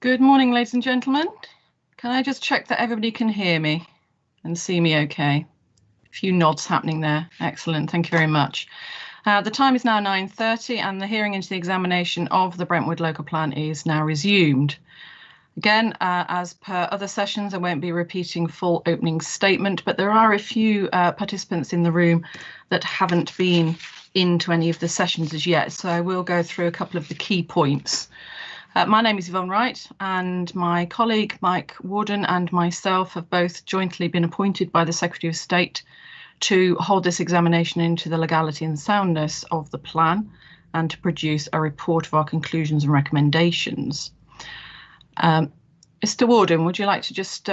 Good morning, ladies and gentlemen. Can I just check that everybody can hear me and see me okay? A few nods happening there. Excellent. Thank you very much. The time is now 9:30 and the hearing into the examination of the Brentwood Local Plan is now resumed. Again, as per other sessions, I won't be repeating full opening statement, but there are a few participants in the room that haven't been into any of the sessions as yet, so I will go through a couple of the key points. My name is Yvonne Wright, and my colleague Mike Warden and myself have both jointly been appointed by the Secretary of State to hold this examination into the legality and soundness of the plan and to produce a report of our conclusions and recommendations. Mr. Warden, would you like to just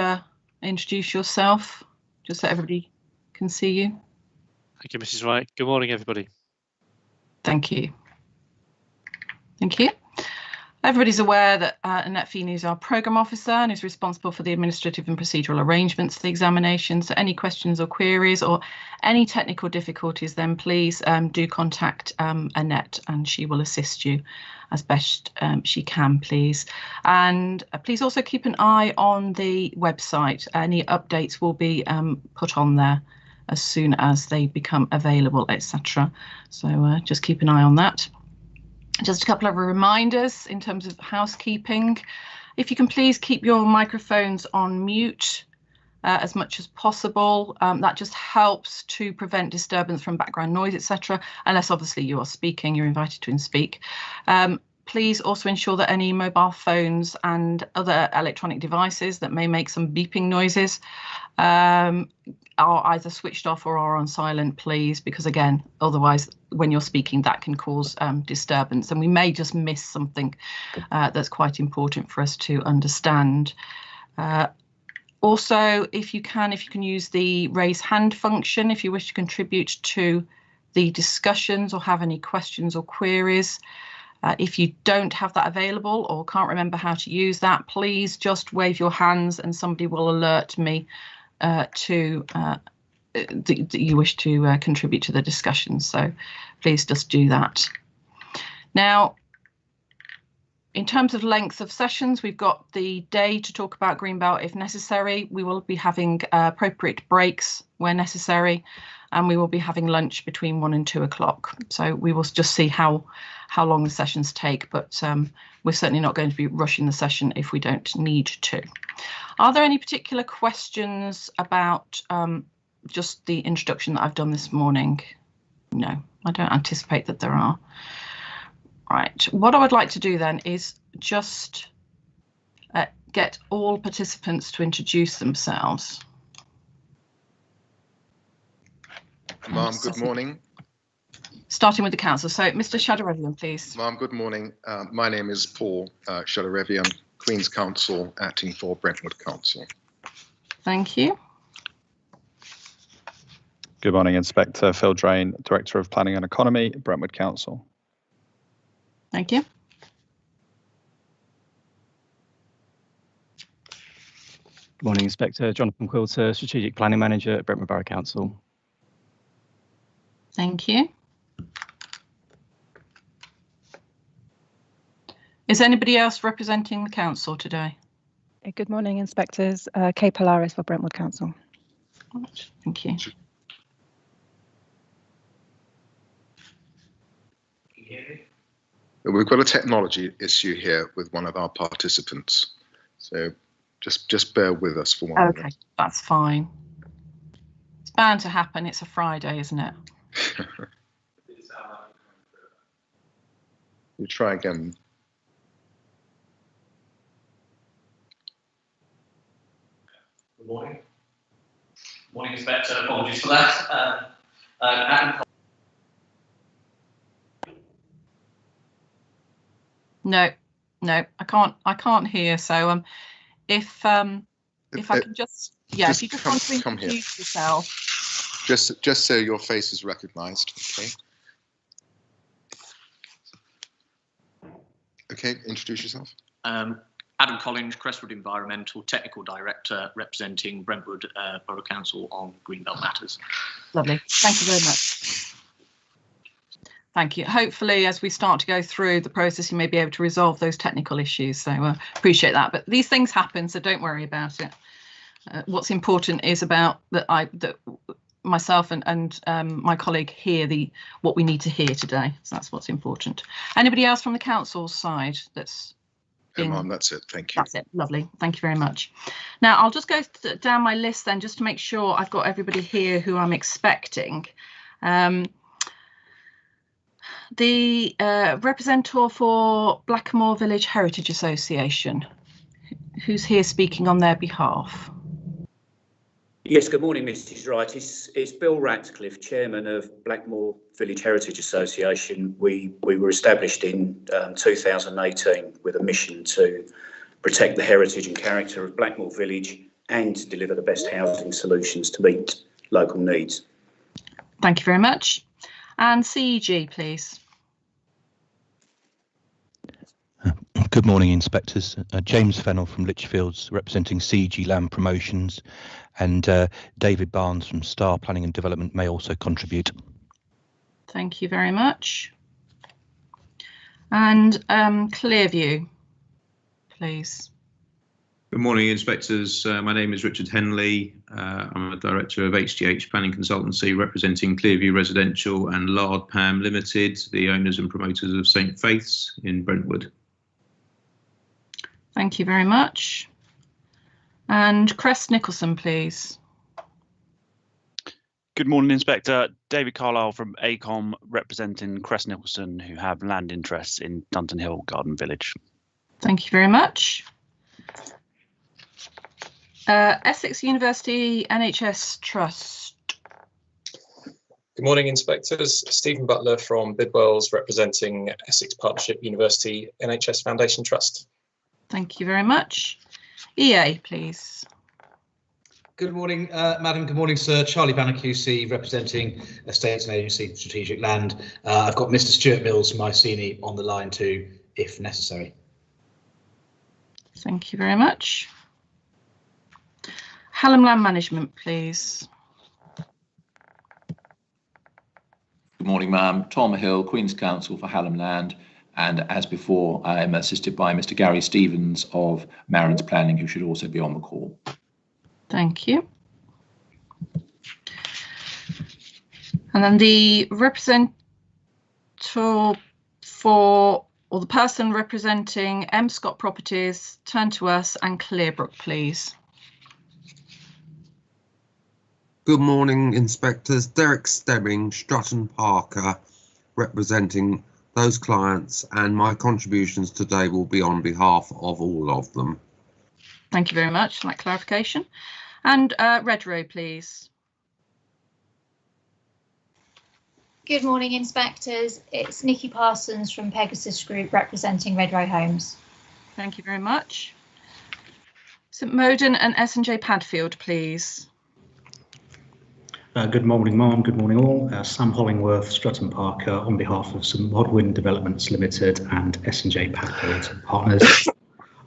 introduce yourself, just so everybody can see you? Thank you, Mrs. Wright. Good morning, everybody. Thank you. Thank you. Everybody's aware that Annette Feeney is our Programme Officer and is responsible for the administrative and procedural arrangements for the examination. So any questions or queries or any technical difficulties, then please do contact Annette and she will assist you as best she can, please. And please also keep an eye on the website. Any updates will be put on there as soon as they become available, etc. So just keep an eye on that. Just a couple of reminders in terms of housekeeping. If you can please keep your microphones on mute as much as possible. That just helps to prevent disturbance from background noise, etc. Unless obviously you are speaking, you're invited to speak. Please also ensure that any mobile phones and other electronic devices that may make some beeping noises are either switched off or are on silent, please, because again, otherwise when you're speaking that can cause disturbance and we may just miss something that's quite important for us to understand. Also, if you can use the raise hand function if you wish to contribute to the discussions or have any questions or queries. If you don't have that available or can't remember how to use that, please just wave your hands and somebody will alert me that you wish to contribute to the discussion. So please just do that. Now, in terms of length of sessions, we've got the day to talk about Greenbelt if necessary. We will be having appropriate breaks where necessary, and we will be having lunch between 1 and 2 o'clock. So we will just see how long the sessions take, but we're certainly not going to be rushing the session if we don't need to. Are there any particular questions about just the introduction that I've done this morning? No, I don't anticipate that there are. Right, what I would like to do then is just get all participants to introduce themselves. Ma'am, good morning. Starting with the council. So, Mr. Shadarevian, please. Ma'am, good morning. My name is Paul Shadarevian, Queen's Counsel, acting for Brentwood Council. Thank you. Good morning, Inspector Phil Drain, Director of Planning and Economy, Brentwood Council. Thank you. Good morning, Inspector Jonathan Quilter, Strategic Planning Manager at Brentwood Borough Council. Thank you. Is anybody else representing the council today? Good morning, Inspectors. Kay Polaris for Brentwood Council. Thank you. We've got a technology issue here with one of our participants, so just bear with us for 1 minute. Okay, that's fine. It's bound to happen. It's a Friday, isn't it? We'll try again. Good morning. Morning, Inspector. Apologies for that. No, I can't hear. So if I can just if you just want to introduce yourself. Just so your face is recognised, okay? Okay, introduce yourself. Adam Collins, Crestwood Environmental Technical Director, representing Brentwood Borough Council on Greenbelt matters. Lovely, thank you very much. Thank you. Hopefully, as we start to go through the process, you may be able to resolve those technical issues. So appreciate that. But these things happen, so don't worry about it. What's important is about that myself and my colleague hear what we need to hear today. So that's what's important. Anybody else from the council's side that's Ma'am, that's it. Thank you. That's it. Lovely. Thank you very much. Now, I'll just go down my list then, just to make sure I've got everybody here who I'm expecting. The representative for Blackmore Village Heritage Association, who's here speaking on their behalf? Yes, good morning, Mrs. Wright. It's Bill Ratcliffe, Chairman of Blackmore Village Heritage Association. We were established in 2018 with a mission to protect the heritage and character of Blackmore Village and deliver the best housing solutions to meet local needs. Thank you very much. And CEG, please. Good morning, inspectors. James Fennell from Lichfields, representing CEG Land Promotions, and David Barnes from Star Planning and Development may also contribute. Thank you very much. And Clearview, please. Good morning, inspectors. My name is Richard Henley. I'm a director of HGH Planning Consultancy, representing Clearview Residential and Lard Pam Limited, the owners and promoters of St Faith's in Brentwood. Thank you very much. And Crest Nicholson, please. Good morning, Inspector. David Carlisle from ACOM, representing Crest Nicholson, who have land interests in Dunton Hill Garden Village. Thank you very much. Essex University NHS Trust. Good morning, inspectors. Stephen Butler from Bidwells, representing Essex Partnership University NHS Foundation Trust. Thank you very much. EA, please. Good morning, Madam. Good morning, Sir. Charlie Banner QC, representing Estates and Agency Strategic Land. I've got Mr. Stuart Mills from Iceni on the line too, if necessary. Thank you very much. Hallam Land Management, please. Good morning, ma'am. Tom Hill, Queen's Counsel for Hallam Land. And as before, I am assisted by Mr. Gary Stevens of Marron's Planning, who should also be on the call. Thank you. And then the representative for, or the person representing M. Scott Properties, turn to us, and Clearbrook, please. Good morning, inspectors. Derek Stebbing, Strutton Parker, representing those clients, and my contributions today will be on behalf of all of them. Thank you very much for that clarification. And Redrow, please. Good morning, inspectors. It's Nikki Parsons from Pegasus Group, representing Redrow Homes. Thank you very much. St Moden and S&J Padfield, please. Good morning, ma'am. Good morning, all. Sam Hollingworth, Strutton Parker, on behalf of St Modwin Developments Limited and S&J Padfield Partners.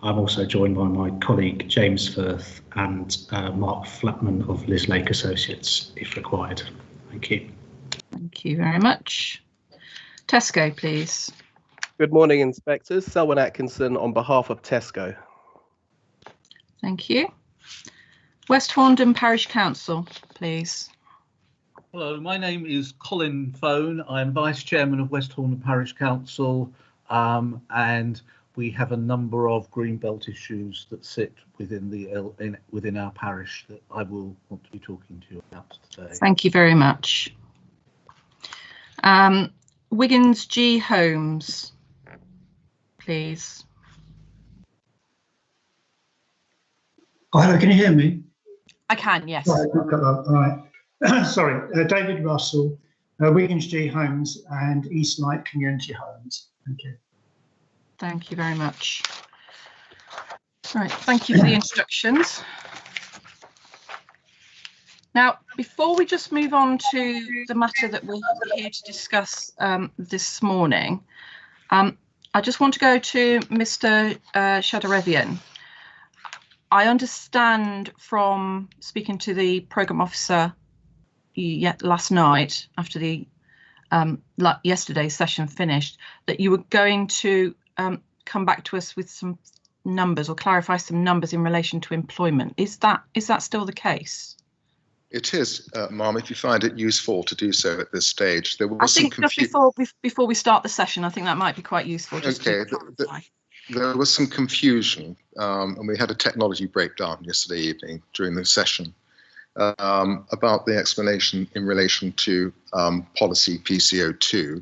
I'm also joined by my colleague James Firth and Mark Flatman of Liz Lake Associates, if required. Thank you. Thank you very much. Tesco, please. Good morning, inspectors. Selwyn Atkinson on behalf of Tesco. Thank you. West Horndon Parish Council, please. Hello, my name is Colin Fone. I'm Vice Chairman of West Horndon Parish Council, and we have a number of greenbelt issues that sit within our parish that I will want to be talking to you about today. Thank you very much. Wiggins G Homes, please. Oh, hello, can you hear me? I can, yes. All right. Sorry, David Russell, Wiggins G Homes and East Light Community Homes. Thank you. Thank you very much. Right, thank you for the instructions. Now, before we just move on to the matter that we're here to discuss this morning, I just want to go to Mr. Shadarevian. I understand from speaking to the programme officer last night after the like yesterday's session finished, that you were going to come back to us with some numbers or clarify some numbers in relation to employment. Is that still the case? It is, Ma'am, if you find it useful to do so at this stage. There was I think just before we start the session, I think that might be quite useful. Just okay, there was some confusion, and we had a technology breakdown yesterday evening during the session about the explanation in relation to policy PCO2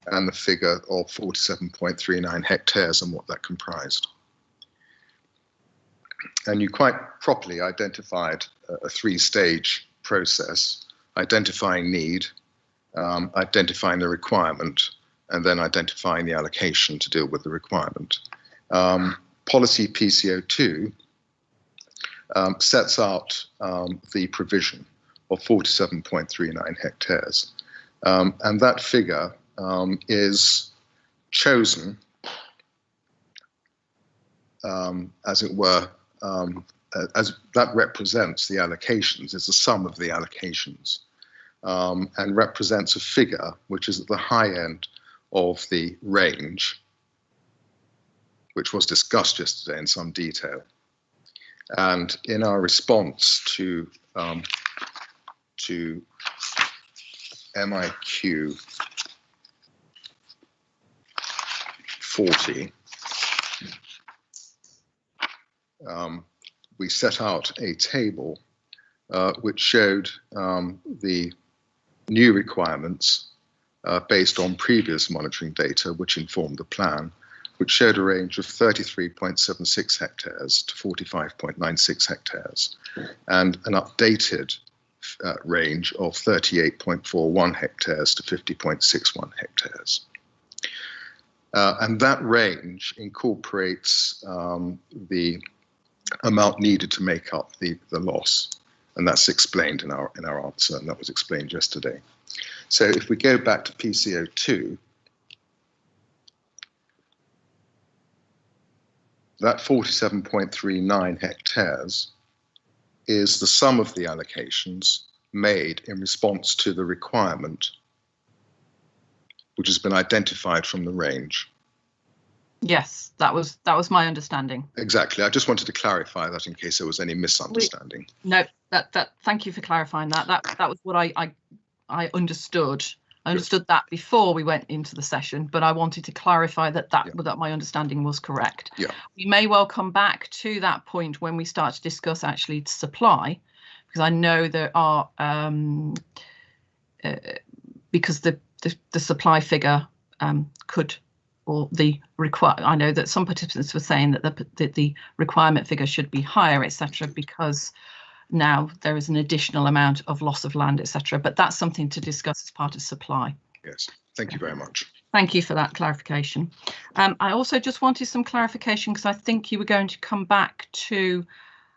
and the figure of 47.39 hectares and what that comprised. And you quite properly identified a three-stage process: identifying need, identifying the requirement, and then identifying the allocation to deal with the requirement. Policy PCO2 sets out the provision of 47.39 hectares. And that figure is chosen, as it were, as that represents the allocations. It's the sum of the allocations, and represents a figure which is at the high end of the range, which was discussed yesterday in some detail. And in our response to MIQ 40, we set out a table which showed the new requirements based on previous monitoring data, which informed the plan, which showed a range of 33.76 hectares to 45.96 hectares, and an updated range of 38.41 hectares to 50.61 hectares. And that range incorporates the amount needed to make up the loss, and that's explained in our answer, and that was explained yesterday. So if we go back to PCO2, that 47.39 hectares is the sum of the allocations made in response to the requirement, which has been identified from the range. Yes, that was my understanding. Exactly. I just wanted to clarify that in case there was any misunderstanding. No, thank you for clarifying that. That was what I understood. I understood that before we went into the session, but I wanted to clarify that my understanding was correct. Yeah. We may well come back to that point when we start to discuss actually supply, because I know there are because the supply figure could, or the I know that some participants were saying that the requirement figure should be higher, etc., because now there is an additional amount of loss of land, etc. But that's something to discuss as part of supply. Yes, thank you very much. Thank you for that clarification. I also just wanted some clarification because I think you were going to come back to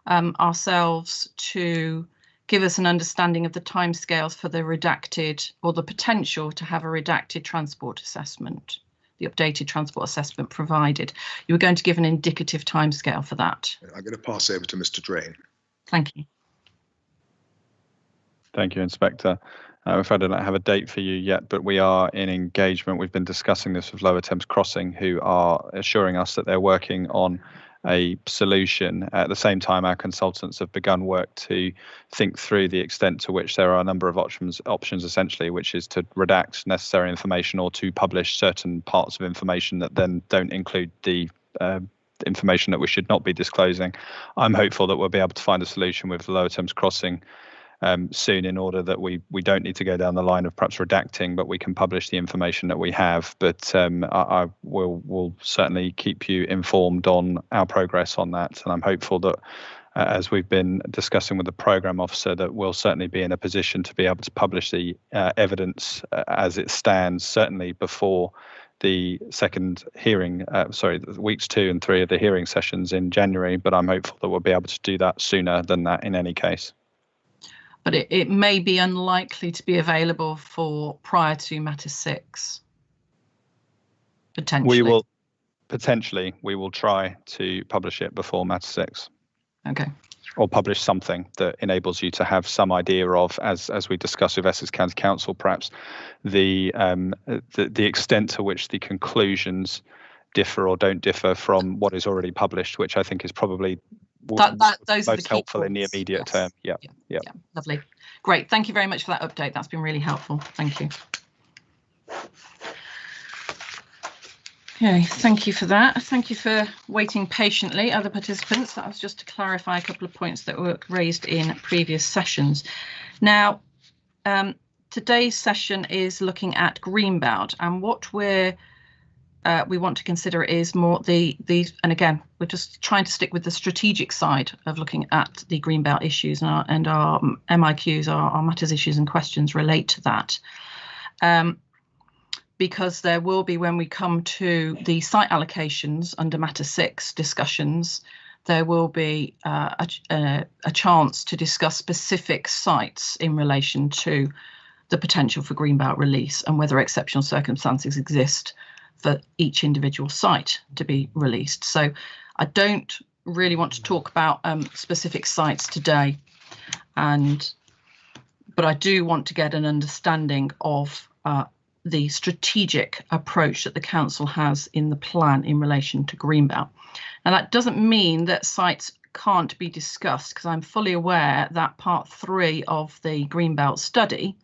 ourselves to give us an understanding of the timescales for the redacted, or the potential to have a redacted transport assessment, the updated transport assessment provided. You were going to give an indicative timescale for that. I'm going to pass over to Mr. Drain. Thank you. Thank you, Inspector. I'm afraid I don't have a date for you yet, but we are in engagement. We've been discussing this with Lower Thames Crossing, who are assuring us that they're working on a solution. At the same time, our consultants have begun work to think through the extent to which there are a number of options essentially, which is to redact necessary information or to publish certain parts of information that then don't include the information that we should not be disclosing. I'm hopeful that we'll be able to find a solution with Lower Thames Crossing soon, in order that we don't need to go down the line of perhaps redacting, but we can publish the information that we have. But I will certainly keep you informed on our progress on that, and I'm hopeful that as we've been discussing with the programme officer, that we'll certainly be in a position to be able to publish the evidence as it stands, certainly before the second hearing, weeks 2 and 3 of the hearing sessions in January, but I'm hopeful that we'll be able to do that sooner than that in any case. But it may be unlikely to be available for prior to Matter 6. Potentially. We will try to publish it before Matter 6. Okay. Or publish something that enables you to have some idea of, as we discussed with Essex County Council, perhaps the extent to which the conclusions differ or don't differ from what is already published, which I think is probably those most helpful in the immediate term. Yeah, lovely. Great. Thank you very much for that update. That's been really helpful. Thank you. Okay, thank you for that. Thank you for waiting patiently, other participants. That was just to clarify a couple of points that were raised in previous sessions. Now, today's session is looking at Greenbelt, and what we want to consider is more and again, we're just trying to stick with the strategic side of looking at the Greenbelt issues, and our MIQs, our matters, issues and questions relate to that. Because there will be, when we come to the site allocations under Matter 6 discussions, there will be a chance to discuss specific sites in relation to the potential for Greenbelt release and whether exceptional circumstances exist for each individual site to be released. So I don't really want to talk about specific sites today, but I do want to get an understanding of the strategic approach that the council has in the plan in relation to Greenbelt. And that doesn't mean that sites can't be discussed, because I'm fully aware that part 3 of the Greenbelt study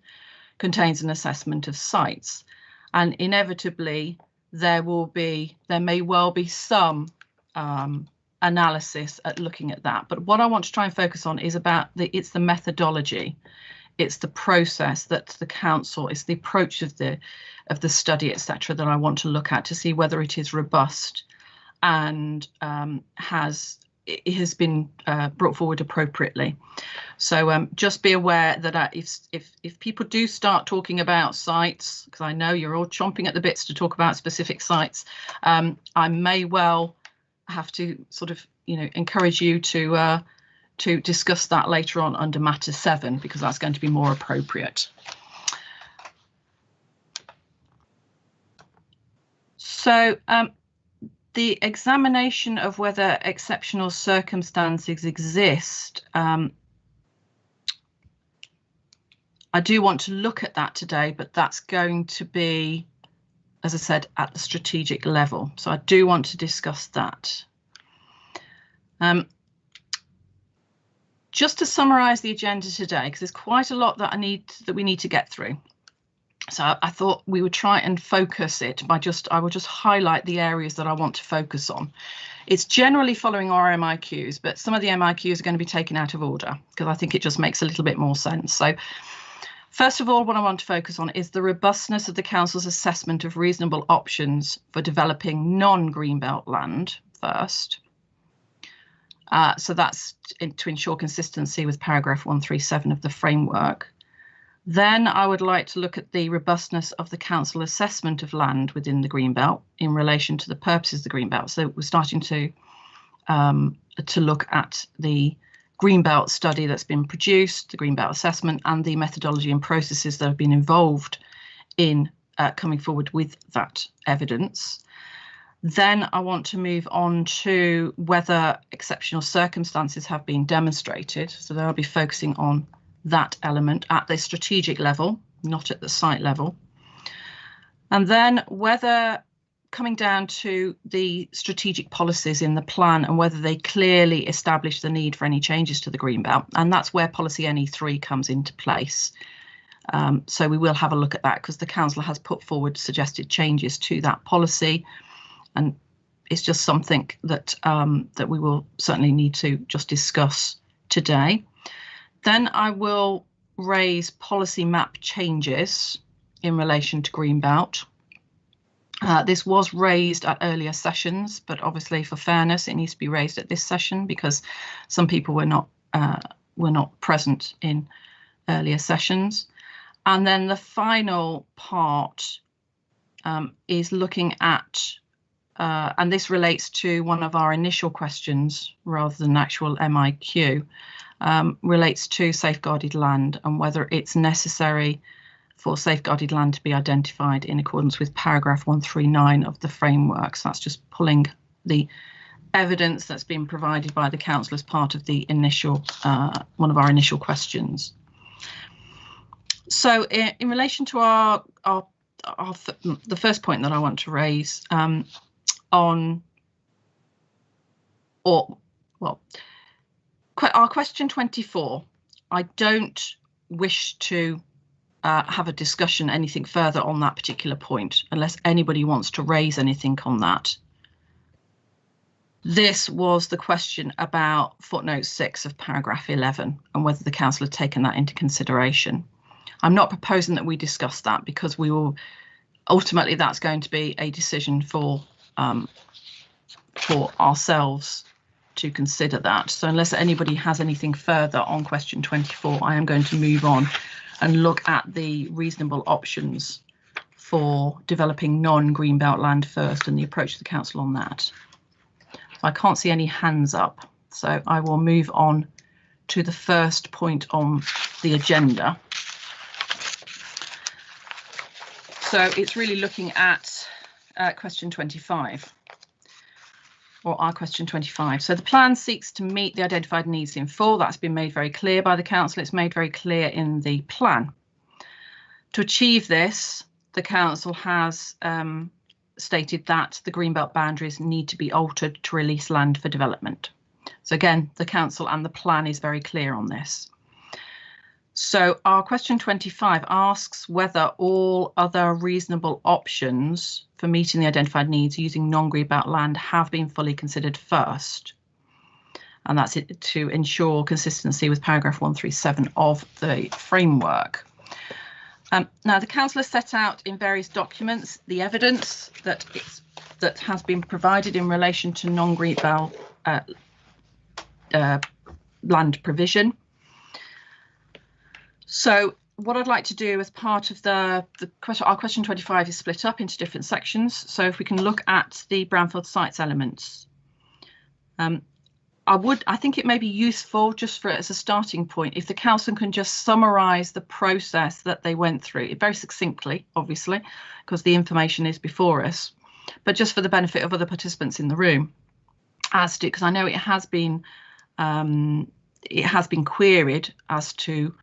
contains an assessment of sites, and inevitably there may well be some analysis at looking at that. But what I want to try and focus on is it's the methodology. It's the process that the council, it's the approach of the study, etc., that I want to look at to see whether it is robust and has been brought forward appropriately. So just be aware that if people do start talking about sites, because I know you're all chomping at the bits to talk about specific sites, I may well have to sort of encourage you to discuss that later on under Matter 7, because that's going to be more appropriate. So the examination of whether exceptional circumstances exist, I do want to look at that today, but that's going to be, as I said, at the strategic level. So I do want to discuss that. Just to summarise the agenda today, because there's quite a lot that we need to get through. So I thought we would try and focus it by I will just highlight the areas that I want to focus on. It's generally following our MIQs, but some of the MIQs are going to be taken out of order because I think it just makes a little bit more sense. So first of all, what I want to focus on is the robustness of the council's assessment of reasonable options for developing non-Greenbelt land first. So that's to ensure consistency with paragraph 137 of the framework. Then I would like to look at the robustness of the council assessment of land within the Greenbelt in relation to the purposes of the Greenbelt. So we're starting to look at the Greenbelt study that's been produced, the Greenbelt assessment, and the methodology and processes that have been involved in coming forward with that evidence. Then I want to move on to whether exceptional circumstances have been demonstrated. So they'll be focusing on that element at the strategic level, not at the site level. And then whether, coming down to the strategic policies in the plan and whether they clearly establish the need for any changes to the Greenbelt. And that's where policy NE3 comes into place. So we will have a look at that because the council has put forward suggested changes to that policy. And it's just something that that we will certainly need to just discuss today. Then I will raise policy map changes in relation to Greenbelt. This was raised at earlier sessions, but obviously for fairness, it needs to be raised at this session because some people were not present in earlier sessions. And then the final part is looking at and this relates to one of our initial questions rather than actual MIQ, relates to safeguarded land and whether it's necessary for safeguarded land to be identified in accordance with paragraph 139 of the framework. So that's just pulling the evidence that's been provided by the council as part of the initial one of our initial questions. So in relation to the first point that I want to raise our question 24, I don't wish to have a discussion anything further on that particular point unless anybody wants to raise anything on that. This was the question about footnote 6 of paragraph 11 and whether the council had taken that into consideration. I'm not proposing that we discuss that because we will ultimately, that's going to be a decision for ourselves to consider that. So unless anybody has anything further on question 24, I am going to move on and look at the reasonable options for developing non-greenbelt land first and the approach of the council on that. I can't see any hands up, so I will move on to the first point on the agenda. So it's really looking at question 25, or our question 25. So the plan seeks to meet the identified needs in full. That's been made very clear by the council. It's made very clear in the plan. To achieve this, the council has stated that the greenbelt boundaries need to be altered to release land for development. So again, the council and the plan is very clear on this. So our question 25 asks whether all other reasonable options for meeting the identified needs using non-greenbelt land have been fully considered first. And that's it to ensure consistency with paragraph 137 of the framework. Now, the council has set out in various documents the evidence that has been provided in relation to non-greenbelt land provision. So what I'd like to do as part of the question, our question 25 is split up into different sections. So if we can look at the Brownfield sites elements. I think it may be useful just for as a starting point if the council can just summarise the process that they went through, very succinctly, obviously, because the information is before us, but just for the benefit of other participants in the room, as to, because I know it has been queried as to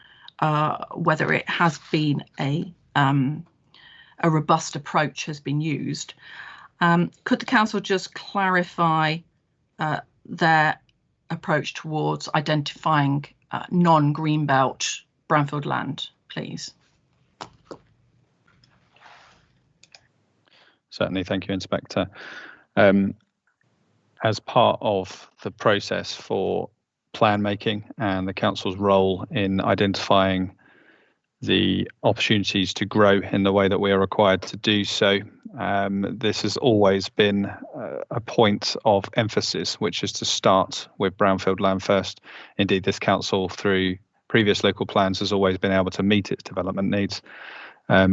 whether it has been a robust approach has been used. Could the council just clarify their approach towards identifying non-greenbelt brownfield land, please? Certainly, thank you, Inspector. As part of the process for plan making and the council's role in identifying the opportunities to grow in the way that we are required to do so, this has always been a point of emphasis, which is to start with brownfield land first. Indeed, this council, through previous local plans, has always been able to meet its development needs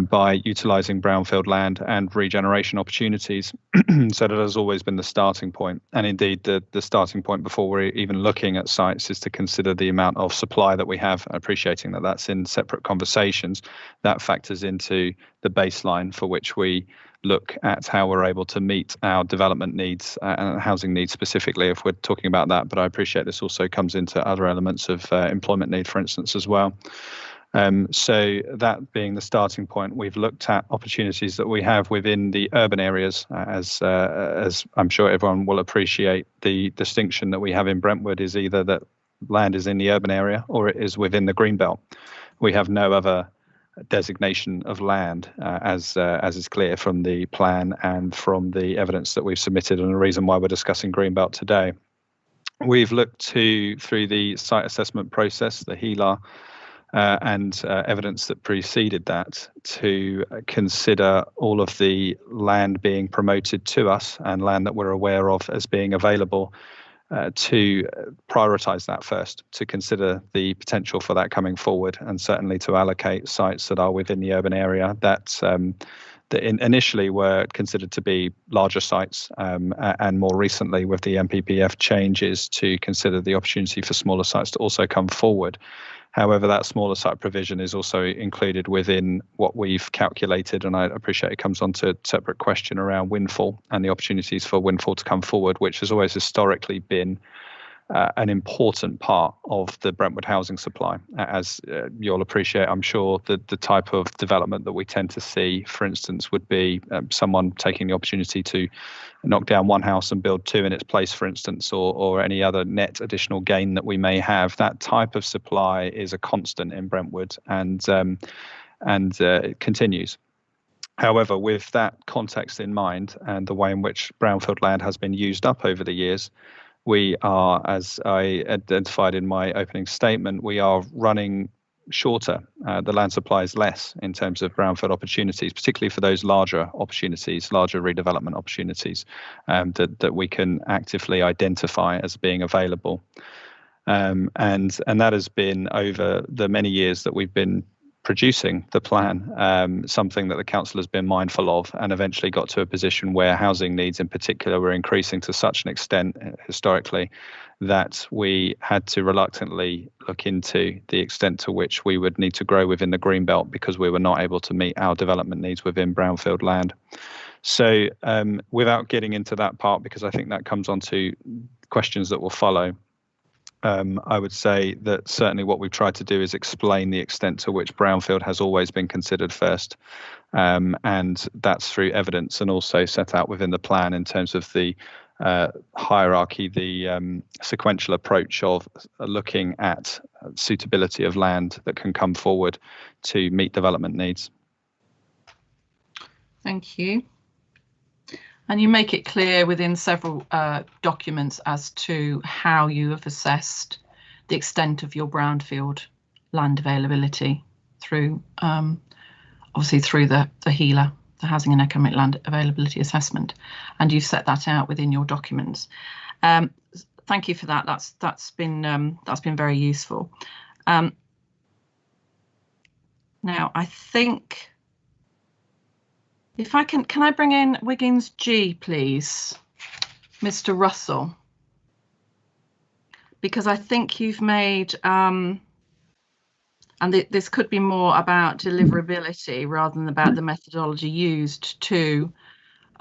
by utilising brownfield land and regeneration opportunities. So that has always been the starting point. And indeed, the starting point before we're even looking at sites is to consider the amount of supply that we have, appreciating that that's in separate conversations. That factors into the baseline for which we look at how we're able to meet our development needs and housing needs specifically, if we're talking about that. But I appreciate this also comes into other elements of employment need, for instance, as well. So that being the starting point, we've looked at opportunities that we have within the urban areas, as I'm sure everyone will appreciate. The distinction that we have in Brentwood is either that land is in the urban area or it is within the greenbelt. We have no other designation of land, as is clear from the plan and from the evidence that we've submitted, and the reason why we're discussing greenbelt today. We've looked through the site assessment process, the HELAR, and evidence that preceded that, to consider all of the land being promoted to us and land that we're aware of as being available, to prioritise that first, to consider the potential for that coming forward, and certainly to allocate sites that are within the urban area that initially were considered to be larger sites, and more recently with the MPPF changes to consider the opportunity for smaller sites to also come forward, However, that smaller site provision is also included within what we've calculated, and I appreciate it comes on to a separate question around Windfall and the opportunities for Windfall to come forward, which has always historically been an important part of the Brentwood housing supply. As you'll appreciate, I'm sure, that the type of development that we tend to see, for instance, would be someone taking the opportunity to knock down one house and build two in its place, for instance, or any other net additional gain that we may have. That type of supply is a constant in Brentwood, and it continues. However, with that context in mind and the way in which brownfield land has been used up over the years, we are, as I identified in my opening statement, we are running shorter. The land supply is less in terms of brownfield opportunities, particularly for those larger opportunities, larger redevelopment opportunities that we can actively identify as being available. And that has been over the many years that we've been producing the plan, something that the council has been mindful of, and eventually got to a position where housing needs in particular were increasing to such an extent historically that we had to reluctantly look into the extent to which we would need to grow within the Greenbelt because we were not able to meet our development needs within brownfield land. So without getting into that part, because I think that comes on to questions that will follow, I would say that certainly what we've tried to do is explain the extent to which brownfield has always been considered first, and that's through evidence and also set out within the plan in terms of the hierarchy, the sequential approach of looking at suitability of land that can come forward to meet development needs. Thank you. And you make it clear within several documents as to how you have assessed the extent of your brownfield land availability through, obviously through the HELA, the Housing and Economic Land Availability Assessment, and you've set that out within your documents. Thank you for that. That's been very useful. Now, I think. If I can I bring in Wiggins G, please, Mr. Russell, because I think you've made, and this could be more about deliverability rather than about the methodology used to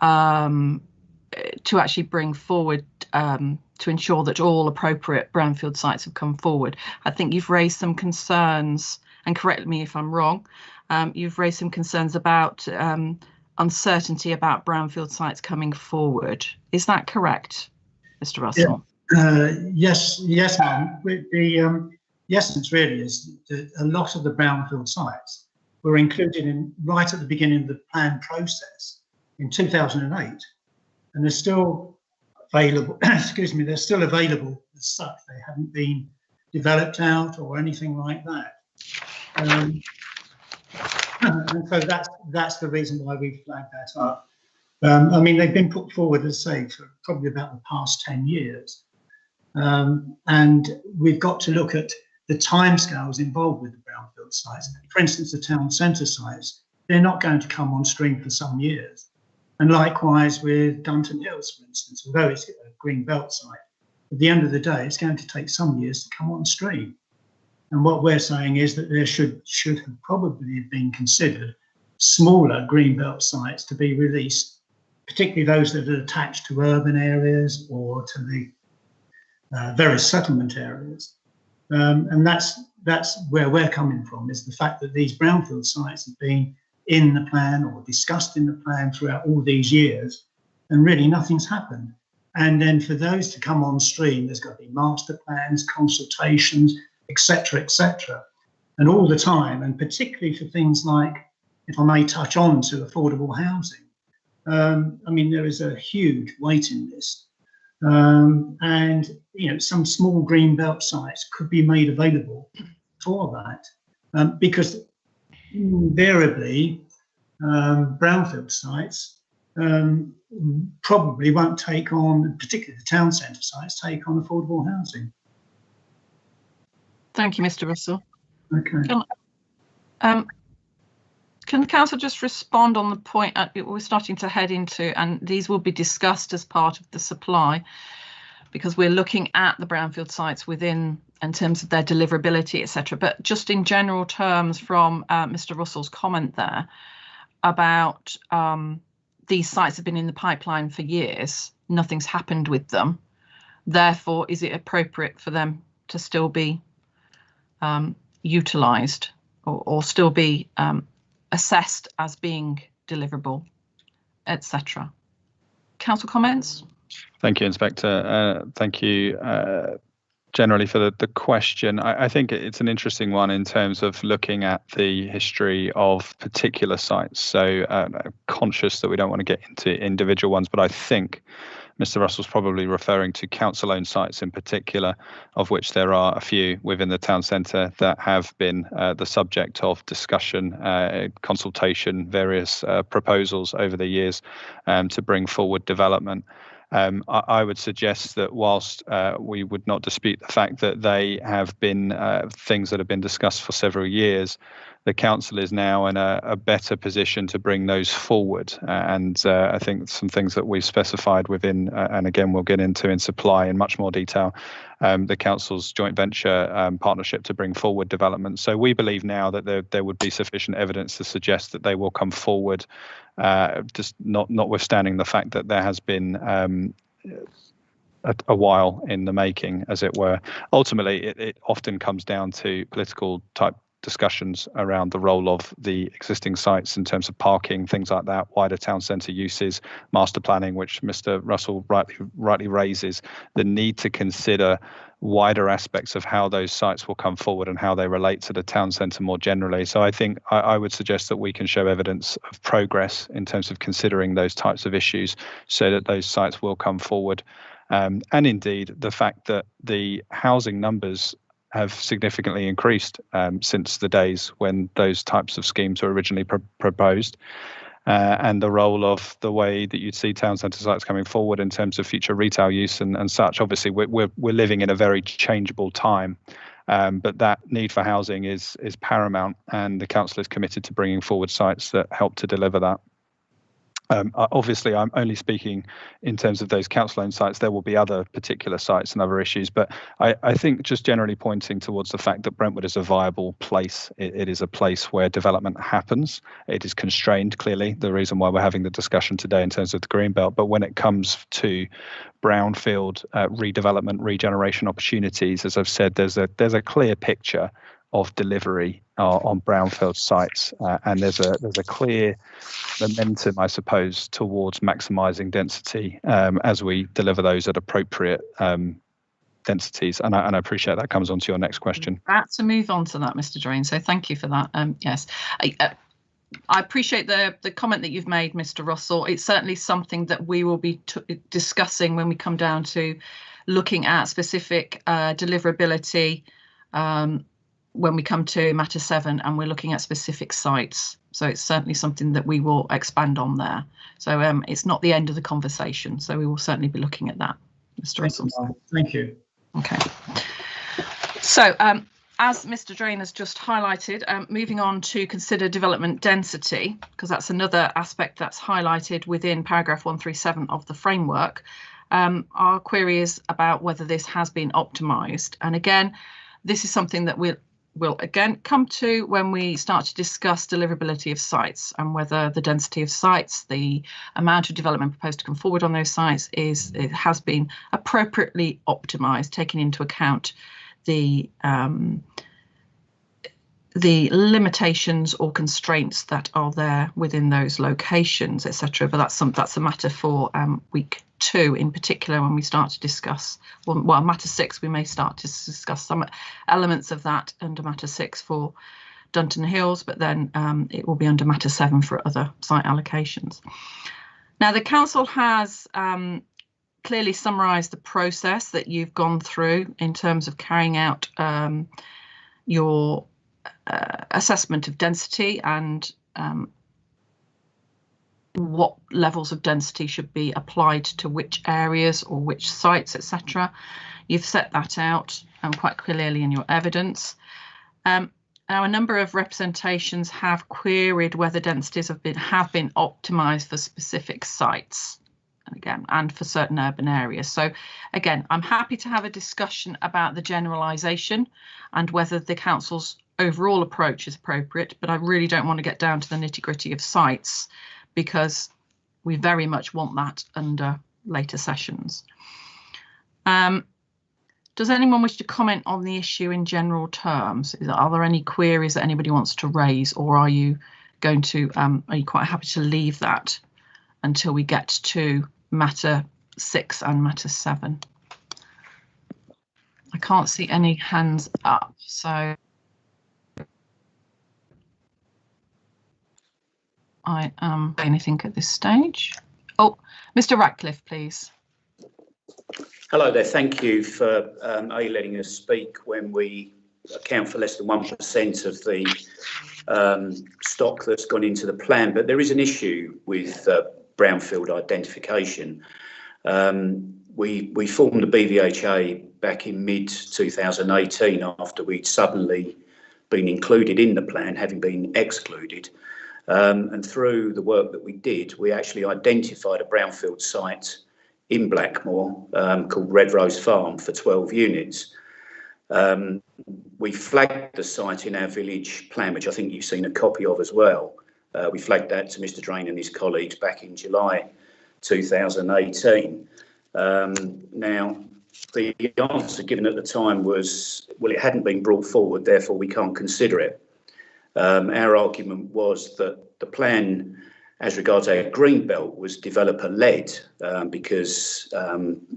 actually bring forward, to ensure that all appropriate brownfield sites have come forward. I think you've raised some concerns, and correct me if I'm wrong, you've raised some concerns about uncertainty about brownfield sites coming forward. Is that correct, Mr. Russell? Yeah. Yes, ma'am. The essence really is that a lot of the brownfield sites were included right at the beginning of the plan process in 2008, and they're still available. Excuse me, they're still available as such. They haven't been developed out or anything like that. And so that's the reason why we flagged that up. I mean, they've been put forward, as I say, for probably about the past 10 years. And we've got to look at the timescales involved with the brownfield sites. For instance, the town centre sites, they're not going to come on stream for some years. And likewise with Dunton Hills, for instance, although it's a green belt site, at the end of the day, it's going to take some years to come on stream. And what we're saying is that there should have probably been considered smaller greenbelt sites to be released, particularly those that are attached to urban areas or to the various settlement areas. And that's where we're coming from, is the fact that these brownfield sites have been in the plan or discussed in the plan throughout all these years, and really nothing's happened. And then for those to come on stream, there's got to be master plans, consultations, etc., etc. And all the time, and particularly for things like, if I may touch on to affordable housing, I mean, there is a huge waiting list. And, you know, some small green belt sites could be made available for that, because invariably brownfield sites probably won't take on, particularly the town centre sites, take on affordable housing. Thank you, Mr. Russell. Okay. Can the council just respond on the point we're starting to head into, and these will be discussed as part of the supply, because we're looking at the brownfield sites within in terms of their deliverability, etc. But just in general terms, from Mr. Russell's comment there about these sites have been in the pipeline for years, nothing's happened with them. Therefore, is it appropriate for them to still be utilised or still be assessed as being deliverable, etc.? Council comments? Thank you, Inspector. Thank you generally for the question. I think it's an interesting one in terms of looking at the history of particular sites. So conscious that we don't want to get into individual ones, but I think Mr. Russell's probably referring to council-owned sites in particular, of which there are a few within the town centre that have been the subject of discussion, consultation, various proposals over the years to bring forward development. I would suggest that whilst we would not dispute the fact that they have been things that have been discussed for several years, the council is now in a better position to bring those forward. And I think some things that we've specified within, and again, we'll get into in supply in much more detail, the council's joint venture partnership to bring forward development. So we believe now that there would be sufficient evidence to suggest that they will come forward, just notwithstanding the fact that there has been a while in the making, as it were. Ultimately, it often comes down to political type discussions around the role of the existing sites in terms of parking, things like that, wider town centre uses, master planning, which Mr. Russell rightly raises, the need to consider wider aspects of how those sites will come forward and how they relate to the town centre more generally. So I think I would suggest that we can show evidence of progress in terms of considering those types of issues so that those sites will come forward. And indeed, the fact that the housing numbers have significantly increased since the days when those types of schemes were originally proposed, and the role of the way that you'd see town centre sites coming forward in terms of future retail use and such. Obviously, we're living in a very changeable time, but that need for housing is paramount, and the council is committed to bringing forward sites that help to deliver that. Obviously, I'm only speaking in terms of those council-owned sites. There will be other particular sites and other issues, but I think just generally pointing towards the fact that Brentwood is a viable place. It is a place where development happens. It is constrained, clearly, the reason why we're having the discussion today in terms of the Greenbelt. But when it comes to brownfield redevelopment, regeneration opportunities, as I've said, there's a clear picture of delivery on brownfield sites, and there's a clear momentum, I suppose, towards maximising density as we deliver those at appropriate densities. And I appreciate that comes on to your next question. About to move on to that, Mr. Drain. So thank you for that. Yes, I appreciate the comment that you've made, Mr. Russell. It's certainly something that we will be discussing when we come down to looking at specific deliverability. When we come to matter 7 and we're looking at specific sites. So it's certainly something that we will expand on there. So it's not the end of the conversation. So we will certainly be looking at that, Mr. Russell. Thank you. Okay. So as Mr. Drain has just highlighted, moving on to consider development density, because that's another aspect that's highlighted within paragraph 137 of the framework. Our query is about whether this has been optimised. And again, this is something that we'll again come to when we start to discuss deliverability of sites and whether the density of sites, the amount of development proposed to come forward on those sites has been appropriately optimised, taking into account the limitations or constraints that are there within those locations, etc. But that's a matter for week 2 in particular, when we start to discuss, well, matter 6, we may start to discuss some elements of that under matter 6 for Dunton Hills, but then it will be under matter 7 for other site allocations. Now, the council has clearly summarised the process that you've gone through in terms of carrying out your assessment of density and what levels of density should be applied to which areas or which sites, etc. You've set that out quite clearly in your evidence. Now, a number of representations have queried whether densities have been optimised for specific sites. again, and for certain urban areas. So again, I'm happy to have a discussion about the generalisation and whether the council's overall approach is appropriate, but I really don't want to get down to the nitty-gritty of sites, because we very much want that under later sessions. Does anyone wish to comment on the issue in general terms? Are there any queries that anybody wants to raise, or are you going to, are you quite happy to leave that until we get to matter 6 and matter 7? I can't see any hands up, so I am anything at this stage. Oh, Mr. Ratcliffe, please. Hello there. Thank you for letting us speak when we account for less than 1% of the stock that's gone into the plan. But there is an issue with brownfield identification. We formed the BVHA back in mid-2018 after we'd suddenly been included in the plan, having been excluded. And through the work that we did, we actually identified a brownfield site in Blackmore called Red Rose Farm for 12 units. We flagged the site in our village plan, which I think you've seen a copy of as well. We flagged that to Mr. Drain and his colleagues back in July 2018. Now, the answer given at the time was, well, it hadn't been brought forward, therefore we can't consider it. Our argument was that the plan as regards our green belt was developer-led because,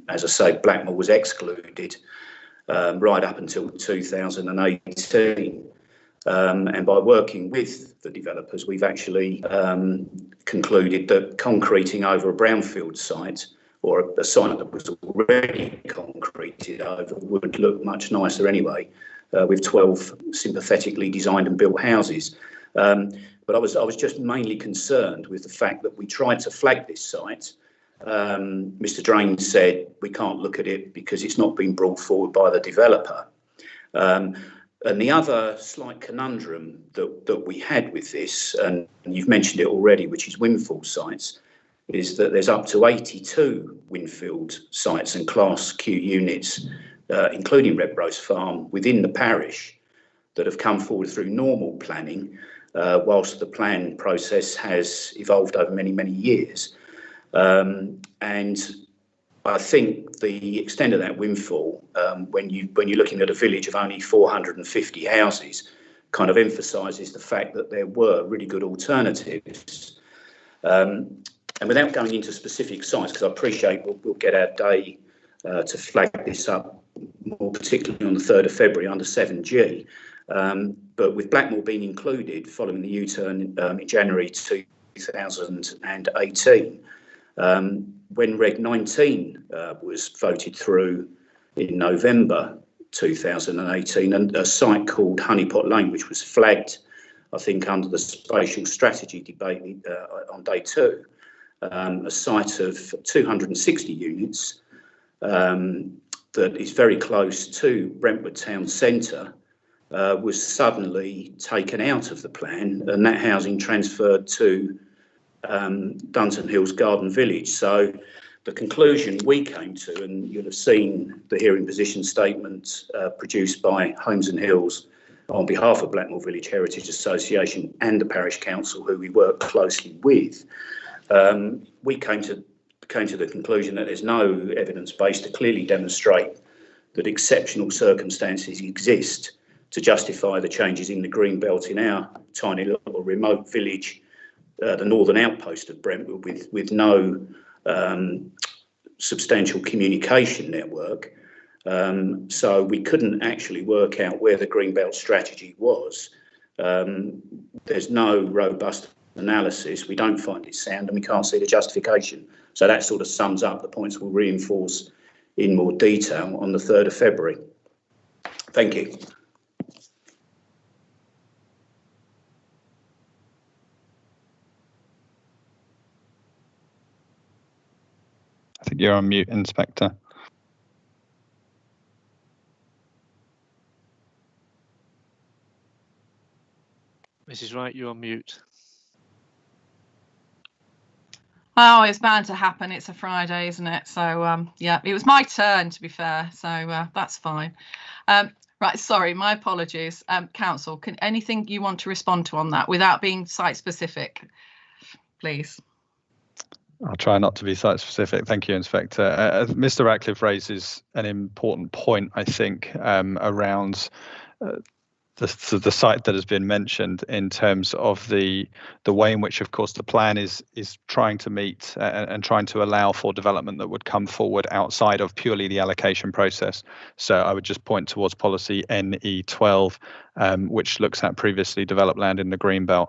as I say, Blackmore was excluded right up until 2018. And by working with the developers, we've actually concluded that concreting over a brownfield site or a site that was already concreted over would look much nicer anyway, with 12 sympathetically designed and built houses. But I was just mainly concerned with the fact that we tried to flag this site. Mr. Drain said we can't look at it because it's not been brought forward by the developer. And the other slight conundrum that we had with this, and you've mentioned it already, which is Windfall sites, is that there's up to 82 Windfield sites and Class Q units, including Red Rose Farm, within the parish that have come forward through normal planning, whilst the plan process has evolved over many, many years. And I think the extent of that windfall, when you're looking at a village of only 450 houses, kind of emphasises the fact that there were really good alternatives. And without going into specific sites, because I appreciate we'll get our day to flag this up, more particularly on the 3rd of February under 7G. But with Blackmore being included following the U-turn in January 2018, when Reg 19 was voted through in November 2018, and a site called Honeypot Lane, which was flagged, I think, under the spatial strategy debate on day 2, a site of 260 units that is very close to Brentwood Town Centre, was suddenly taken out of the plan, and that housing transferred to Dunton Hills Garden Village. So the conclusion we came to, and you'll have seen the hearing position statement produced by Homes and Hills on behalf of Blackmore Village Heritage Association and the Parish Council, who we work closely with, we came to the conclusion that there's no evidence base to clearly demonstrate that exceptional circumstances exist to justify the changes in the green belt in our tiny little remote village, the northern outpost of Brentwood, with no substantial communication network. So we couldn't actually work out where the green belt strategy was. There's no robust analysis. We don't find it sound, and we can't see the justification. So that sort of sums up the points we'll reinforce in more detail on the 3rd of February. Thank you. I think you're on mute, Inspector. Mrs. Wright, you're on mute. Oh, it's bound to happen. It's a Friday, isn't it? So yeah, it was my turn, to be fair. So that's fine. Right, sorry, my apologies. Council, can anything you want to respond to on that without being site specific, please? I'll try not to be site specific. Thank you, Inspector. Mr. Ratcliffe raises an important point, I think, around the site that has been mentioned in terms of the way in which, of course, the plan is trying to meet and trying to allow for development that would come forward outside of purely the allocation process. So I would just point towards policy NE12, which looks at previously developed land in the Greenbelt.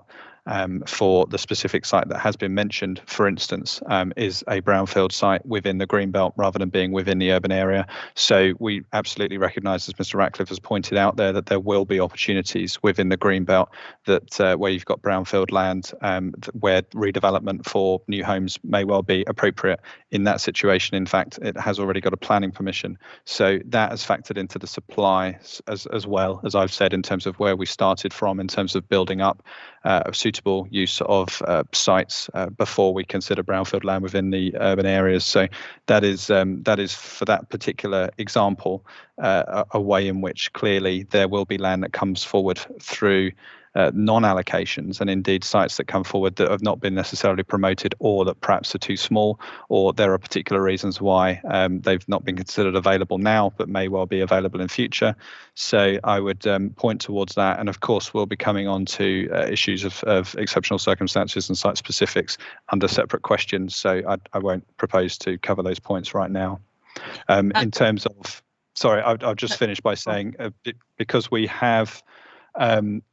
For the specific site that has been mentioned, for instance, is a brownfield site within the Greenbelt rather than being within the urban area. So we absolutely recognise, as Mr. Ratcliffe has pointed out there, that there will be opportunities within the Greenbelt that where you've got brownfield land where redevelopment for new homes may well be appropriate in that situation. In fact, it has already got a planning permission. So that has factored into the supply as well, as I've said, in terms of where we started from in terms of building up suitable use of sites before we consider brownfield land within the urban areas. So that is for that particular example a way in which clearly there will be land that comes forward through non-allocations, and indeed sites that come forward that have not been necessarily promoted, or that perhaps are too small, or there are particular reasons why they've not been considered available now but may well be available in future. So I would point towards that, and of course we'll be coming on to issues of exceptional circumstances and site specifics under separate questions, so I won't propose to cover those points right now. In terms of, sorry, I'll just finish by saying because we have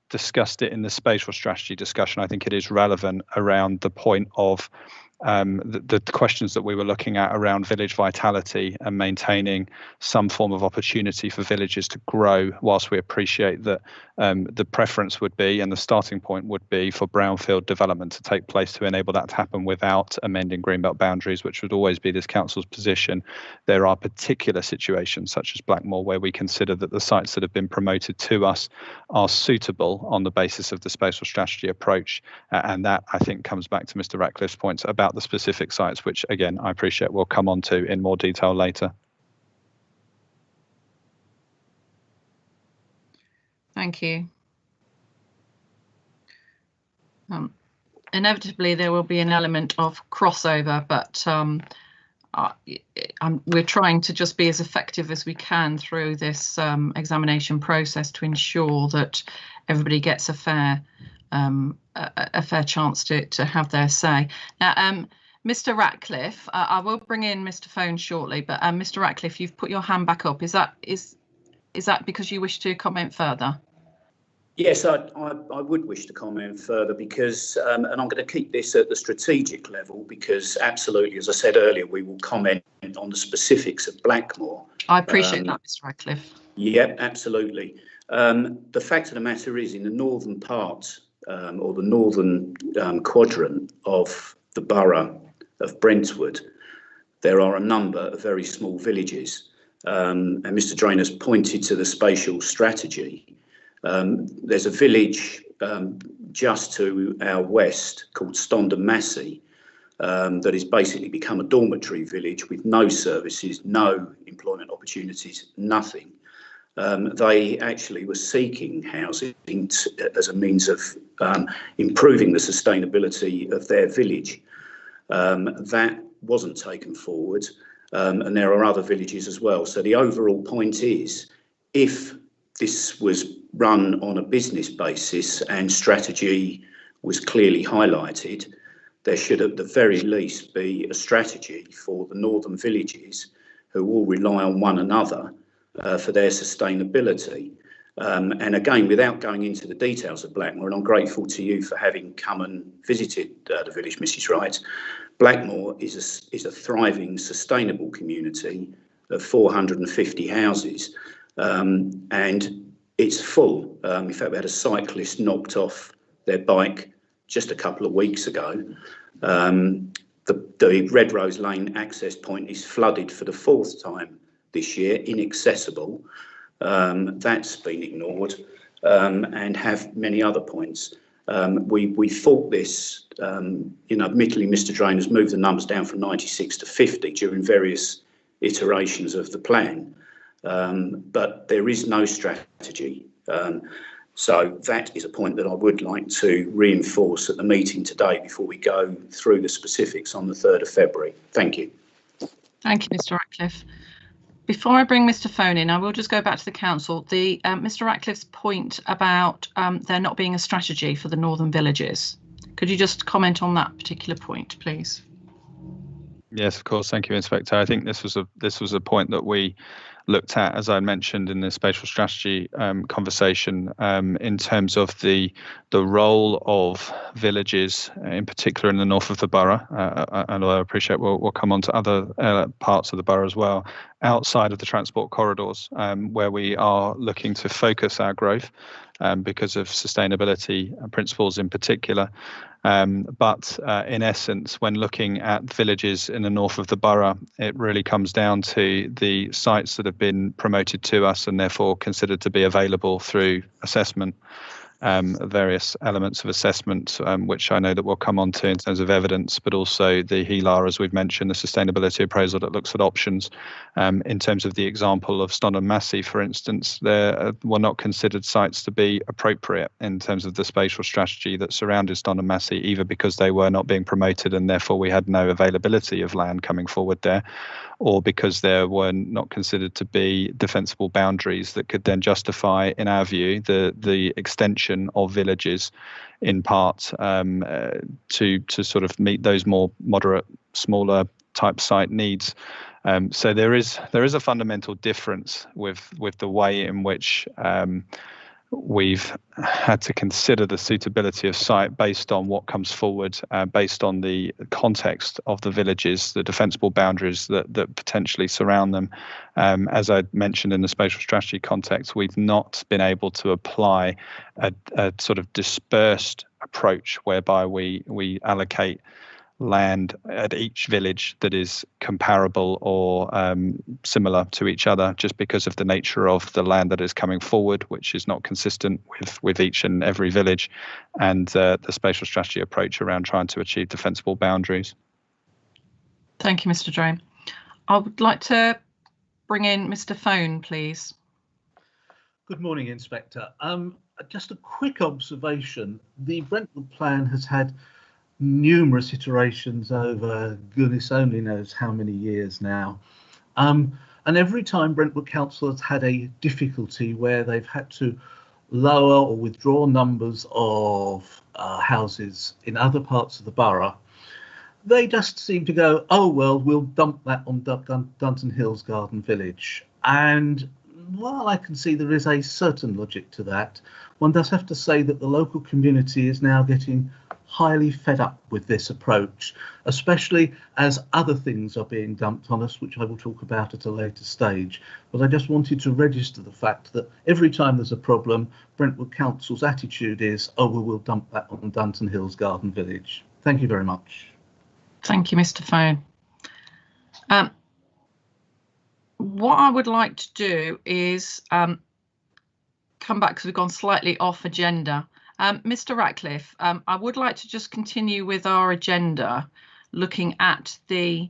discussed it in the spatial strategy discussion, I think it is relevant around the point of the questions that we were looking at around village vitality and maintaining some form of opportunity for villages to grow, whilst we appreciate that the preference would be and the starting point would be for brownfield development to take place to enable that to happen without amending Greenbelt boundaries, which would always be this council's position. There are particular situations such as Blackmore where we consider that the sites that have been promoted to us are suitable on the basis of the spatial strategy approach, and that I think comes back to Mr. Ratcliffe's points about the specific sites, which again I appreciate we'll come on to in more detail later. Thank you. Inevitably there will be an element of crossover, but we're trying to just be as effective as we can through this examination process to ensure that everybody gets a fair chance to have their say. Now, Mr. Ratcliffe, I will bring in Mr. Phone shortly, but Mr. Ratcliffe, you've put your hand back up. Is that because you wish to comment further? Yes, I would wish to comment further because, and I'm going to keep this at the strategic level because absolutely, as I said earlier, we will comment on the specifics of Blackmore. I appreciate that, Mr. Ratcliffe. Yeah, absolutely. The fact of the matter is, in the northern part or the northern quadrant of the borough of Brentwood, there are a number of very small villages. And Mr. Drainer's pointed to the spatial strategy. There's a village just to our west called Stondon Massey that has basically become a dormitory village with no services, no employment opportunities, nothing. They actually were seeking housing as a means of improving the sustainability of their village. That wasn't taken forward, and there are other villages as well. So the overall point is, if this was run on a business basis and strategy was clearly highlighted, there should at the very least be a strategy for the northern villages who all rely on one another for their sustainability. And again, without going into the details of Blackmore, and I'm grateful to you for having come and visited the village, Mrs. Wright, Blackmore is a thriving, sustainable community of 450 houses. And it's full. In fact, we had a cyclist knocked off their bike just a couple of weeks ago. The Red Rose Lane access point is flooded for the fourth time this year, inaccessible. That's been ignored, and have many other points. We thought this, admittedly, Mr. Drain has moved the numbers down from 96 to 50 during various iterations of the plan, but there is no strategy. So that is a point that I would like to reinforce at the meeting today before we go through the specifics on the 3rd of February. Thank you. Thank you, Mr. Ratcliffe. Before I bring Mr. Phone in, I will just go back to the council. Mr. Ratcliffe's point about there not being a strategy for the northern villages. Could you just comment on that particular point, please? Yes, of course. Thank you, Inspector. I think this was a point that we looked at, as I mentioned in the spatial strategy conversation, in terms of the role of villages, in particular in the north of the borough, and I appreciate we'll come on to other parts of the borough as well, outside of the transport corridors, where we are looking to focus our growth because of sustainability principles in particular. But in essence, when looking at villages in the north of the borough, it really comes down to the sites that have been promoted to us and therefore considered to be available through assessment, various elements of assessment, which I know that we'll come on to in terms of evidence, but also the HELAR, as we've mentioned, the sustainability appraisal that looks at options. In terms of the example of Ston and Massey, for instance, there were not considered sites to be appropriate in terms of the spatial strategy that surrounded Ston and Massey, either because they were not being promoted and therefore we had no availability of land coming forward there, or because there were not considered to be defensible boundaries that could then justify, in our view, the extension of villages in part to sort of meet those more moderate, smaller type site needs. So there is a fundamental difference with the way in which we've had to consider the suitability of site based on what comes forward, based on the context of the villages, the defensible boundaries that potentially surround them. As I mentioned in the spatial strategy context, we've not been able to apply a sort of dispersed approach whereby we allocate land at each village that is comparable or similar to each other, just because of the nature of the land that is coming forward, which is not consistent with each and every village, and the spatial strategy approach around trying to achieve defensible boundaries. Thank you, Mr. Drame. I would like to bring in Mr. Phone, please. Good morning, Inspector. Just a quick observation. The Brentwood plan has had numerous iterations over goodness only knows how many years now. And every time Brentwood Council has had a difficulty where they've had to lower or withdraw numbers of houses in other parts of the borough, they just seem to go, oh, well, we'll dump that on Dunton Hills Garden Village. And while I can see there is a certain logic to that, one does have to say that the local community is now getting highly fed up with this approach, especially as other things are being dumped on us, which I will talk about at a later stage. But I just wanted to register the fact that every time there's a problem, Brentwood Council's attitude is, oh, well, we'll dump that on Dunton Hills Garden Village. Thank you very much. Thank you, Mr. Phone. What I would like to do is come back, because we've gone slightly off agenda. Mr. Ratcliffe, I would like to just continue with our agenda, looking at the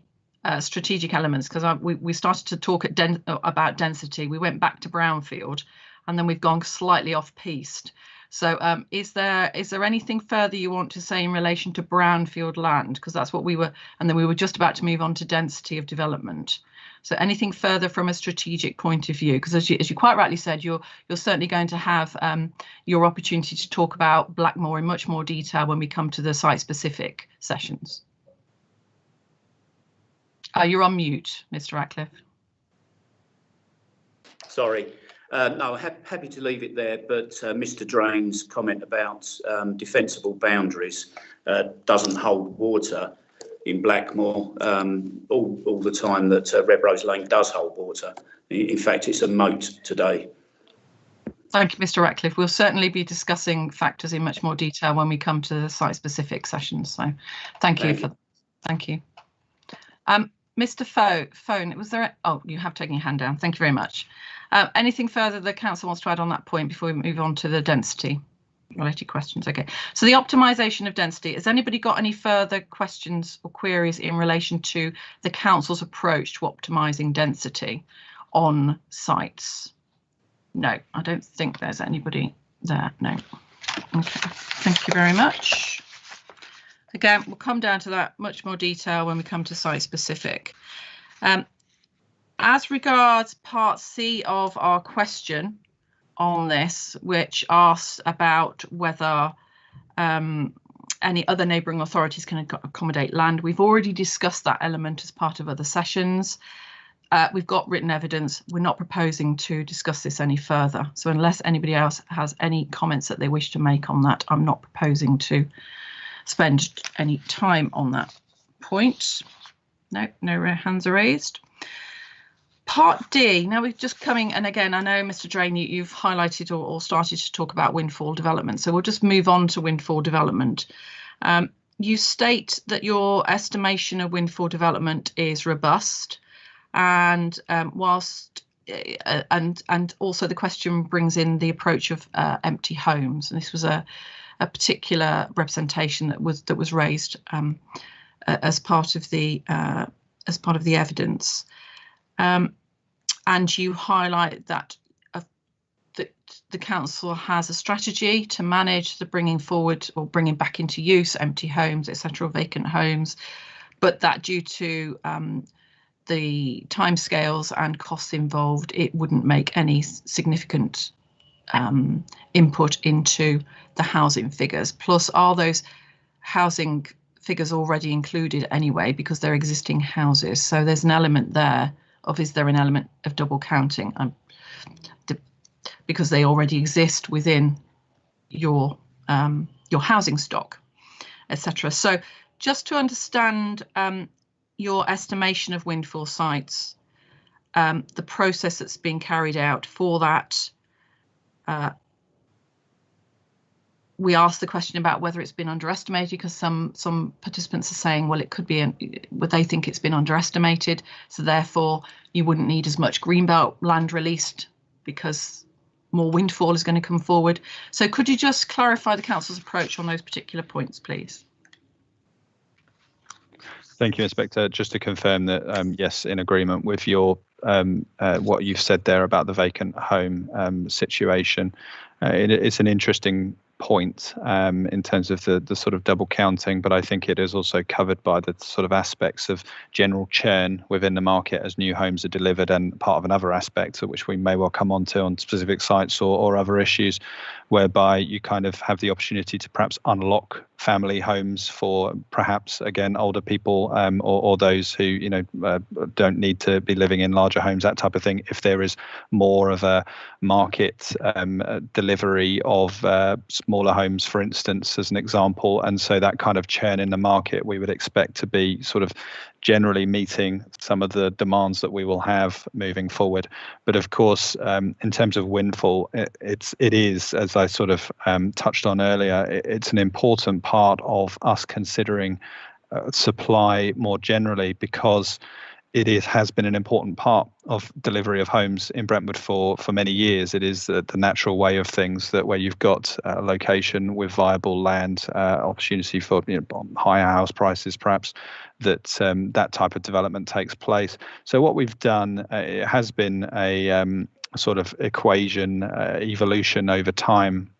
strategic elements, because we started to talk about density. We went back to Brownfield, and then we've gone slightly off-piste. So is there anything further you want to say in relation to Brownfield land? Because that's what we were, and then we were just about to move on to density of development. So anything further from a strategic point of view? Because as you quite rightly said, you're certainly going to have your opportunity to talk about Blackmore in much more detail when we come to the site-specific sessions. You're on mute, Mr. Ratcliffe. Sorry. No, happy to leave it there, but Mr. Drain's comment about defensible boundaries doesn't hold water in Blackmore all the time that Red Rose Lane does hold water. In fact, it's a moat today. Thank you, Mr. Ratcliffe. We'll certainly be discussing factors in much more detail when we come to the site-specific sessions. So thank you. Thank you. Mr. Phone, was there? Oh, you have taken your hand down. Thank you very much. Anything further the council wants to add on that point before we move on to the density? related questions. Okay, so the optimization of density. Has anybody got any further questions or queries in relation to the council's approach to optimizing density on sites? No, I don't think there's anybody there. No. Okay, thank you very much. Again, we'll come down to that much more detail when we come to site specific. As regards part C of our question on this, which asks about whether any other neighbouring authorities can accommodate land, we've already discussed that element as part of other sessions. We've got written evidence. We're not proposing to discuss this any further. So unless anybody else has any comments that they wish to make on that, I'm not proposing to spend any time on that point. No hands are raised. Part D, now we're just coming, and again, I know, Mr. Drain, you've highlighted or started to talk about Windfall development, so we'll just move on to Windfall development. You state that your estimation of Windfall development is robust, and whilst and also the question brings in the approach of empty homes, and this was a particular representation that was raised as part of the evidence. And you highlight that the council has a strategy to manage the bringing forward or bringing back into use empty homes, etc., or vacant homes, but that due to the timescales and costs involved, it wouldn't make any significant input into the housing figures. Plus, are those housing figures already included anyway because they're existing houses? So there's an element there of, is there an element of double counting because they already exist within your housing stock, etc. So just to understand your estimation of Windfall sites, the process that's being carried out for that, we asked the question about whether it's been underestimated, because some participants are saying, well, it could be, they think it's been underestimated, so therefore you wouldn't need as much greenbelt land released because more Windfall is going to come forward. So could you just clarify the council's approach on those particular points, please? Thank you, Inspector. Just to confirm that, yes, in agreement with your what you've said there about the vacant home situation. It's an interesting point in terms of the sort of double counting, but I think it is also covered by the sort of aspects of general churn within the market as new homes are delivered, and part of another aspect which we may well come on to on specific sites or other issues, whereby you kind of have the opportunity to perhaps unlock family homes for perhaps, again, older people or those who don't need to be living in larger homes, that type of thing, if there is more of a market delivery of smaller homes, for instance, as an example. And so that kind of churn in the market we would expect to be sort of generally meeting some of the demands that we will have moving forward. But of course, in terms of Windfall, it is, as I sort of touched on earlier, it's an important part of us considering supply more generally, because it has been an important part of delivery of homes in Brentwood for many years. It is the natural way of things, that where you've got a location with viable land, opportunity for higher house prices, perhaps, that that type of development takes place. So what we've done, it has been a sort of equation evolution over time.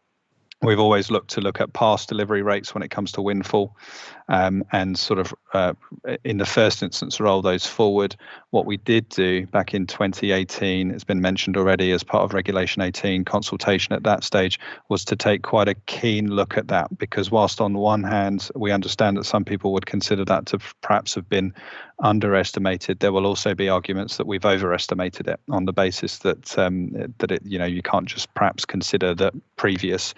We've always looked at past delivery rates when it comes to Windfall, and sort of in the first instance roll those forward. What we did do back in 2018, it's been mentioned already as part of Regulation 18 consultation at that stage, was to take quite a keen look at that, because whilst on the one hand we understand that some people would consider that to perhaps have been underestimated, there will also be arguments that we've overestimated it on the basis that that it, you can't just perhaps consider that previous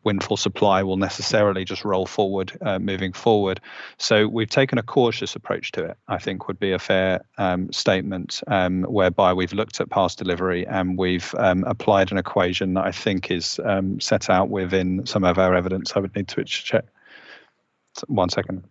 Windfall supply will necessarily just roll forward moving forward. So we've taken a cautious approach to it, I think would be a fair statement, whereby we've looked at past delivery and we've applied an equation that I think is set out within some of our evidence. I would need to check. 1 second.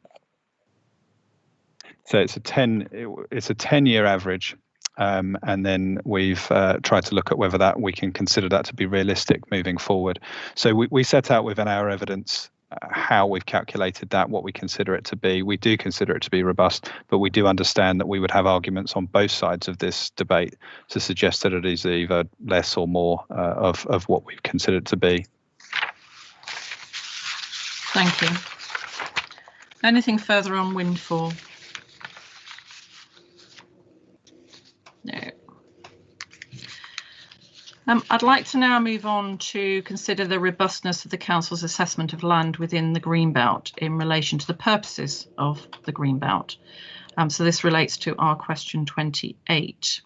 So it's a 10-year average And then we've tried to look at whether that we can consider that to be realistic moving forward. So we set out within our evidence how we've calculated that, what we consider it to be. We do consider it to be robust, but we do understand that we would have arguments on both sides of this debate to suggest that it is either less or more of what we've considered to be. Thank you. Anything further on Windfall? No. I'd like to now move on to consider the robustness of the Council's assessment of land within the Greenbelt in relation to the purposes of the Greenbelt. So this relates to our question 28.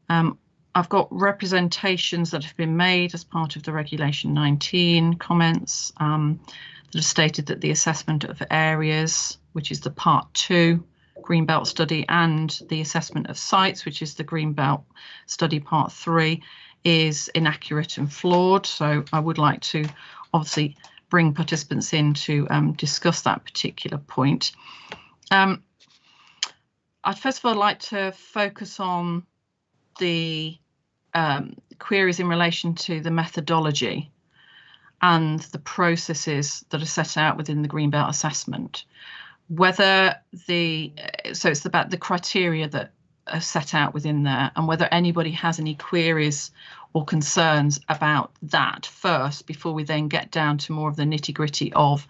I've got representations that have been made as part of the Regulation 19 comments that have stated that the assessment of areas, which is the Part 2 Greenbelt study, and the assessment of sites, which is the Greenbelt study Part 3, is inaccurate and flawed. So I would like to obviously bring participants in to discuss that particular point. I'd first of all like to focus on the queries in relation to the methodology and the processes that are set out within the Greenbelt assessment. Whether so it's about the criteria that are set out within there, and whether anybody has any queries or concerns about that first, before we then get down to more of the nitty-gritty of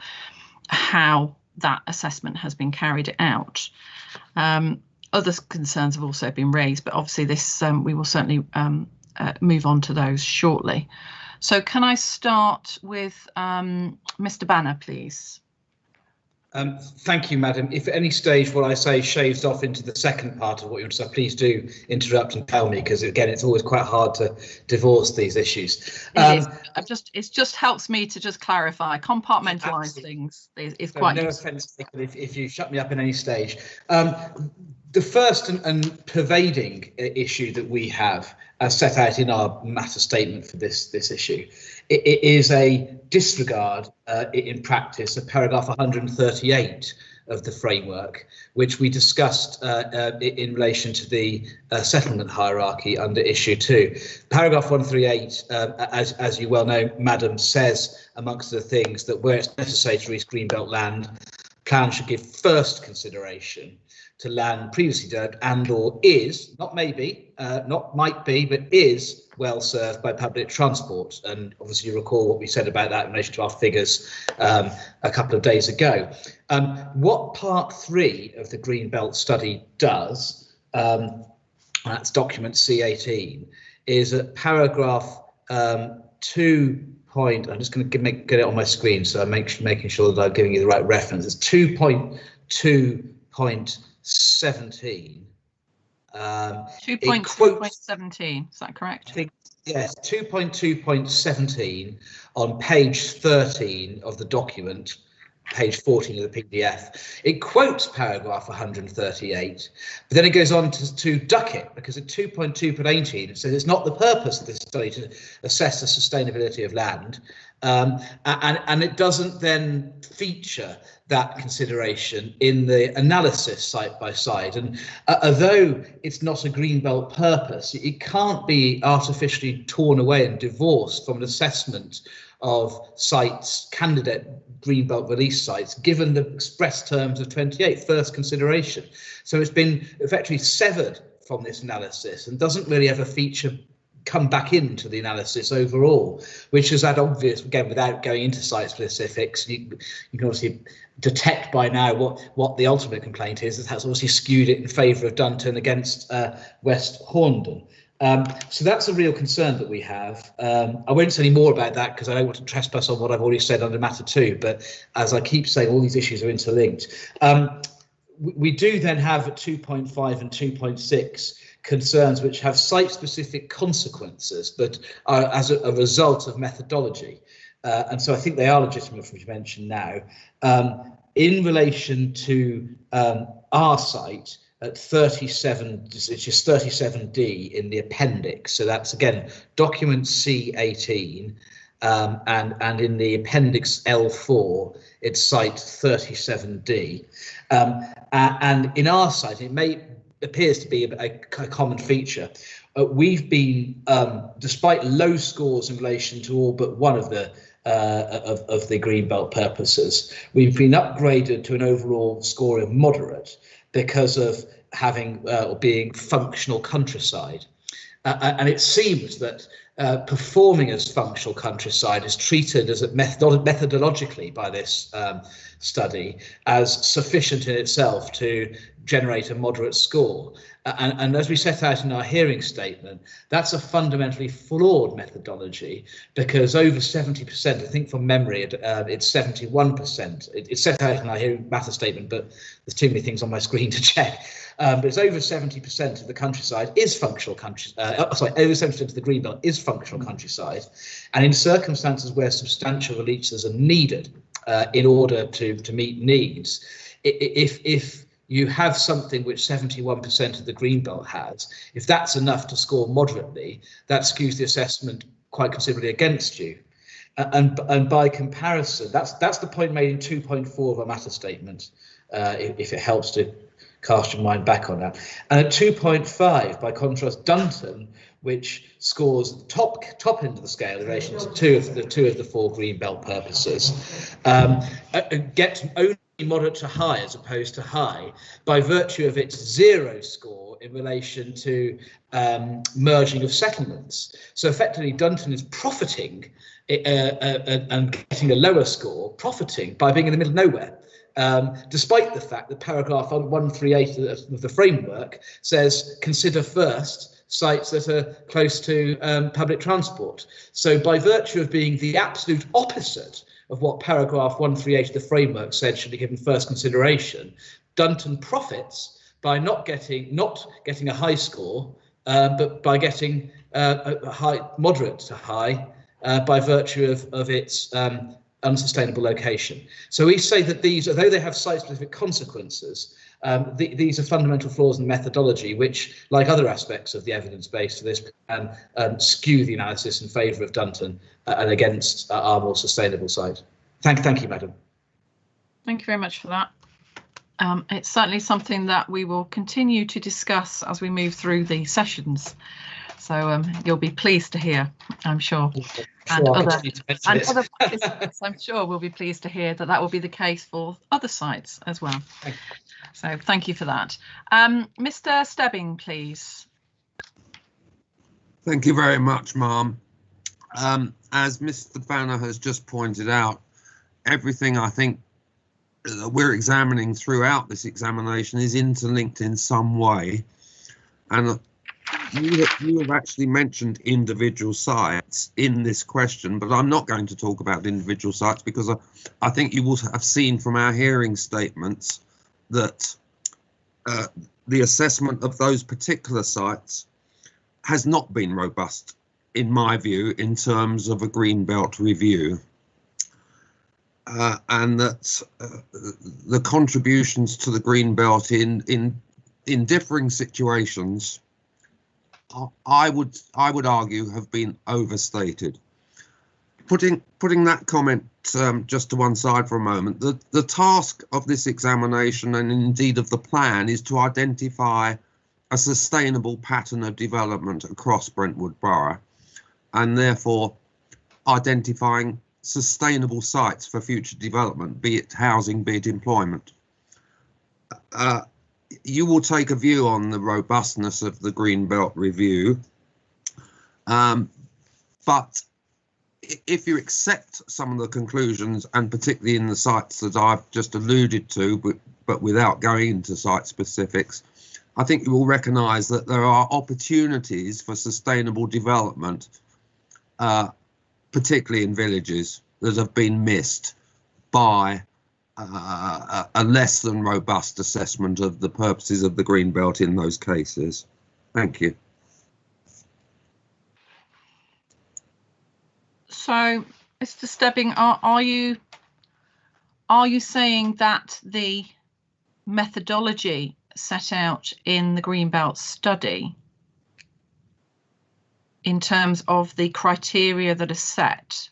how that assessment has been carried out. Other concerns have also been raised, but obviously this we will certainly move on to those shortly. So can I start with Mr. Banner, please? Thank you, Madam. If at any stage what I say shaves off into the second part of what you want to say, please do interrupt and tell me, because again, it's always quite hard to divorce these issues. It just helps me to just clarify, compartmentalise things is quite no useful. offence if you shut me up in any stage. The first and pervading issue that we have set out in our matter statement for this issue, it is a disregard in practice of paragraph 138 of the framework, which we discussed in relation to the settlement hierarchy under issue 2. Paragraph 138, as you well know, Madam, says amongst other things that where it's necessary to reach Greenbelt land, plans should give first consideration to land previously developed and or is, not maybe, not might be, but is well served by public transport. And obviously you recall what we said about that in relation to our figures a couple of days ago. What part 3 of the Greenbelt study does, that's document C18, is at paragraph 2. I'm just going to get it on my screen, so I'm making sure that I'm giving you the right reference. It's 2.2.17. 2.2.17, is that correct? Yes, 2.2.17 on page 13 of the document, page 14 of the PDF. It quotes paragraph 138, but then it goes on to duck it, because at 2.2.18 it says it's not the purpose of this study to assess the sustainability of land, and it doesn't then feature that consideration in the analysis side by side. And although it's not a Greenbelt purpose, it can't be artificially torn away and divorced from an assessment of sites, candidate Greenbelt release sites, given the express terms of 28, first consideration. So it's been effectively severed from this analysis and doesn't really ever come back into the analysis overall, which is that obvious, again, without going into site specifics. You can obviously detect by now what the ultimate complaint is. It has obviously skewed it in favour of Dunton against West Horndon. So that's a real concern that we have. I won't say any more about that because I don't want to trespass on what I've already said under matter 2, but as I keep saying, all these issues are interlinked. We do then have at 2.5 and 2.6 concerns which have site-specific consequences, but are as a result of methodology. And so I think they are legitimate, which you mentioned now. In relation to our site, at 37, it's just 37D in the appendix. So that's again document C18, and in the appendix L4, it's site 37D. And in our site, it may appears to be a common feature. We've been, despite low scores in relation to all but one of the Greenbelt purposes, we've been upgraded to an overall score of moderate because of having or being functional countryside. And it seems that performing as functional countryside is treated as methodologically by this study as sufficient in itself to generate a moderate score. And as we set out in our hearing statement, that's a fundamentally flawed methodology, because over 70%, I think from memory, it's 71%. It's set out in our hearing matter statement, but there's too many things on my screen to check. But it's over 70% of the countryside is functional countryside. Over 70% of the Greenbelt is functional countryside. And in circumstances where substantial releases are needed in order to meet needs, if you have something which 71% of the Greenbelt has, if that's enough to score moderately, that skews the assessment quite considerably against you. And by comparison, that's the point made in 2.4 of our matter statement, if it helps to cast your mind back on that. And at 2.5, by contrast, Dunton, which scores the top end of the scale in relation to two of the four Greenbelt purposes, gets only moderate to high as opposed to high by virtue of its 0 score in relation to merging of settlements. So effectively, Dunton is profiting and getting a lower score, profiting by being in the middle of nowhere. Despite the fact that paragraph 138 of the framework says consider first sites that are close to public transport. So by virtue of being the absolute opposite of what paragraph 138 of the framework said should be given first consideration, Dunton profits by not getting a high score, but by getting a high, moderate to high, by virtue of its unsustainable location. So we say that these, although they have site-specific consequences, these are fundamental flaws in the methodology, which, like other aspects of the evidence base for this, skew the analysis in favour of Dunton and against our more sustainable site. Thank you, Madam. Thank you very much for that. It's certainly something that we will continue to discuss as we move through the sessions. So you'll be pleased to hear, I'm sure. And other participants, I'm sure, will be pleased to hear that that will be the case for other sites as well. So thank you for that. Mr. Stebbing, please. Thank you very much, ma'am. As Mr. Banner has just pointed out, everything I think that we're examining throughout this examination is interlinked in some way. And you have actually mentioned individual sites in this question, but I'm not going to talk about individual sites because I think you will have seen from our hearing statements that the assessment of those particular sites has not been robust, in my view, in terms of a Greenbelt review. And that the contributions to the Greenbelt in differing situations, I would argue, have been overstated. Putting that comment just to one side for a moment, the task of this examination and indeed of the plan is to identify a sustainable pattern of development across Brentwood Borough, and therefore identifying sustainable sites for future development, be it housing, be it employment. You will take a view on the robustness of the Greenbelt review, but if you accept some of the conclusions, and particularly in the sites that I've just alluded to, but without going into site specifics, I think you will recognise that there are opportunities for sustainable development, particularly in villages, that have been missed by a less than robust assessment of the purposes of the Greenbelt in those cases. Thank you. So, Mr. Stebbing, are you saying that the methodology set out in the Greenbelt study, in terms of the criteria that are set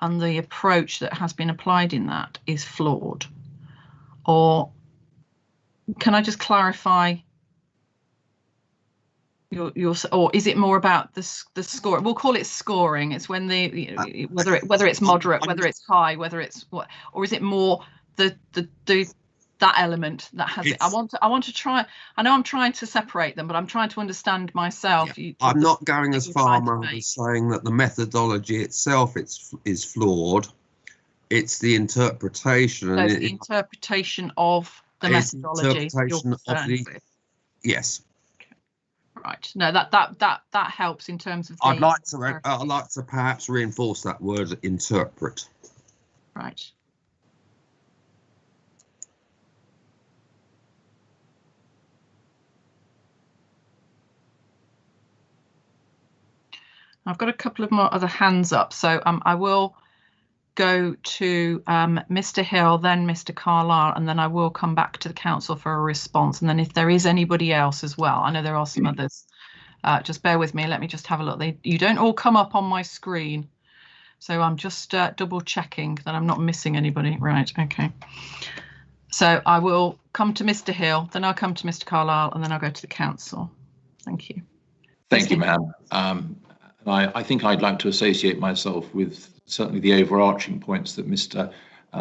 and the approach that has been applied in that, is flawed? Or can I just clarify or is it more about the score? We'll call it scoring. It's when whether it's moderate, whether it's high, whether it's what, or is it more the that element that has it? I want to try. I know I'm trying to separate them, but I'm trying to understand myself. Yeah. I'm not going as far as saying that the methodology itself is flawed. It's the interpretation. So it's the interpretation of the methodology. Yes. Right. No, that helps in terms of. I'd like to perhaps reinforce that word interpret. Right. I've got a couple of more other hands up, so I will go to Mr. Hill, then Mr. Carlisle, and then I will come back to the council for a response. And then if there is anybody else as well, I know there are some others. Just bear with me. Let me just have a look. You don't all come up on my screen, so I'm just double checking that I'm not missing anybody. Right. Okay. So I will come to Mr. Hill, then I'll come to Mr. Carlisle, and then I'll go to the council. Thank you. Thank you, ma'am. I think I'd like to associate myself with certainly the overarching points that Mr.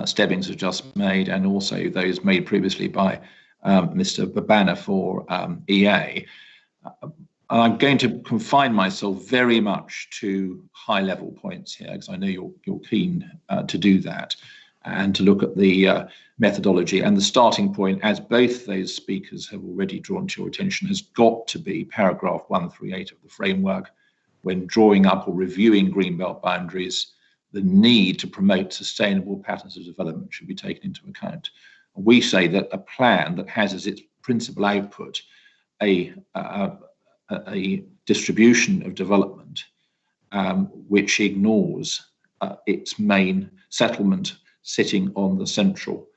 Stebbings has just made, and also those made previously by Mr. Babana for EA. I'm going to confine myself very much to high-level points here, because I know you're keen to do that, and to look at the methodology. And the starting point, as both those speakers have already drawn to your attention, has got to be paragraph 138 of the framework. When drawing up or reviewing greenbelt boundaries, the need to promote sustainable patterns of development should be taken into account. We say that a plan that has as its principal output a distribution of development which ignores its main settlement sitting on the central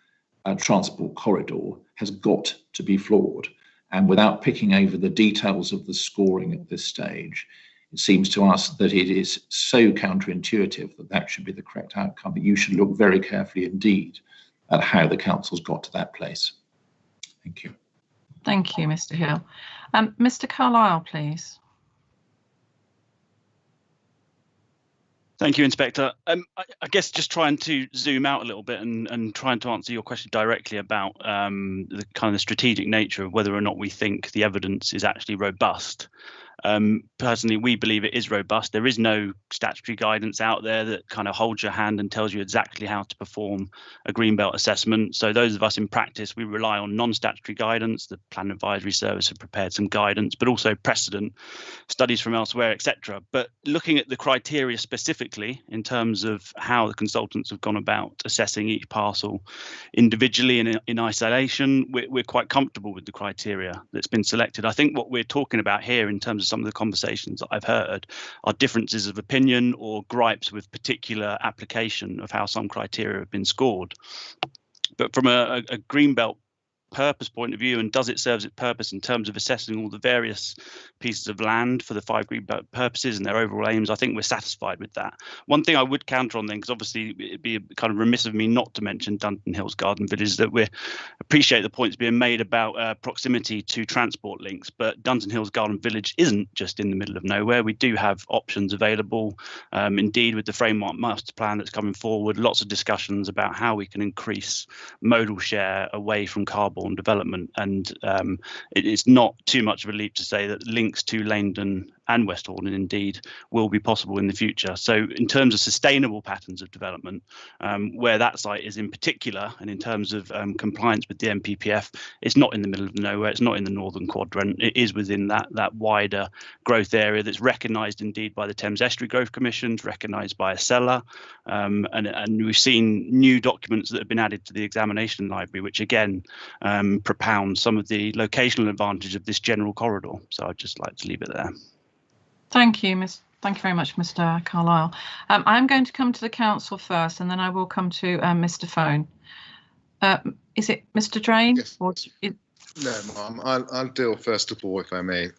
transport corridor has got to be flawed. And without picking over the details of the scoring at this stage, it seems to us that it is so counterintuitive that that should be the correct outcome, that you should look very carefully indeed at how the council's got to that place. Thank you. Thank you, Mr. Hill. Mr. Carlisle, please. Thank you, Inspector. I guess just trying to zoom out a little bit and trying to answer your question directly about the kind of the strategic nature of whether or not we think the evidence is actually robust. Personally, we believe it is robust. There is no statutory guidance out there that kind of holds your hand and tells you exactly how to perform a greenbelt assessment. So those of us in practice, we rely on non-statutory guidance. The Plan Advisory Service have prepared some guidance, but also precedent, studies from elsewhere, etc. But looking at the criteria specifically in terms of how the consultants have gone about assessing each parcel individually and in isolation, we're quite comfortable with the criteria that's been selected. I think what we're talking about here in terms of some of the conversations that I've heard are differences of opinion or gripes with particular application of how some criteria have been scored. But from a greenbelt purpose point of view, and does it serve its purpose in terms of assessing all the various pieces of land for the 5 greenbelt purposes and their overall aims, I think we're satisfied with that. One thing I would counter on then, because obviously it'd be kind of remiss of me not to mention Dunton Hills Garden Village, is that we appreciate the points being made about proximity to transport links, but Dunton Hills Garden Village isn't just in the middle of nowhere. We do have options available. Indeed, with the framework master plan that's coming forward, lots of discussions about how we can increase modal share away from carbon development, and it's not too much of a leap to say that links to Langdon and West Horton indeed will be possible in the future. So in terms of sustainable patterns of development, where that site is in particular, and in terms of compliance with the NPPF, it's not in the middle of nowhere, it's not in the northern quadrant, it is within that wider growth area that's recognised indeed by the Thames Estuary Growth Commission, recognised by a seller, and we've seen new documents that have been added to the examination library, which again propound some of the locational advantage of this general corridor. So I'd just like to leave it there. Thank you, Thank you very much, Mr. Carlisle. I'm going to come to the council first, and then I will come to Mr. Phone. Is it Mr. Drain? Yes. No, Ma'am. I'll deal first of all, if I may,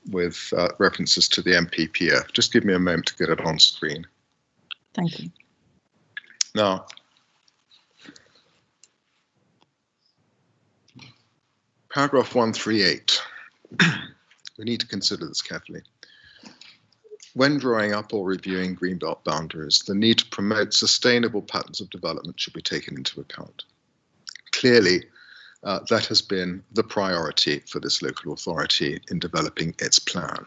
with references to the NPPF. Just give me a moment to get it on screen. Thank you. Now, paragraph 138 We need to consider this carefully. When drawing up or reviewing greenbelt boundaries, the need to promote sustainable patterns of development should be taken into account. Clearly, that has been the priority for this local authority in developing its plan.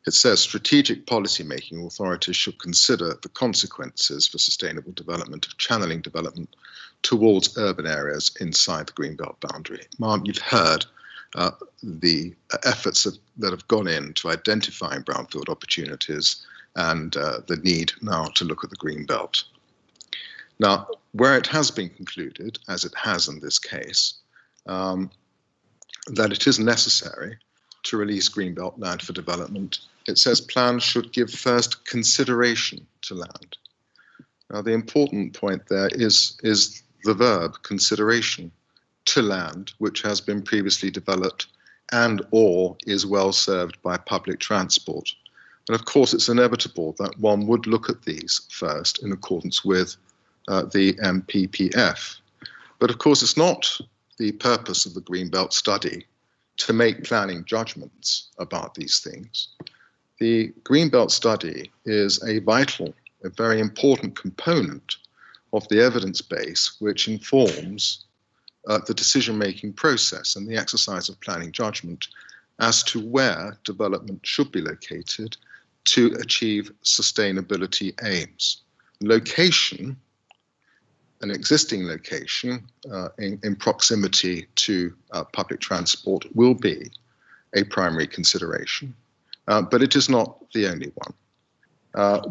It says strategic policy-making authorities should consider the consequences for sustainable development of channeling development towards urban areas inside the greenbelt boundary. Ma'am, you've heard the efforts that have gone into identifying brownfield opportunities and the need now to look at the greenbelt. Now, where it has been concluded, as it has in this case, that it is necessary to release greenbelt land for development, it says plans should give first consideration to land. Now, the important point there is the verb consideration to land which has been previously developed and or is well served by public transport. And of course, it's inevitable that one would look at these first in accordance with the MPPF. But of course, it's not the purpose of the Greenbelt study to make planning judgments about these things. The Greenbelt study is a vital, a very important component of the evidence base which informs the decision-making process and the exercise of planning judgment as to where development should be located to achieve sustainability aims. Location, an existing location in proximity to public transport will be a primary consideration, but it is not the only one.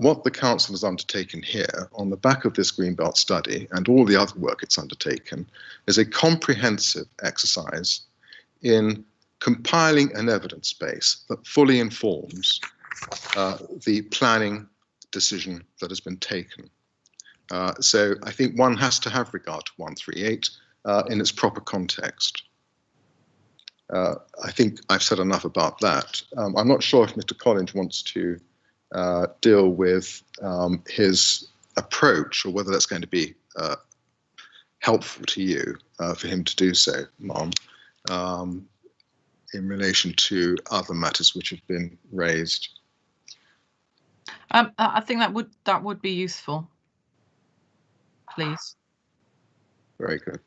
What the Council has undertaken here on the back of this Greenbelt study and all the other work it's undertaken is a comprehensive exercise in compiling an evidence base that fully informs the planning decision that has been taken. So I think one has to have regard to 138 in its proper context. I think I've said enough about that. I'm not sure if Mr. Collins wants to deal with his approach or whether that's going to be helpful to you for him to do so, Mom, in relation to other matters which have been raised. I think that would be useful. Please. Very good.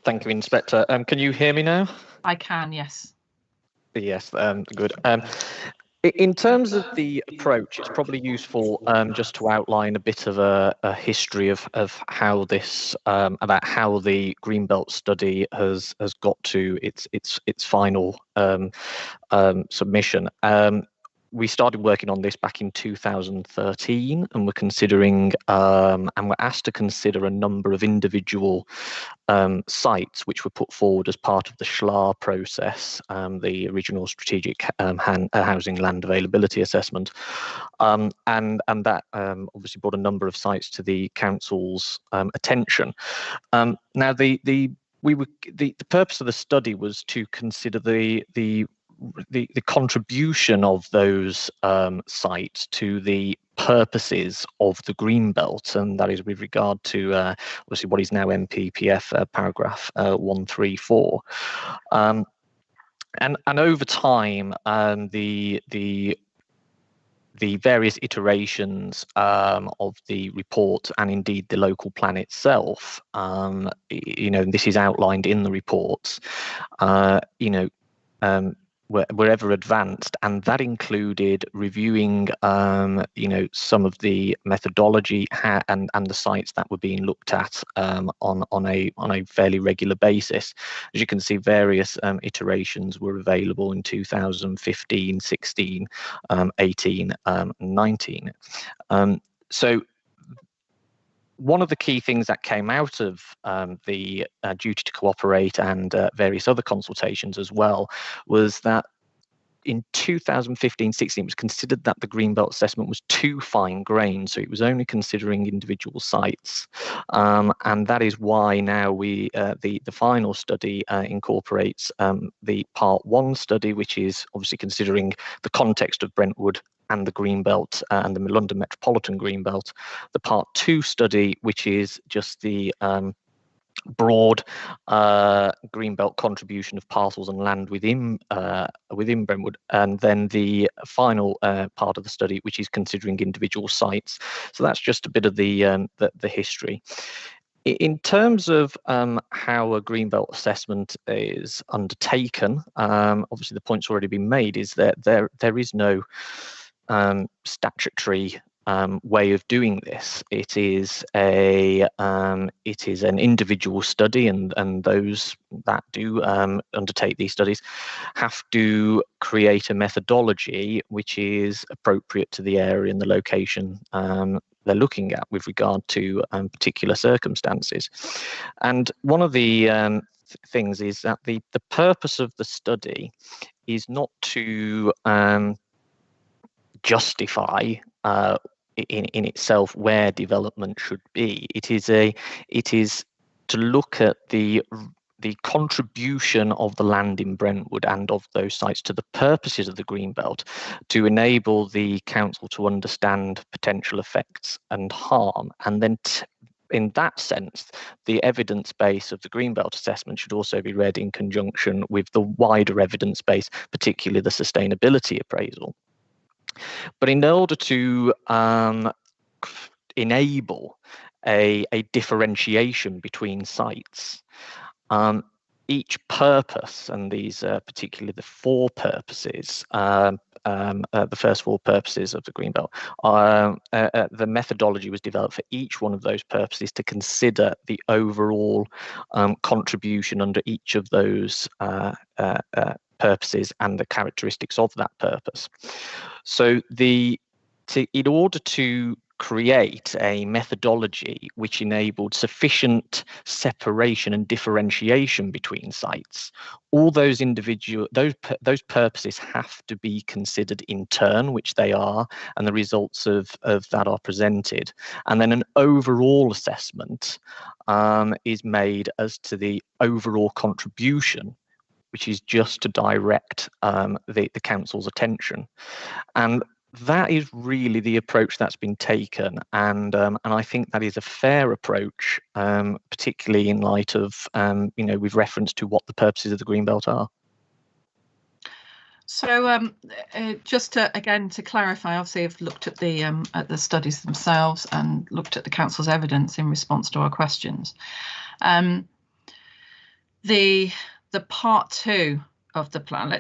Thank you, Inspector. Can you hear me now? I can, yes. Yes, good. In terms of the approach, it's probably useful just to outline a bit of a history of how this about how the Greenbelt study has got to its final submission. We started working on this back in 2013, and we're considering and we're asked to consider a number of individual sites which were put forward as part of the SHLA process, the original strategic housing land availability assessment, and that obviously brought a number of sites to the council's attention. Now, the purpose of the study was to consider the contribution of those sites to the purposes of the Greenbelt, and that is with regard to obviously what is now MPPF paragraph 134. And over time, the various iterations of the report and indeed the local plan itself, this is outlined in the reports, were ever advanced, and that included reviewing, some of the methodology and the sites that were being looked at on a fairly regular basis. As you can see, various iterations were available in 2015, 16, 18, 19. So one of the key things that came out of the duty to cooperate and various other consultations as well was that in 2015-16 it was considered that the Greenbelt assessment was too fine-grained, so it was only considering individual sites, and that is why now the final study incorporates the Part 1 study, which is obviously considering the context of Brentwood and the Greenbelt and the London Metropolitan Greenbelt, the Part 2 study, which is just the broad greenbelt contribution of parcels and land within Brentwood, and then the final part of the study, which is considering individual sites. So that's just a bit of the history. In terms of how a greenbelt assessment is undertaken, obviously the point's already been made, is that there is no statutory way of doing this. It is an individual study, and those that do undertake these studies have to create a methodology which is appropriate to the area and the location they're looking at with regard to particular circumstances. And one of the things is that the purpose of the study is not to justify in itself where development should be. It is to look at the contribution of the land in Brentwood and of those sites to the purposes of the Greenbelt, to enable the council to understand potential effects and harm. And then in that sense, the evidence base of the Greenbelt assessment should also be read in conjunction with the wider evidence base, particularly the sustainability appraisal. But in order to enable a differentiation between sites, each purpose, and these are particularly the four purposes, the first four purposes of the Greenbelt, the methodology was developed for each one of those purposes to consider the overall contribution under each of those purposes and the characteristics of that purpose. So in order to create a methodology which enabled sufficient separation and differentiation between sites, all those those purposes have to be considered in turn, which they are, and the results of that are presented. And then an overall assessment is made as to the overall contribution, which is just to direct the council's attention. And that is really the approach that's been taken, and I think that is a fair approach, particularly in light of with reference to what the purposes of the Greenbelt are. So just to clarify, obviously I've looked at the studies themselves and looked at the council's evidence in response to our questions. The part two of the plan,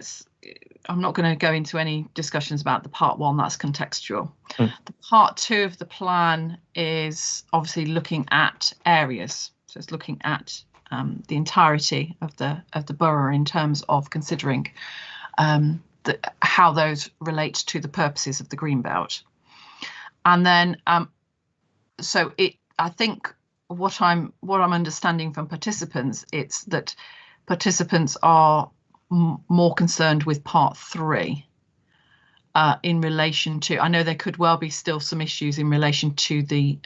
I'm not going to go into any discussions about the part one, that's contextual. The part two of the plan is obviously looking at areas. So it's looking at the entirety of the borough in terms of considering how those relate to the purposes of the Greenbelt. And then I think what I'm understanding from participants, it's that participants are more concerned with part three in relation to, I know there could well be still some issues in relation to the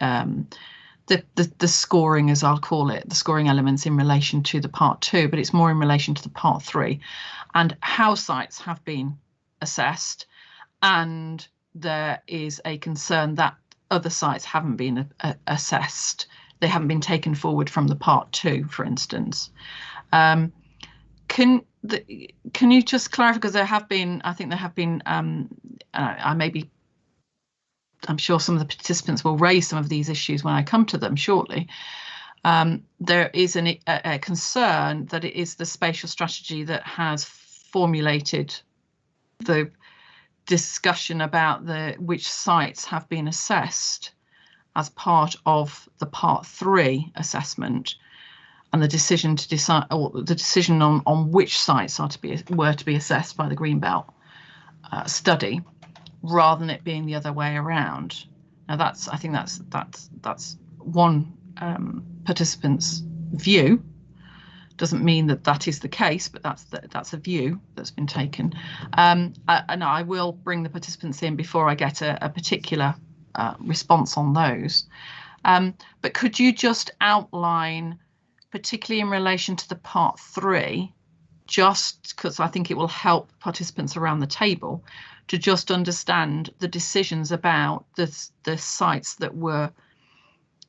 scoring, as I'll call it, the scoring elements in relation to the part two, but it's more in relation to the part three and how sites have been assessed. And there is a concern that other sites haven't been assessed. They haven't been taken forward from the part two, for instance. Can you just clarify, because I think there have been, I'm sure some of the participants will raise some of these issues when I come to them shortly. There is a concern that it is the spatial strategy that has formulated the discussion about which sites have been assessed as part of the part three assessment, and the decision to decide, or the decision on which sites were to be assessed by the Greenbelt study, rather than it being the other way around. Now I think that's one participant's view. Doesn't mean that is the case, but that's a view that's been taken. And I will bring the participants in before I get a particular response on those. But could you just outline, particularly in relation to the part three, just because I think it will help participants around the table to just understand the decisions about the sites that were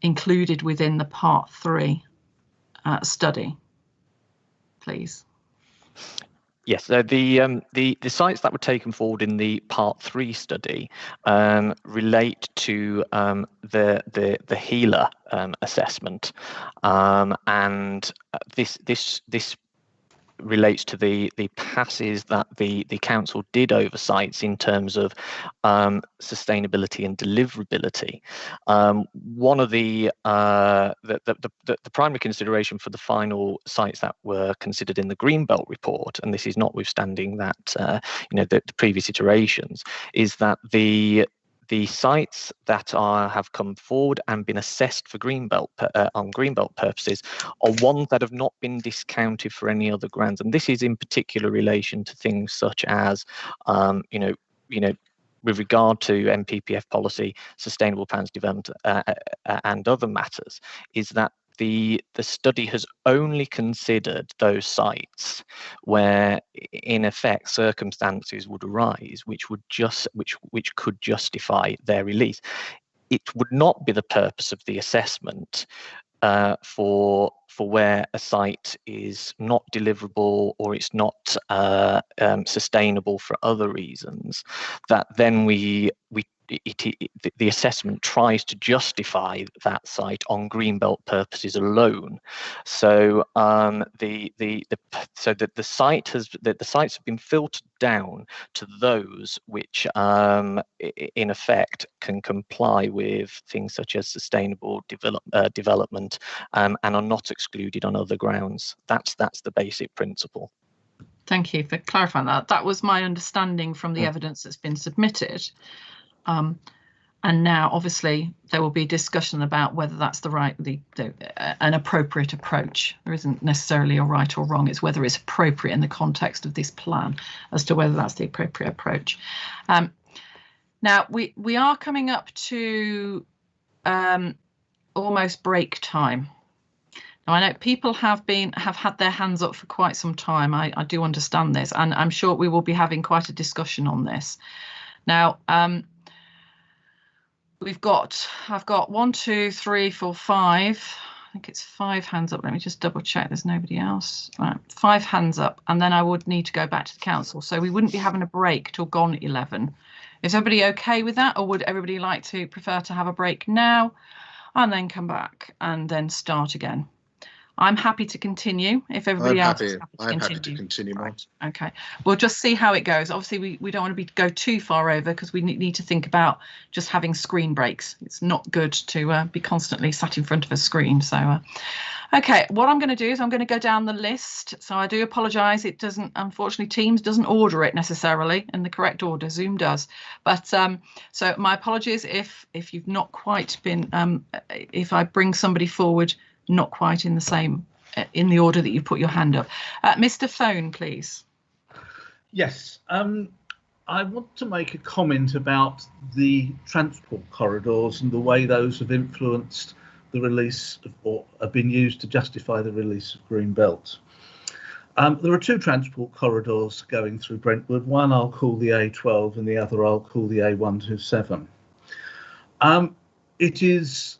included within the part three study, please? Yes, so the sites that were taken forward in the Part 3 study relate to the HELA assessment, and this relates to the passes that the council did over sites in terms of sustainability and deliverability. One of the primary consideration for the final sites that were considered in the Greenbelt report, and this is notwithstanding that the previous iterations, is that the sites that have come forward and been assessed for Greenbelt on Greenbelt purposes are ones that have not been discounted for any other grants, and this is in particular relation to things such as with regard to MPPF policy, sustainable plans development, and other matters, is that the study has only considered those sites where, in effect, circumstances would arise which could justify their release. It would not be the purpose of the assessment for where a site is not deliverable or it's not sustainable for other reasons, that then the assessment tries to justify that site on Greenbelt purposes alone. So the sites have been filtered down to those which in effect can comply with things such as sustainable development and are not excluded on other grounds. That's the basic principle. Thank you for clarifying that. That was my understanding from the evidence that's been submitted. And now, obviously, there will be discussion about whether that's an appropriate approach. There isn't necessarily a right or wrong. It's whether it's appropriate in the context of this plan as to whether that's the appropriate approach. Now, we are coming up to almost break time. Now, I know people have had their hands up for quite some time. I do understand this, and I'm sure we will be having quite a discussion on this. Now, I've got 1, 2, 3, 4, 5. I think it's 5 hands up. Let me just double check there's nobody else. Right, 5 hands up, and then I would need to go back to the council. So we wouldn't be having a break till gone 11. Is everybody okay with that, or would everybody prefer to have a break now and then come back and then start again? I'm happy to continue if everybody else is happy to continue. I'm happy to continue. Right. Okay. We'll just see how it goes. Obviously, we don't want to go too far over because we need to think about just having screen breaks. It's not good to be constantly sat in front of a screen. So, okay, what I'm going to do is I'm going to go down the list. So I do apologise. It doesn't, unfortunately, Teams doesn't order it necessarily in the correct order. Zoom does. But so my apologies if you've not quite been, if I bring somebody forward not quite in the order that you put your hand up. Mr. Phone, please. Yes, I want to make a comment about the transport corridors and the way those have influenced the release or have been used to justify the release of Greenbelt. There are 2 transport corridors going through Brentwood. One I'll call the A12 and the other I'll call the A127. It is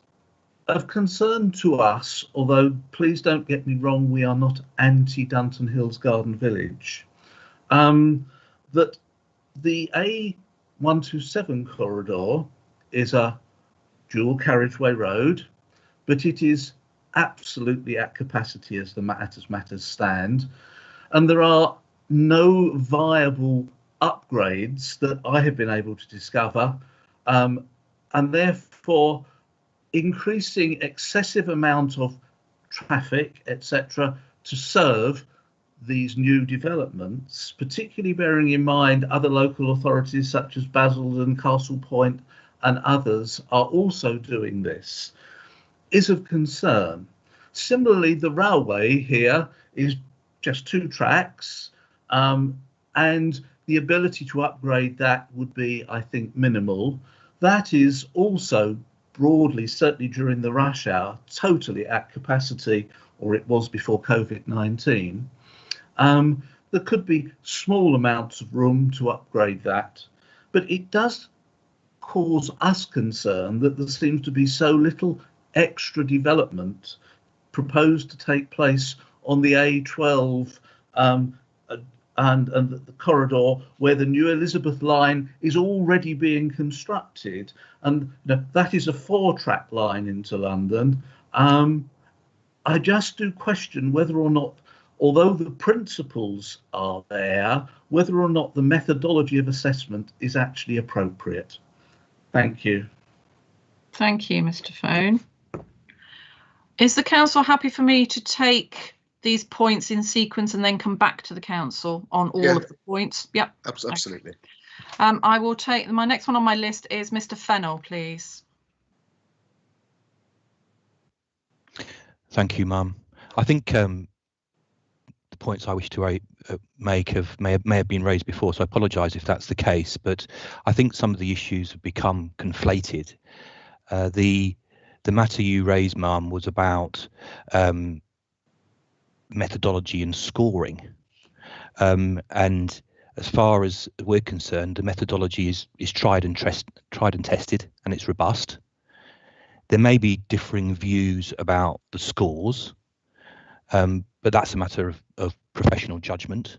of concern to us, although please don't get me wrong, we are not anti-Dunton Hills Garden Village, that the A127 corridor is a dual carriageway road, but it is absolutely at capacity as the matters stand, and there are no viable upgrades that I have been able to discover, and therefore increasing excessive amount of traffic, etc., to serve these new developments, particularly bearing in mind other local authorities such as Basildon, Castle Point and others are also doing this, is of concern. Similarly, the railway here is just 2 tracks, and the ability to upgrade that would be, I think, minimal. That is also broadly, certainly during the rush hour, totally at capacity, or it was before COVID-19. There could be small amounts of room to upgrade that, but it does cause us concern that there seems to be so little extra development proposed to take place on the A12 and the corridor where the new Elizabeth line is already being constructed, and that is a 4-track line into London. I just do question whether or not, although the principles are there, whether or not the methodology of assessment is actually appropriate. Thank you. Thank you, Mr. Phone. Is the council happy for me to take these points in sequence and then come back to the council on all of the points? Yep. Absolutely. Okay. I will take my next one on my list is Mr. Fennell, please. Thank you, Mum. I think the points I wish to make may have been raised before, so I apologise if that's the case. But I think some of the issues have become conflated. The matter you raised, Mum, was about methodology and scoring, and as far as we're concerned, the methodology is tried and tested, and it's robust. There may be differing views about the scores, but that's a matter of professional judgment.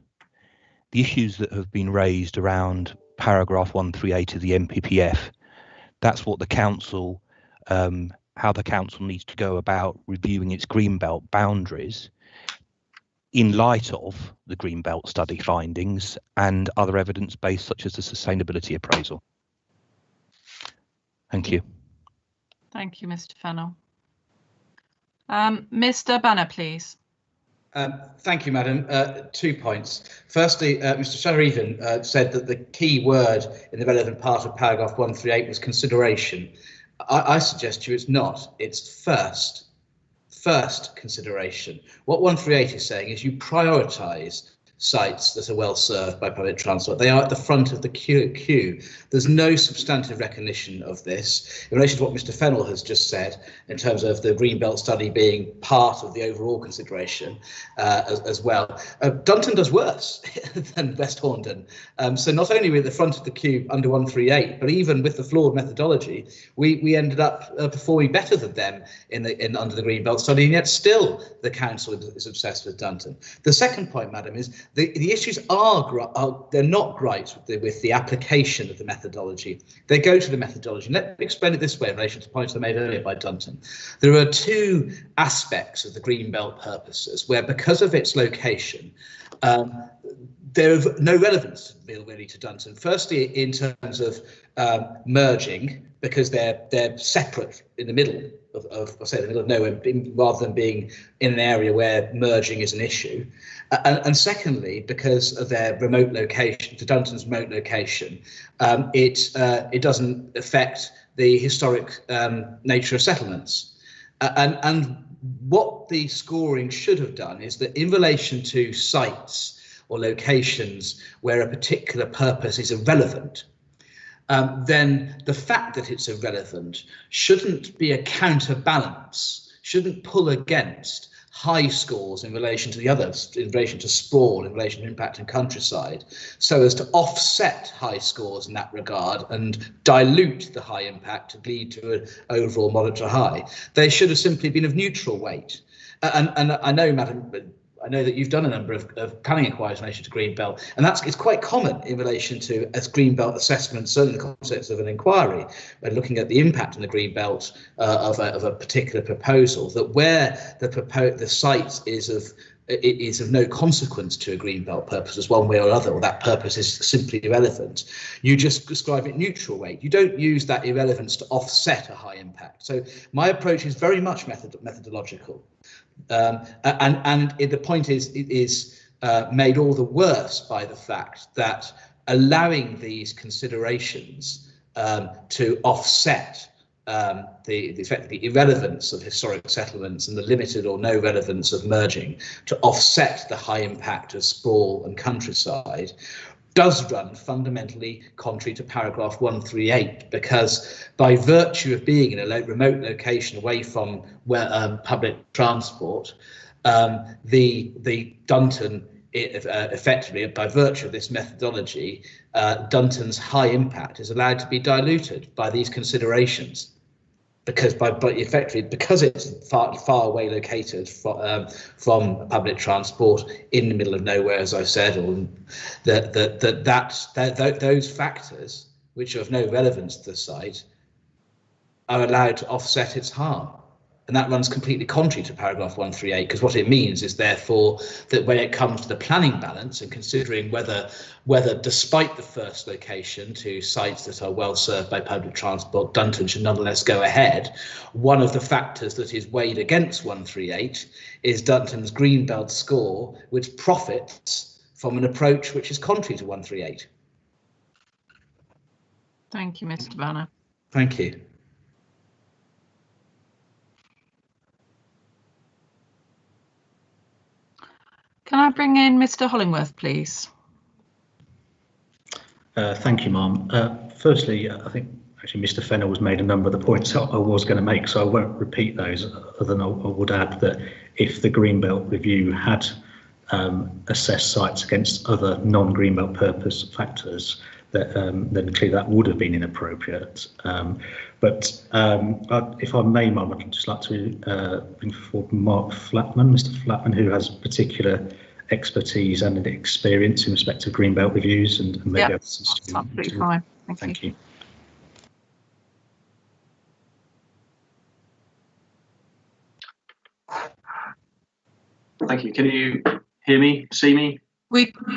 The issues that have been raised around paragraph 138 of the MPPF, that's what the council, how the council needs to go about reviewing its greenbelt boundaries in light of the greenbelt study findings and other evidence base such as the sustainability appraisal. Thank you. Thank you, Mr. Fennell. Mr. Banner, please. Thank you, Madam. 2 points. Firstly, Mr. Shahrivan said that the key word in the relevant part of paragraph 138 was consideration. I suggest to you it's not. It's first consideration. What 138 is saying is you prioritise sites that are well served by public transport. They are at the front of the queue. There's no substantive recognition of this. In relation to what Mr. Fennell has just said, in terms of the Greenbelt study being part of the overall consideration as well, Dunton does worse than West Horndon. So not only are we at the front of the queue under 138, but even with the flawed methodology, we ended up performing better than them under the Greenbelt study, and yet still the council is obsessed with Dunton. The second point, Madam, is the issues they're not right with the application of the methodology. They go to the methodology. Let me explain it this way in relation to points I made earlier by Dunton. There are 2 aspects of the Greenbelt purposes where, because of its location, they're of no relevance really to Dunton. Firstly, in terms of merging, because they're separate in the middle of the middle of nowhere, rather than being in an area where merging is an issue. And secondly, because of their remote location, to Dunton's remote location, it doesn't affect the historic nature of settlements. And what the scoring should have done is that in relation to sites or locations where a particular purpose is irrelevant, then the fact that it's irrelevant shouldn't be a counterbalance, shouldn't pull against high scores in relation to the others, in relation to sprawl, in relation to impact and countryside, so as to offset high scores in that regard and dilute the high impact to lead to an overall moderate to high. They should have simply been of neutral weight. And I know, Madam, I know that you've done a number of planning inquiries in relation to Greenbelt, and it's quite common in relation to as Greenbelt assessments, certainly in the context of an inquiry, when looking at the impact on the Greenbelt of a particular proposal, that where the site is of no consequence to a Greenbelt purpose one way or other, or that purpose is simply irrelevant, you just describe it neutral weight. You don't use that irrelevance to offset a high impact. So my approach is very much methodological. And the point is, it is made all the worse by the fact that allowing these considerations to offset the irrelevance of historic settlements and the limited or no relevance of merging, to offset the high impact of sprawl and countryside, does run fundamentally contrary to paragraph 138, because by virtue of being in a remote location away from public transport, the Dunton, effectively, by virtue of this methodology, Dunton's high impact is allowed to be diluted by these considerations. because it's far away located from public transport in the middle of nowhere, as I've said, or those factors which are of no relevance to the site are allowed to offset its harm. And that runs completely contrary to paragraph 138, because what it means is therefore that when it comes to the planning balance and considering whether despite the first location to sites that are well served by public transport, Dunton should nonetheless go ahead, one of the factors that is weighed against 138 is Dunton's Greenbelt score, which profits from an approach which is contrary to 138. Thank you, Mr. Banner. Thank you. Can I bring in Mr. Hollingworth, please? Thank you, Ma'am. Firstly, I think actually Mr. Fennell has made a number of the points I was going to make, so I won't repeat those, other than I would add that if the Greenbelt review had assessed sites against other non-Greenbelt purpose factors, that, then clearly that would have been inappropriate. But if I may, Ma'am, I'd just like to bring forward Mr. Flatman, who has particular expertise and experience in respect of Greenbelt reviews, and maybe yeah, that's absolutely fine. Thank you. Thank you. Can you hear me, see me?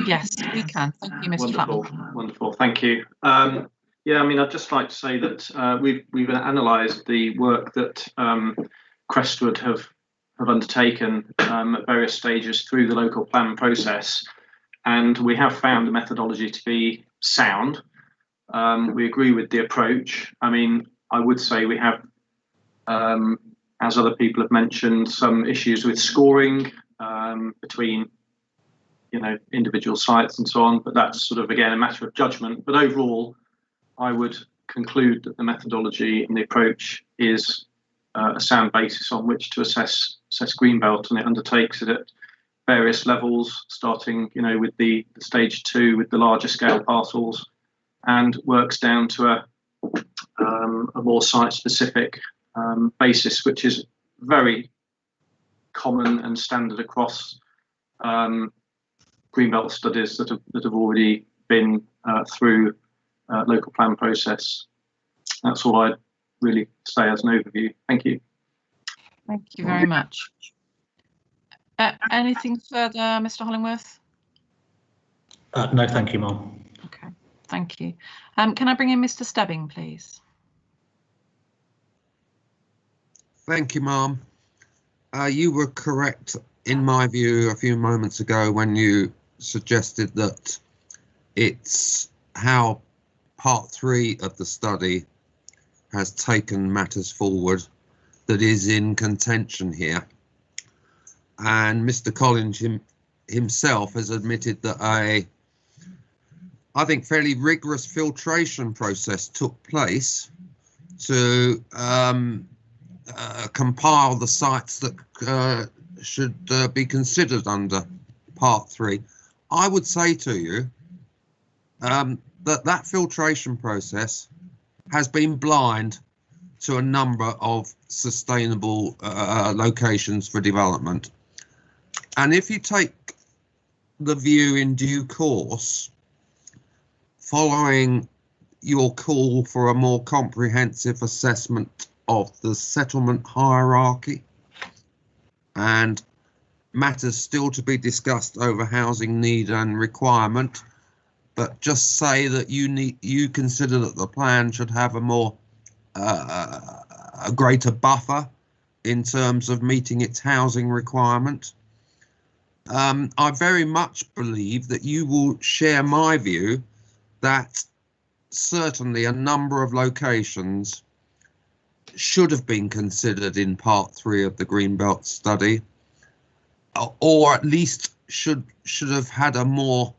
Yes, we can. Thank you, Mr. Flatman. Wonderful. Thank you. Yeah, I mean, I'd just like to say that we've analysed the work that Crestwood have undertaken at various stages through the local plan process, and we have found the methodology to be sound. We agree with the approach. I mean, I would say we have, as other people have mentioned, some issues with scoring between individual sites and so on, but that's sort of, again, a matter of judgment. But overall, I would conclude that the methodology and the approach is a sound basis on which to assess Greenbelt, and it undertakes it at various levels, starting with the stage 2 with the larger scale parcels, and works down to a more site specific basis, which is very common and standard across Greenbelt studies that have already been through local plan process. That's all I'd really say as an overview. Thank you. Thank you very much. Anything further, Mr. Hollingworth? No, thank you, Ma'am. Okay, thank you. Can I bring in Mr. Stebbing, please? Thank you, Ma'am. You were correct, in my view, a few moments ago when you suggested that it's how part 3 of the study has taken matters forward that is in contention here. And Mr. Collins himself has admitted that I think fairly rigorous filtration process took place to compile the sites that should be considered under part 3. I would say to you that filtration process has been blind to a number of sustainable locations for development. And if you take the view in due course, following your call for a more comprehensive assessment of the settlement hierarchy and matters still to be discussed over housing need and requirement, but just say that you consider that the plan should have a greater buffer in terms of meeting its housing requirement. I very much believe that you will share my view that certainly a number of locations should have been considered in part 3 of the Greenbelt study, or at least should have had a more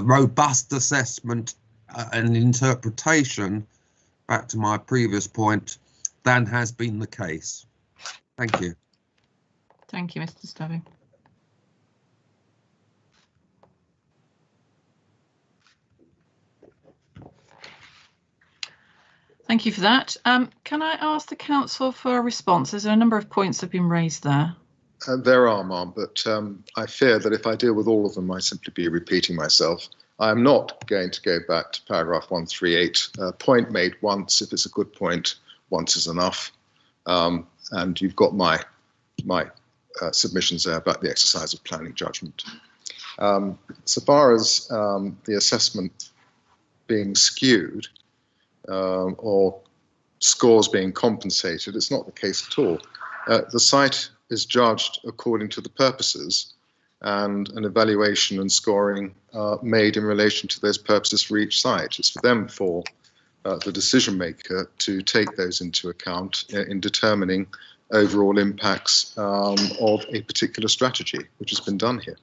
robust assessment and interpretation, back to my previous point, than has been the case. Thank you. Thank you, Mr. Stebbing. Thank you for that. Can I ask the council for a response? There's a number of points that have been raised there. There are, ma'am, but I fear that if I deal with all of them, I simply be repeating myself. I'm not going to go back to paragraph 138. Point made once, if it's a good point, once is enough. And you've got my submissions there about the exercise of planning judgment. So far as the assessment being skewed or scores being compensated, it's not the case at all. The site is judged according to the purposes, and an evaluation and scoring made in relation to those purposes for each site. It's for them, for the decision maker, to take those into account in determining overall impacts of a particular strategy, which has been done here.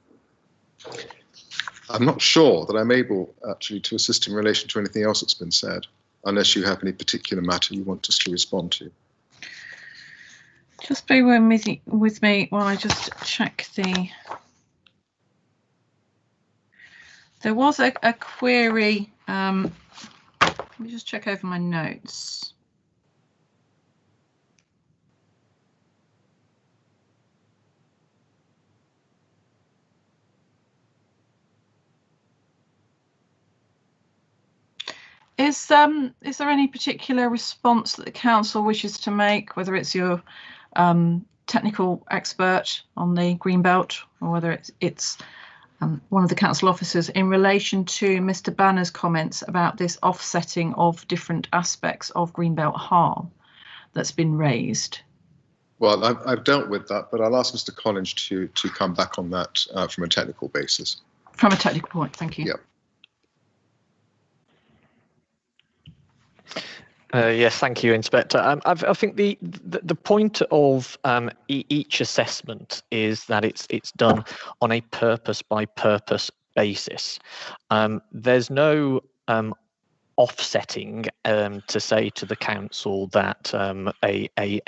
I'm not sure that I'm able actually to assist in relation to anything else that's been said, unless you have any particular matter you want us to respond to. Just bear with me while I just check the... There was a query. Let me just check over my notes. Is there any particular response that the council wishes to make, whether it's your technical expert on the Greenbelt or whether it's one of the council officers, in relation to Mr. Banner's comments about this offsetting of different aspects of Greenbelt harm that's been raised? Well, I've dealt with that, but I'll ask Mr. Collins to come back on that from a technical basis. From a technical point, thank you. Yep. Yes, thank you, Inspector. I think the point of each assessment is that it's done on a purpose by purpose basis. There's no offsetting to say to the council that an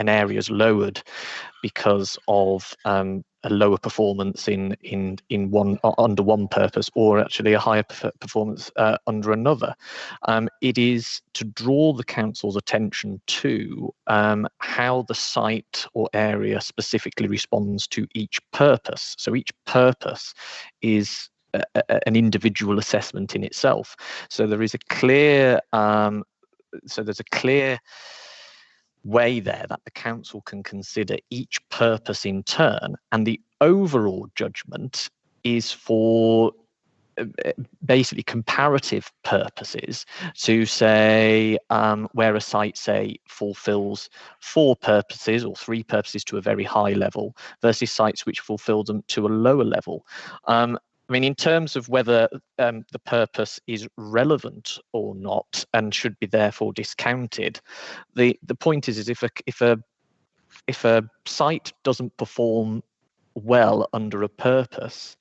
area is lowered because of a lower performance in one under one purpose, or actually a higher performance under another. It is to draw the council's attention to how the site or area specifically responds to each purpose. So each purpose is an individual assessment in itself. So there is a clear way there that the council can consider each purpose in turn, and the overall judgment is for basically comparative purposes, to say where a site, say, fulfills 4 purposes or 3 purposes to a very high level versus sites which fulfill them to a lower level. I mean, in terms of whether the purpose is relevant or not and should be therefore discounted, the point is if a site doesn't perform well under a purpose,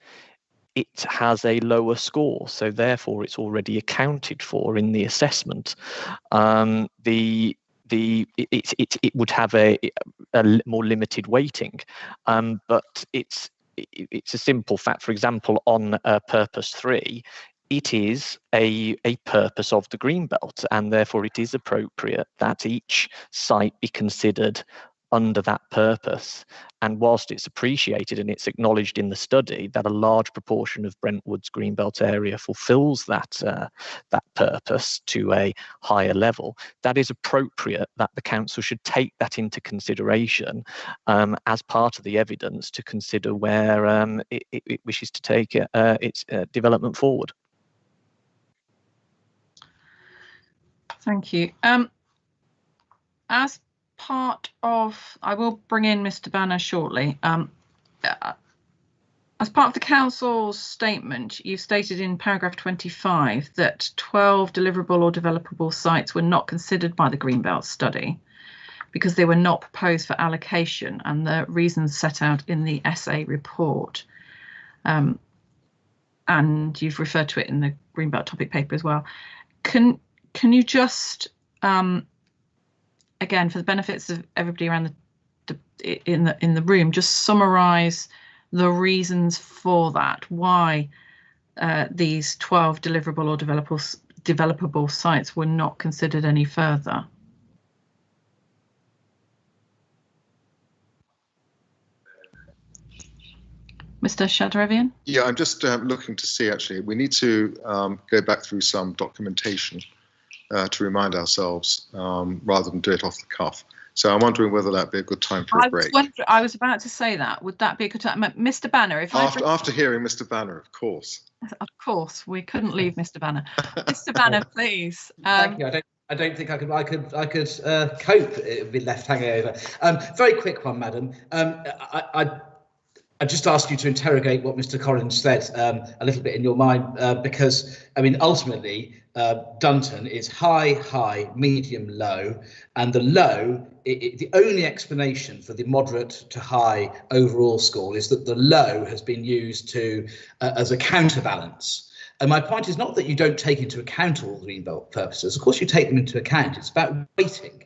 it has a lower score, so therefore it's already accounted for in the assessment. It would have a more limited weighting, but it's a simple fact. For example, on purpose 3, it is a purpose of the Greenbelt, and therefore it is appropriate that each site be considered under that purpose. And whilst it's appreciated and it's acknowledged in the study that a large proportion of Brentwood's Greenbelt area fulfills that purpose to a higher level, that is appropriate that the council should take that into consideration as part of the evidence to consider where it wishes to take its development forward. Thank you. As part of, I will bring in Mr. Banner shortly. As part of the council's statement, you've stated in paragraph 25 that 12 deliverable or developable sites were not considered by the Greenbelt study because they were not proposed for allocation, and the reasons set out in the SA report. And you've referred to it in the Greenbelt topic paper as well. Can you just again, for the benefits of everybody around in the room, just summarise the reasons for that? Why these 12 deliverable or developable sites were not considered any further? Mr. Shadorevian? Yeah, I'm just looking to see, actually, we need to go back through some documentation to remind ourselves rather than do it off the cuff. So I'm wondering whether that'd be a good time for a break. I was about to say that. Would that be a good time? Mr. Banner, if after hearing Mr. Banner, of course. Of course, we couldn't leave Mr. Banner. Mr. Banner, please. Thank you. I don't think I could cope. It would be left hanging over. Very quick one, madam. I just ask you to interrogate what Mr. Collins said a little bit in your mind, because I mean, ultimately, Dunton is high, medium, low, and the low. The only explanation for the moderate to high overall score is that the low has been used to as a counterbalance. And my point is not that you don't take into account all the greenbelt purposes. Of course, you take them into account. It's about weighting.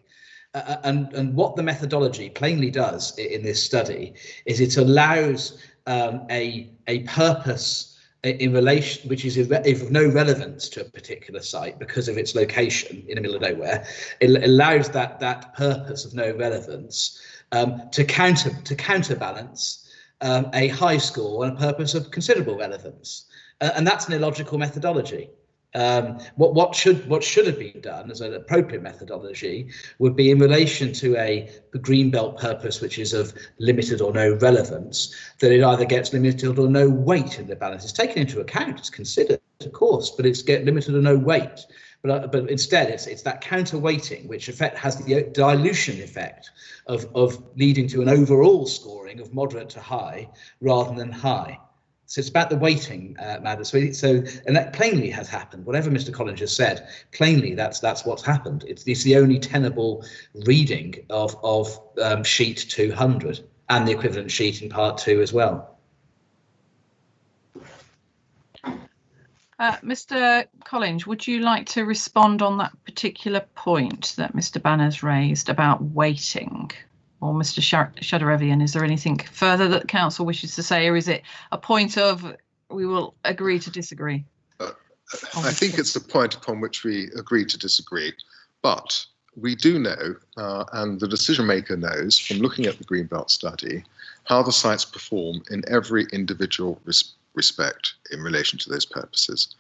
And what the methodology plainly does in this study is it allows a purpose in relation, which is of no relevance to a particular site because of its location in the middle of nowhere. It allows that purpose of no relevance to counterbalance a high score and a purpose of considerable relevance. And that's an illogical methodology. What should have been done as an appropriate methodology would be in relation to a greenbelt purpose which is of limited or no relevance, that it either gets limited or no weight in the balance. It's taken into account, it's considered, of course, but it's get limited or no weight. But instead, it's that counterweighting which has the dilution effect of leading to an overall scoring of moderate to high rather than high. So it's about the weighting matter. So and that plainly has happened. Whatever Mr. Collins has said, plainly that's what's happened. It's the only tenable reading of sheet 200 and the equivalent sheet in part 2 as well. Mr. Collins, would you like to respond on that particular point that Mr. Banner's raised about weighting? Or Mr. Shadorevian, is there anything further that the council wishes to say, or is it a point of we will agree to disagree? I think it's the point upon which we agree to disagree, but we do know, and the decision maker knows from looking at the Greenbelt study, how the sites perform in every individual respect in relation to those purposes.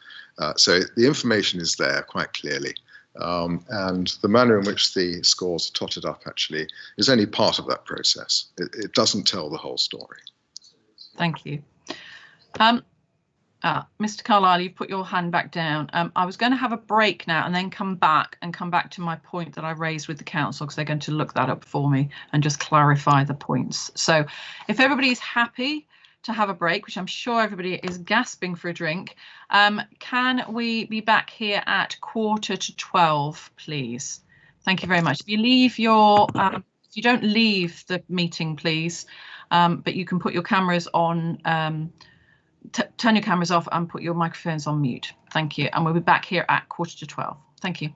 So the information is there quite clearly. And the manner in which the scores are totted up actually is only part of that process. It doesn't tell the whole story. Thank you. Mr. Carlisle, you've put your hand back down. I was going to have a break now and then come back to my point that I raised with the council, because they're going to look that up for me and just clarify the points. So if everybody's happy to have a break, which I'm sure everybody is gasping for a drink, can we be back here at 11:45, please? Thank you very much. If you leave your, if you don't leave the meeting, please, but you can put your cameras on, turn your cameras off and put your microphones on mute. Thank you. And we'll be back here at 11:45. Thank you.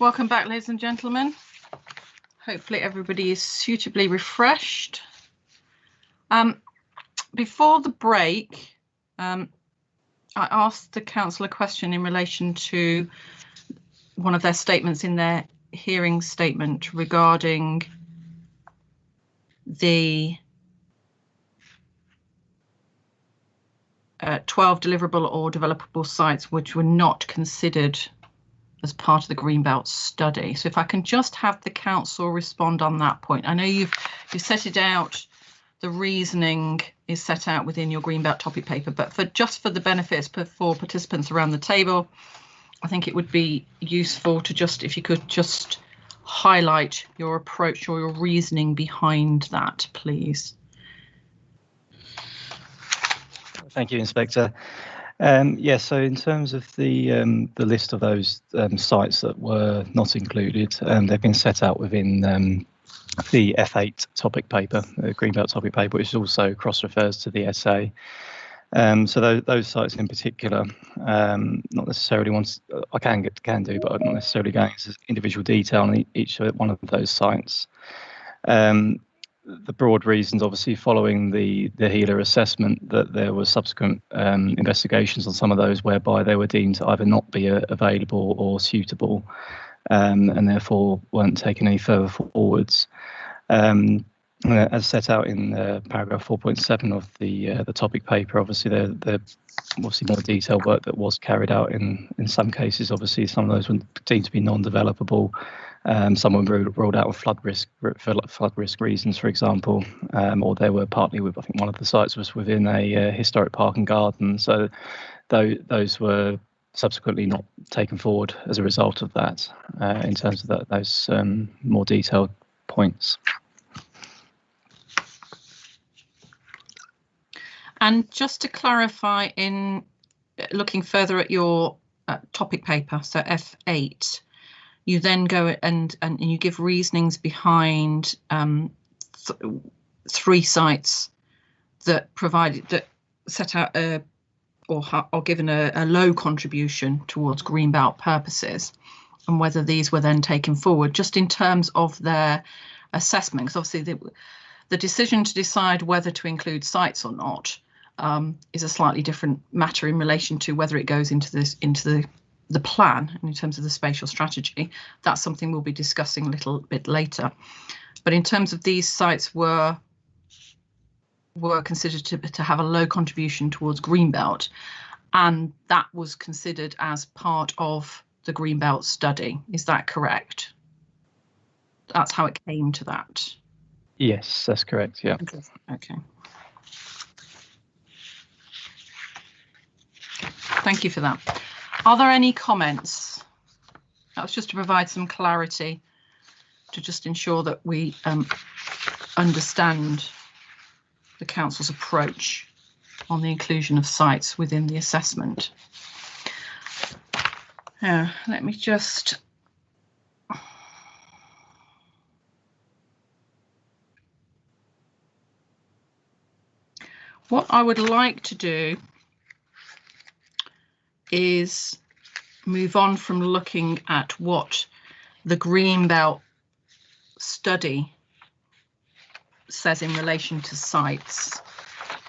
Welcome back, ladies and gentlemen. Hopefully everybody is suitably refreshed. Before the break, I asked the council a question in relation to one of their statements in their hearing statement regarding the 12 deliverable or developable sites which were not considered as part of the Greenbelt study. So if I can just have the council respond on that point. I know you've set it out, the reasoning is set out within your Greenbelt topic paper, but for the benefits for participants around the table, I think it would be useful to just, if you could just highlight your approach or your reasoning behind that, please. Thank you, Inspector. Yes, so in terms of the list of those sites that were not included, they've been set out within the F8 topic paper, the Greenbelt topic paper, which also cross-refers to the SA. So those sites in particular, not necessarily ones I can do, but I'm not necessarily going into individual detail on each one of those sites. The broad reasons, obviously, following the HELA assessment, that there were subsequent investigations on some of those whereby they were deemed to either not be available or suitable, and therefore weren't taken any further forwards. As set out in paragraph 4.7 of the topic paper, obviously there obviously more detailed work that was carried out in some cases. Obviously, some of those were deemed to be non-developable. Some were ruled out of flood risk reasons, for example, or they were partly with, I think one of the sites was within a historic park and garden. So those were subsequently not taken forward as a result of that, in terms of those more detailed points. And just to clarify, in looking further at your topic paper, so F8, you then go and you give reasonings behind three sites that set out or given a low contribution towards Greenbelt purposes, and whether these were then taken forward just in terms of their assessment. Because obviously the decision to decide whether to include sites or not is a slightly different matter in relation to whether it goes into the plan and in terms of the spatial strategy. That's something we'll be discussing a little bit later. But in terms of these sites were considered to have a low contribution towards Greenbelt, and that was considered as part of the Greenbelt study. Is that correct? That's how it came to that. Yes, that's correct. Yeah. Okay. Thank you for that. Are there any comments? That was just to provide some clarity, to just ensure that we understand the council's approach on the inclusion of sites within the assessment. Let me just what I would like to do is move on from looking at what the Greenbelt study says in relation to sites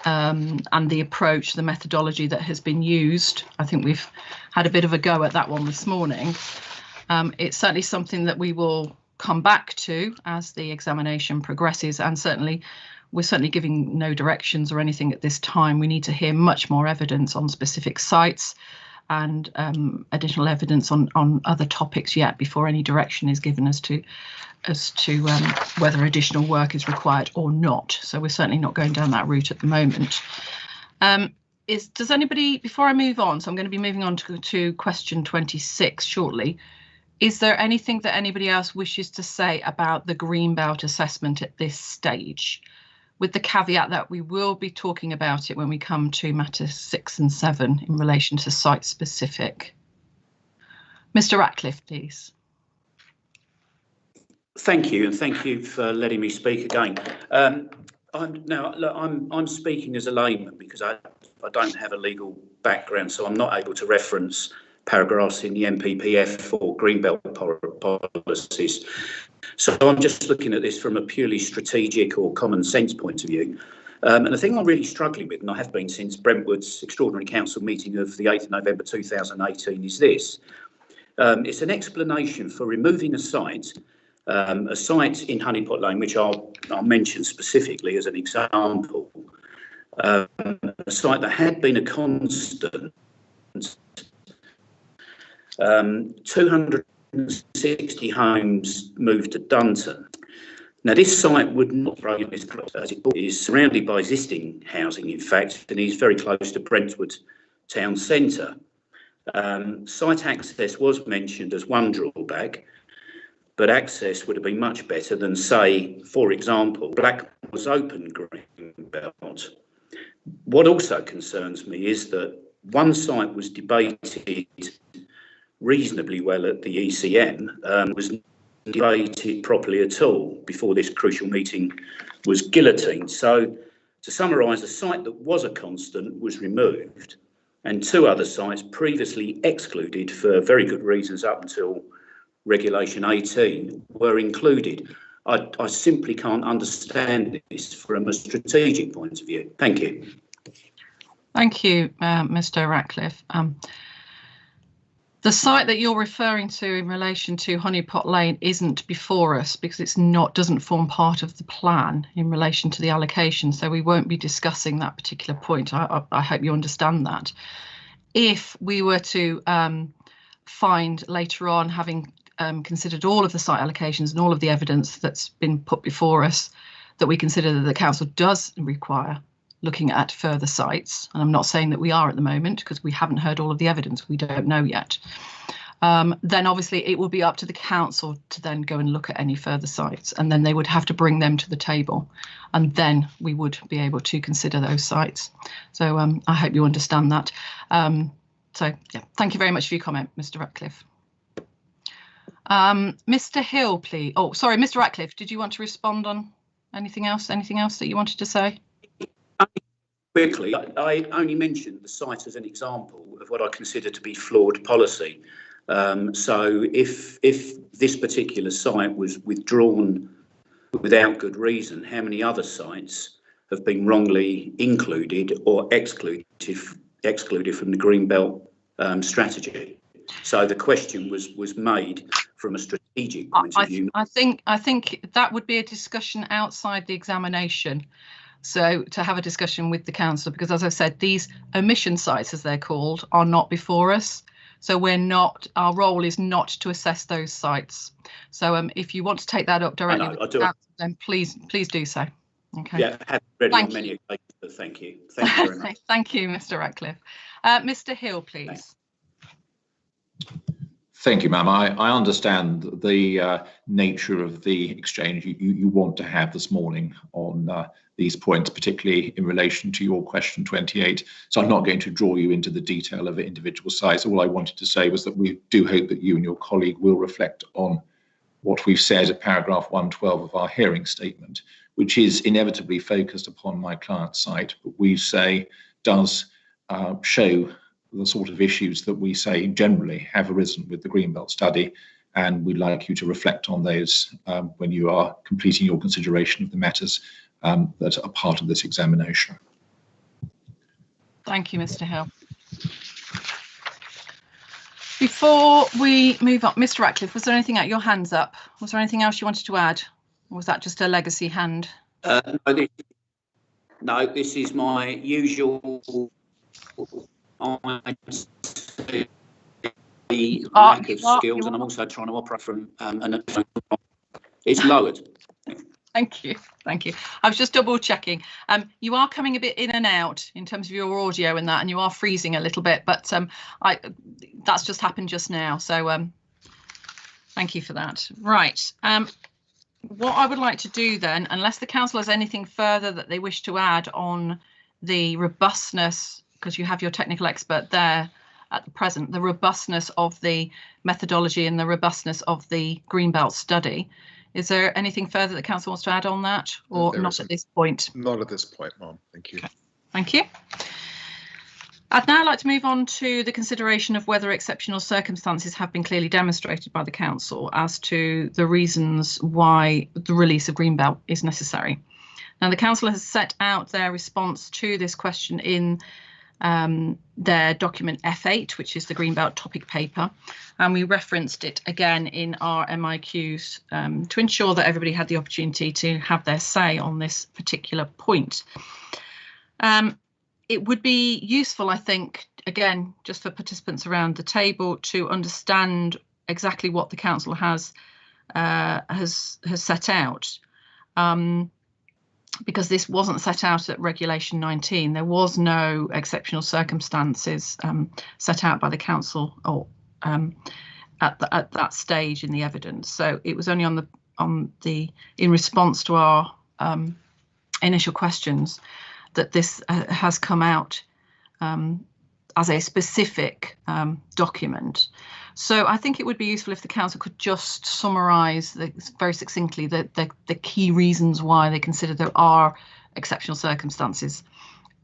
and the approach, the methodology that has been used. I think we've had a bit of a go at that one this morning. It's certainly something that we will come back to as the examination progresses, and we're certainly giving no directions or anything at this time. We need to hear much more evidence on specific sites and additional evidence on other topics yet before any direction is given as to whether additional work is required or not. So we're certainly not going down that route at the moment. Does anybody, before I move on, so I'm going to be moving on to question 26 shortly. Is there anything that anybody else wishes to say about the Greenbelt assessment at this stage? With the caveat that we will be talking about it when we come to matters 6 and 7 in relation to site specific. Mr. Ratcliffe, please. Thank you, and thank you for letting me speak again. I'm speaking as a layman because I don't have a legal background, so I'm not able to reference paragraphs in the MPPF for greenbelt policies. So I'm just looking at this from a purely strategic or common sense point of view. And the thing I'm really struggling with, and I have been since Brentwood's Extraordinary Council meeting of the 8th of November 2018, is this. It's an explanation for removing a site in Honeypot Lane, which I'll mention specifically as an example, a site that had been a constant, 260 homes moved to Dunton. Now, this site would not throw this as it is surrounded by existing housing, in fact, and is very close to Brentwood town centre. Site access was mentioned as one drawback, but access would have been much better than, say, for example, Blackmoor's open greenbelt. What also concerns me is that one site was debated reasonably well at the ECM, was debated properly at all before this crucial meeting was guillotined. So, to summarise, a site that was a constant was removed, and 2 other sites previously excluded for very good reasons up until Regulation 18 were included. I simply can't understand this from a strategic point of view. Thank you. Thank you, Mr. Ratcliffe. The site that you're referring to in relation to Honeypot Lane isn't before us because doesn't form part of the plan in relation to the allocation, so we won't be discussing that particular point. I hope you understand that. If we were to find later on, having considered all of the site allocations and all of the evidence that's been put before us, that we consider that the council does require looking at further sites, and I'm not saying that we are at the moment because we haven't heard all of the evidence, we don't know yet, then obviously it will be up to the council to then go and look at any further sites, and then they would have to bring them to the table, and then we would be able to consider those sites. So I hope you understand that. So yeah, thank you very much for your comment, Mr. Ratcliffe. Mr. Hill, please. Oh, sorry, Mr. Ratcliffe, did you want to respond on anything else? Anything else that you wanted to say? Quickly, I only mentioned the site as an example of what I consider to be flawed policy. So if this particular site was withdrawn without good reason, how many other sites have been wrongly included or excluded from the Greenbelt strategy? So the question was made from a strategic point of view. I think that would be a discussion outside the examination. So to have a discussion with the council, because as I said, these omission sites, as they're called, are not before us. So our role is not to assess those sites. So if you want to take that up directly with the council, then please do so. Okay. Yeah, I have read on many occasions, but thank you. Thank you very much. Thank you, Mr. Ratcliffe. Mr. Hill, please. Thanks. Thank you, ma'am. I understand the nature of the exchange you want to have this morning on these points, particularly in relation to your question 28. So I'm not going to draw you into the detail of the individual sites. All I wanted to say was that we do hope that you and your colleague will reflect on what we've said at paragraph 112 of our hearing statement, which is inevitably focused upon my client's site, but we say does show the sort of issues that we say generally have arisen with the Greenbelt study, and we'd like you to reflect on those when you are completing your consideration of the matters that are part of this examination. Thank you, Mr. Hill. Before we move on, Mr. Ratcliffe, was there anything at your hands up? Was there anything else you wanted to add? Or was that just a legacy hand? No, this is my usual lack of skills, and I'm also trying to operate from it's lowered. Thank you. I was just double checking. You are coming a bit in and out in terms of your audio and that, and you are freezing a little bit, but that's just happened just now. So thank you for that. Right. What I would like to do then, unless the council has anything further that they wish to add on the robustness, because you have your technical expert there at the present, the robustness of the methodology and the robustness of the Greenbelt study. Is there anything further the council wants to add on that, or not at this point? Not at this point, Ma'am. Thank you. Okay. Thank you. I'd now like to move on to the consideration of whether exceptional circumstances have been clearly demonstrated by the Council as to the reasons why the release of Greenbelt is necessary. Now, the Council has set out their response to this question in their document F8, which is the Greenbelt topic paper, and we referenced it again in our MIQs to ensure that everybody had the opportunity to have their say on this particular point. It would be useful, I think, again, just for participants around the table to understand exactly what the Council has set out, because this wasn't set out at Regulation 19. There was no exceptional circumstances set out by the Council or at that stage in the evidence. So it was only in response to our initial questions that this has come out as a specific document. So I think it would be useful if the Council could just summarise very succinctly the key reasons why they consider there are exceptional circumstances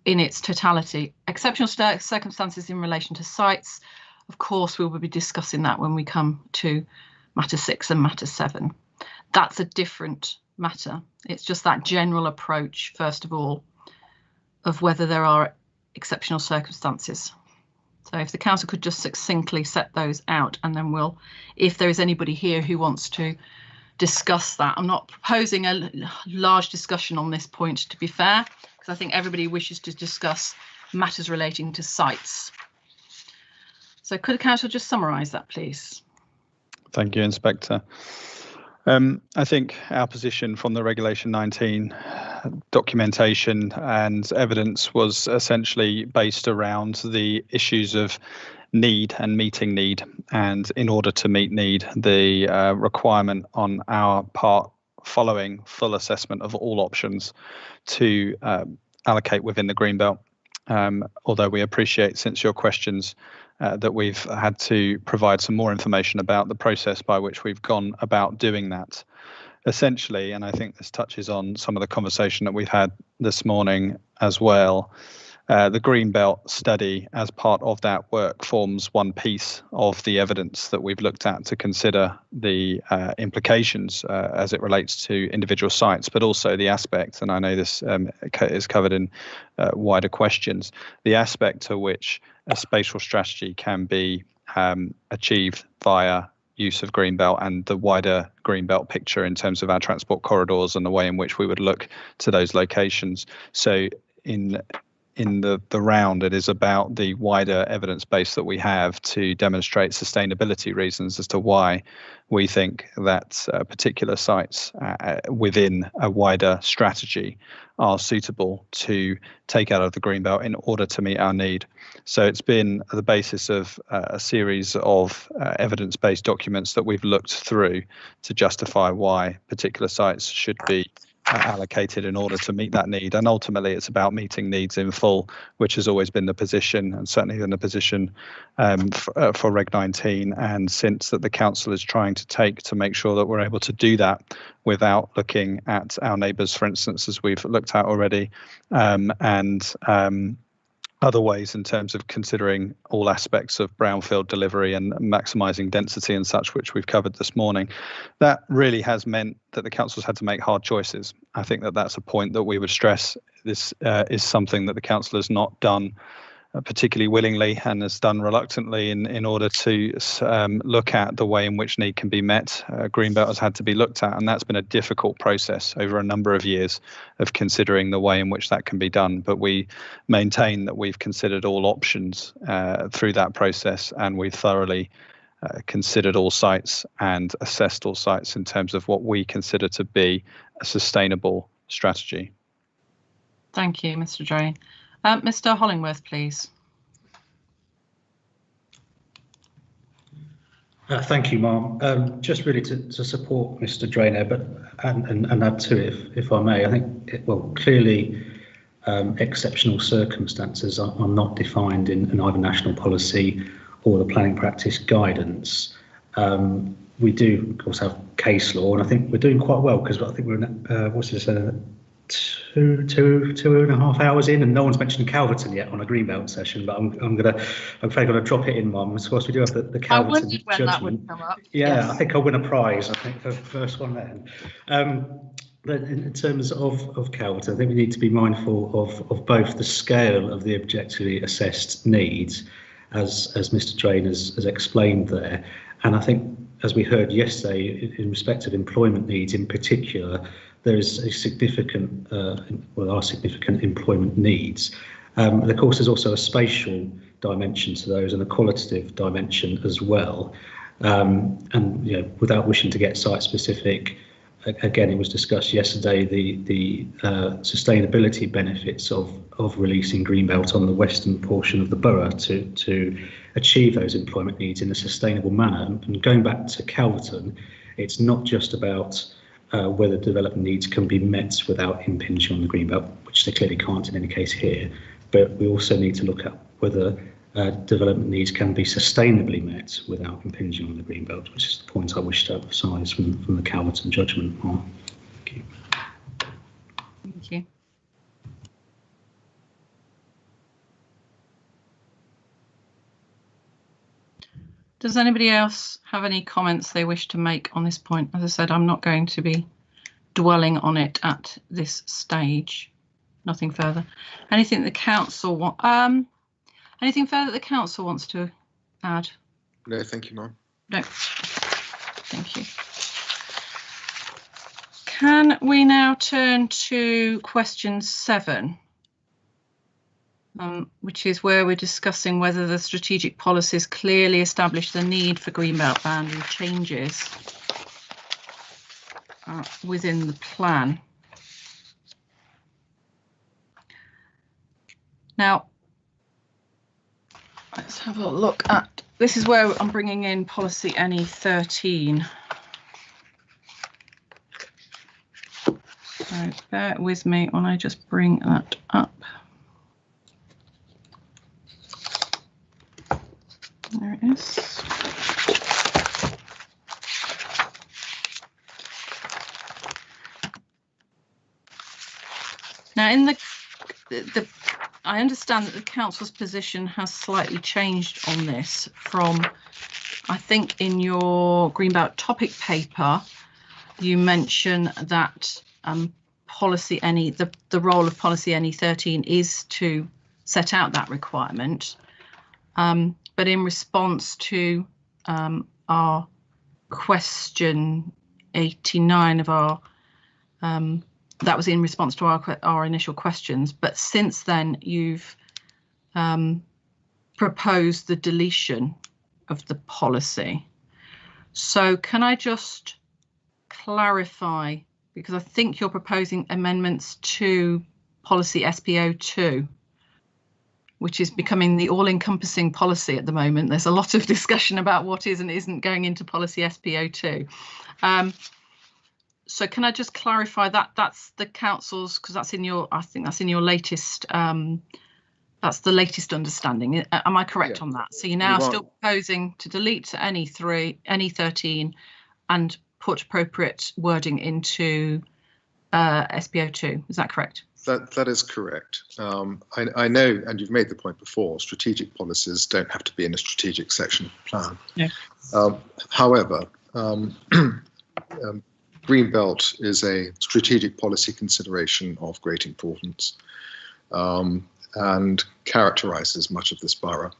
in its totality. Exceptional circumstances in relation to sites, of course, we will be discussing that when we come to matter 6 and matter 7. That's a different matter. It's just that general approach, first of all, of whether there are exceptional circumstances. So if the Council could just succinctly set those out, and then we'll, if there is anybody here who wants to discuss that. I'm not proposing a large discussion on this point, to be fair, because I think everybody wishes to discuss matters relating to sites. So could the Council just summarise that, please? Thank you, Inspector. I think our position from the Regulation 19 documentation and evidence was essentially based around the issues of need and meeting need. And in order to meet need, the requirement on our part, following full assessment of all options, to allocate within the Greenbelt. Although we appreciate, since your questions, that we've had to provide some more information about the process by which we've gone about doing that. Essentially, and I think this touches on some of the conversation that we've had this morning as well, the Greenbelt study, as part of that work, forms one piece of the evidence that we've looked at to consider the implications as it relates to individual sites, but also the aspect, and I know this is covered in wider questions, the aspect to which a spatial strategy can be achieved via use of Greenbelt and the wider Greenbelt picture in terms of our transport corridors and the way in which we would look to those locations. So in the round, it is about the wider evidence base that we have to demonstrate sustainability reasons as to why we think that particular sites within a wider strategy are suitable to take out of the Greenbelt in order to meet our need. So it's been the basis of a series of evidence-based documents that we've looked through to justify why particular sites should be allocated in order to meet that need. And ultimately, it's about meeting needs in full, which has always been the position, and certainly been the position for Reg 19, and since that the Council is trying to take to make sure that we're able to do that without looking at our neighbours, for instance, as we've looked at already, and other ways in terms of considering all aspects of brownfield delivery and maximising density and such, which we've covered this morning. That really has meant that the Council's had to make hard choices. I think that that's a point that we would stress. This is something that the Council has not done particularly willingly and has done reluctantly in order to look at the way in which need can be met. Greenbelt has had to be looked at, and that's been a difficult process over a number of years of considering the way in which that can be done. But we maintain that we've considered all options through that process, and we've thoroughly considered all sites and assessed all sites in terms of what we consider to be a sustainable strategy. Thank you, Mr. Drain. Mr. Hollingworth, please. Thank you, Ma'am. Just really to support Mr. Drainer, but and add to it, if I may. I think, well, clearly exceptional circumstances are not defined in either national policy or the planning practice guidance. We do, of course, have case law, and I think we're doing quite well, because I think we're in two and a half hours in, and no one's mentioned Calverton yet on a Greenbelt session, but I'm afraid gonna drop it in, Mum. Of course, we do have the Calverton I wondered when judgment. that would come up. Yeah, Yes. I think I'll win a prize. I think for the first one then. But in terms of Calverton, I think we need to be mindful of both the scale of the objectively assessed needs, as Mr. Drain has explained there, and I think, as we heard yesterday, in respect of employment needs in particular, there is a significant, are significant employment needs. And of course, there's also a spatial dimension to those and a qualitative dimension as well. And without wishing to get site specific, again, it was discussed yesterday the sustainability benefits of releasing Greenbelt on the western portion of the borough to achieve those employment needs in a sustainable manner. And going back to Calverton, it's not just about whether development needs can be met without impinging on the Greenbelt, which they clearly can't in any case here, but we also need to look at whether development needs can be sustainably met without impinging on the Greenbelt, which is the point I wish to emphasise from the Calverton judgment. Thank you. Thank you. Does anybody else have any comments they wish to make on this point? As I said, I'm not going to be dwelling on it at this stage. Nothing further. Anything the council want? Anything further the council wants to add? No, thank you, Mum. No. Thank you. Can we now turn to question 7? Which is where we're discussing whether the strategic policies clearly establish the need for Greenbelt boundary changes within the plan. Now, let's have a look at, this is where I'm bringing in policy NE 13. So bear with me when I just bring that up. There it is. Now, in the I understand that the council's position has slightly changed on this from, I think in your Greenbelt topic paper, you mention that policy NE, the role of policy NE 13 is to set out that requirement. But in response to our question 89 of our, that was in response to our initial questions. But since then, you've proposed the deletion of the policy. So can I just clarify, because I think you're proposing amendments to policy SPO2, which is becoming the all-encompassing policy at the moment. There's a lot of discussion about what is and isn't going into policy SPO2. So can I just clarify that that's the council's, because that's in your, I think that's in your latest, that's the latest understanding. Am I correct on that? So you're now still proposing to delete NE 13 and put appropriate wording into SPO2. Is that correct? That is correct. I know, and you've made the point before, strategic policies don't have to be in a strategic section of the plan. Yeah. However, Greenbelt is a strategic policy consideration of great importance and characterises much of this borough.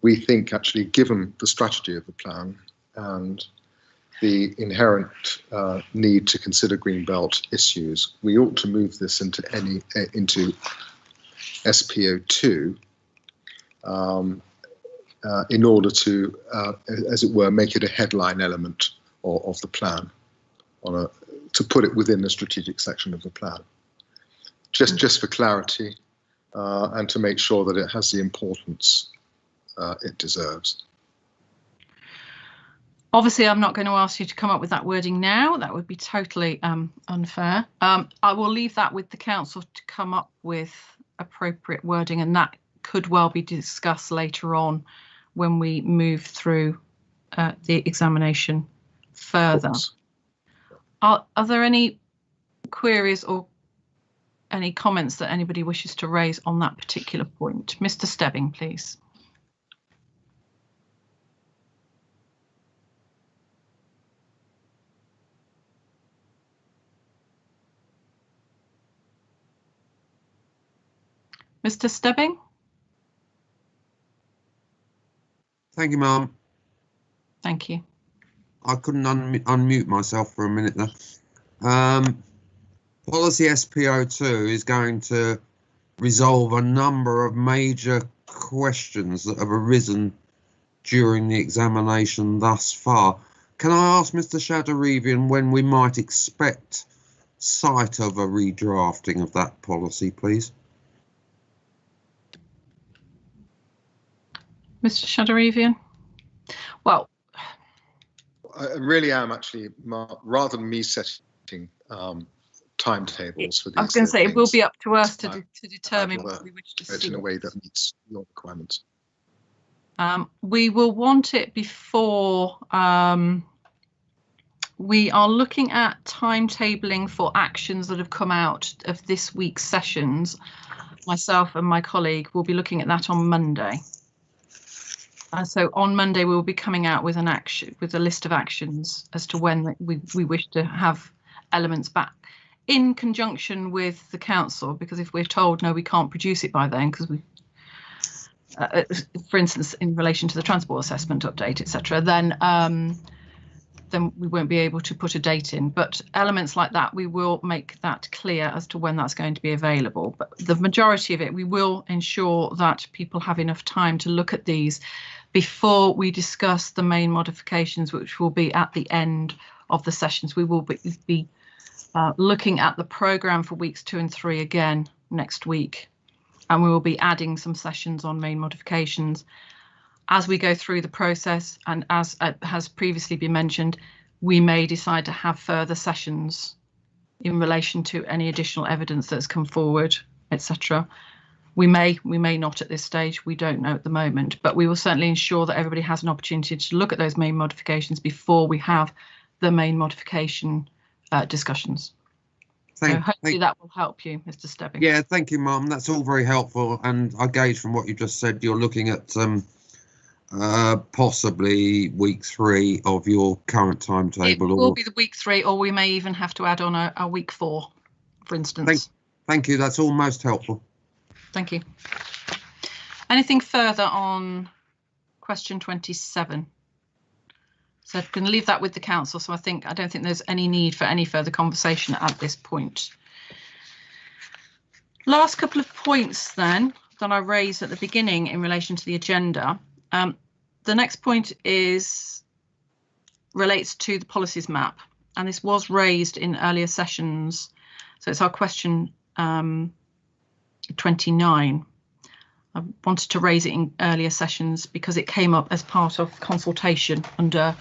We think, actually, given the strategy of the plan and the inherent need to consider Greenbelt issues, we ought to move this into SPO2 in order to, as it were, make it a headline element of the plan, to put it within the strategic section of the plan, just for clarity and to make sure that it has the importance it deserves. Obviously, I'm not going to ask you to come up with that wording now. That would be totally unfair. I will leave that with the council to come up with appropriate wording, and that could well be discussed later on when we move through the examination further. Are there any queries or any comments that anybody wishes to raise on that particular point? Mr. Stebbing, please. Mr. Stebbing? Thank you, Ma'am. Thank you. I couldn't unmute myself for a minute there. Policy SPO2 is going to resolve a number of major questions that have arisen during the examination thus far. Can I ask Mr. Shadarivian when we might expect sight of a redrafting of that policy, please? Mr. Shadarivian? Well, I really am actually, rather than me setting timetables for these. I was going to say it will be up to us to determine what we wish to see in a way that meets your requirements. We will want it before we are looking at timetabling for actions that have come out of this week's sessions. Myself and my colleague will be looking at that on Monday. So on Monday we will be coming out with a list of actions as to when we wish to have elements back in conjunction with the council, because if we're told no, we can't produce it by then, because we for instance in relation to the transport assessment update, etc., then we won't be able to put a date in. But elements like that, we will make that clear as to when that's going to be available. But the majority of it, we will ensure that people have enough time to look at these before we discuss the main modifications, which will be at the end of the sessions. We will be looking at the programme for weeks 2 and 3 again next week, and we will be adding some sessions on main modifications. As we go through the process, and as has previously been mentioned, we may decide to have further sessions in relation to any additional evidence that's come forward, etc. We may not at this stage. We don't know at the moment, but we will certainly ensure that everybody has an opportunity to look at those main modifications before we have the main modification discussions. So hopefully that will help you, Mr. Stebbing. Yeah, thank you, Mum. That's all very helpful. And I gauge from what you just said, you're looking at possibly week 3 of your current timetable. It will be the week 3, or we may even have to add on a week 4, for instance. Thank you. That's all most helpful. Thank you. Anything further on question 27? So I can leave that with the council. So I don't think there's any need for any further conversation at this point. Last couple of points then that I raised at the beginning in relation to the agenda. The next point relates to the policies map, and this was raised in earlier sessions. So it's our question 29. I wanted to raise it in earlier sessions because it came up as part of consultation under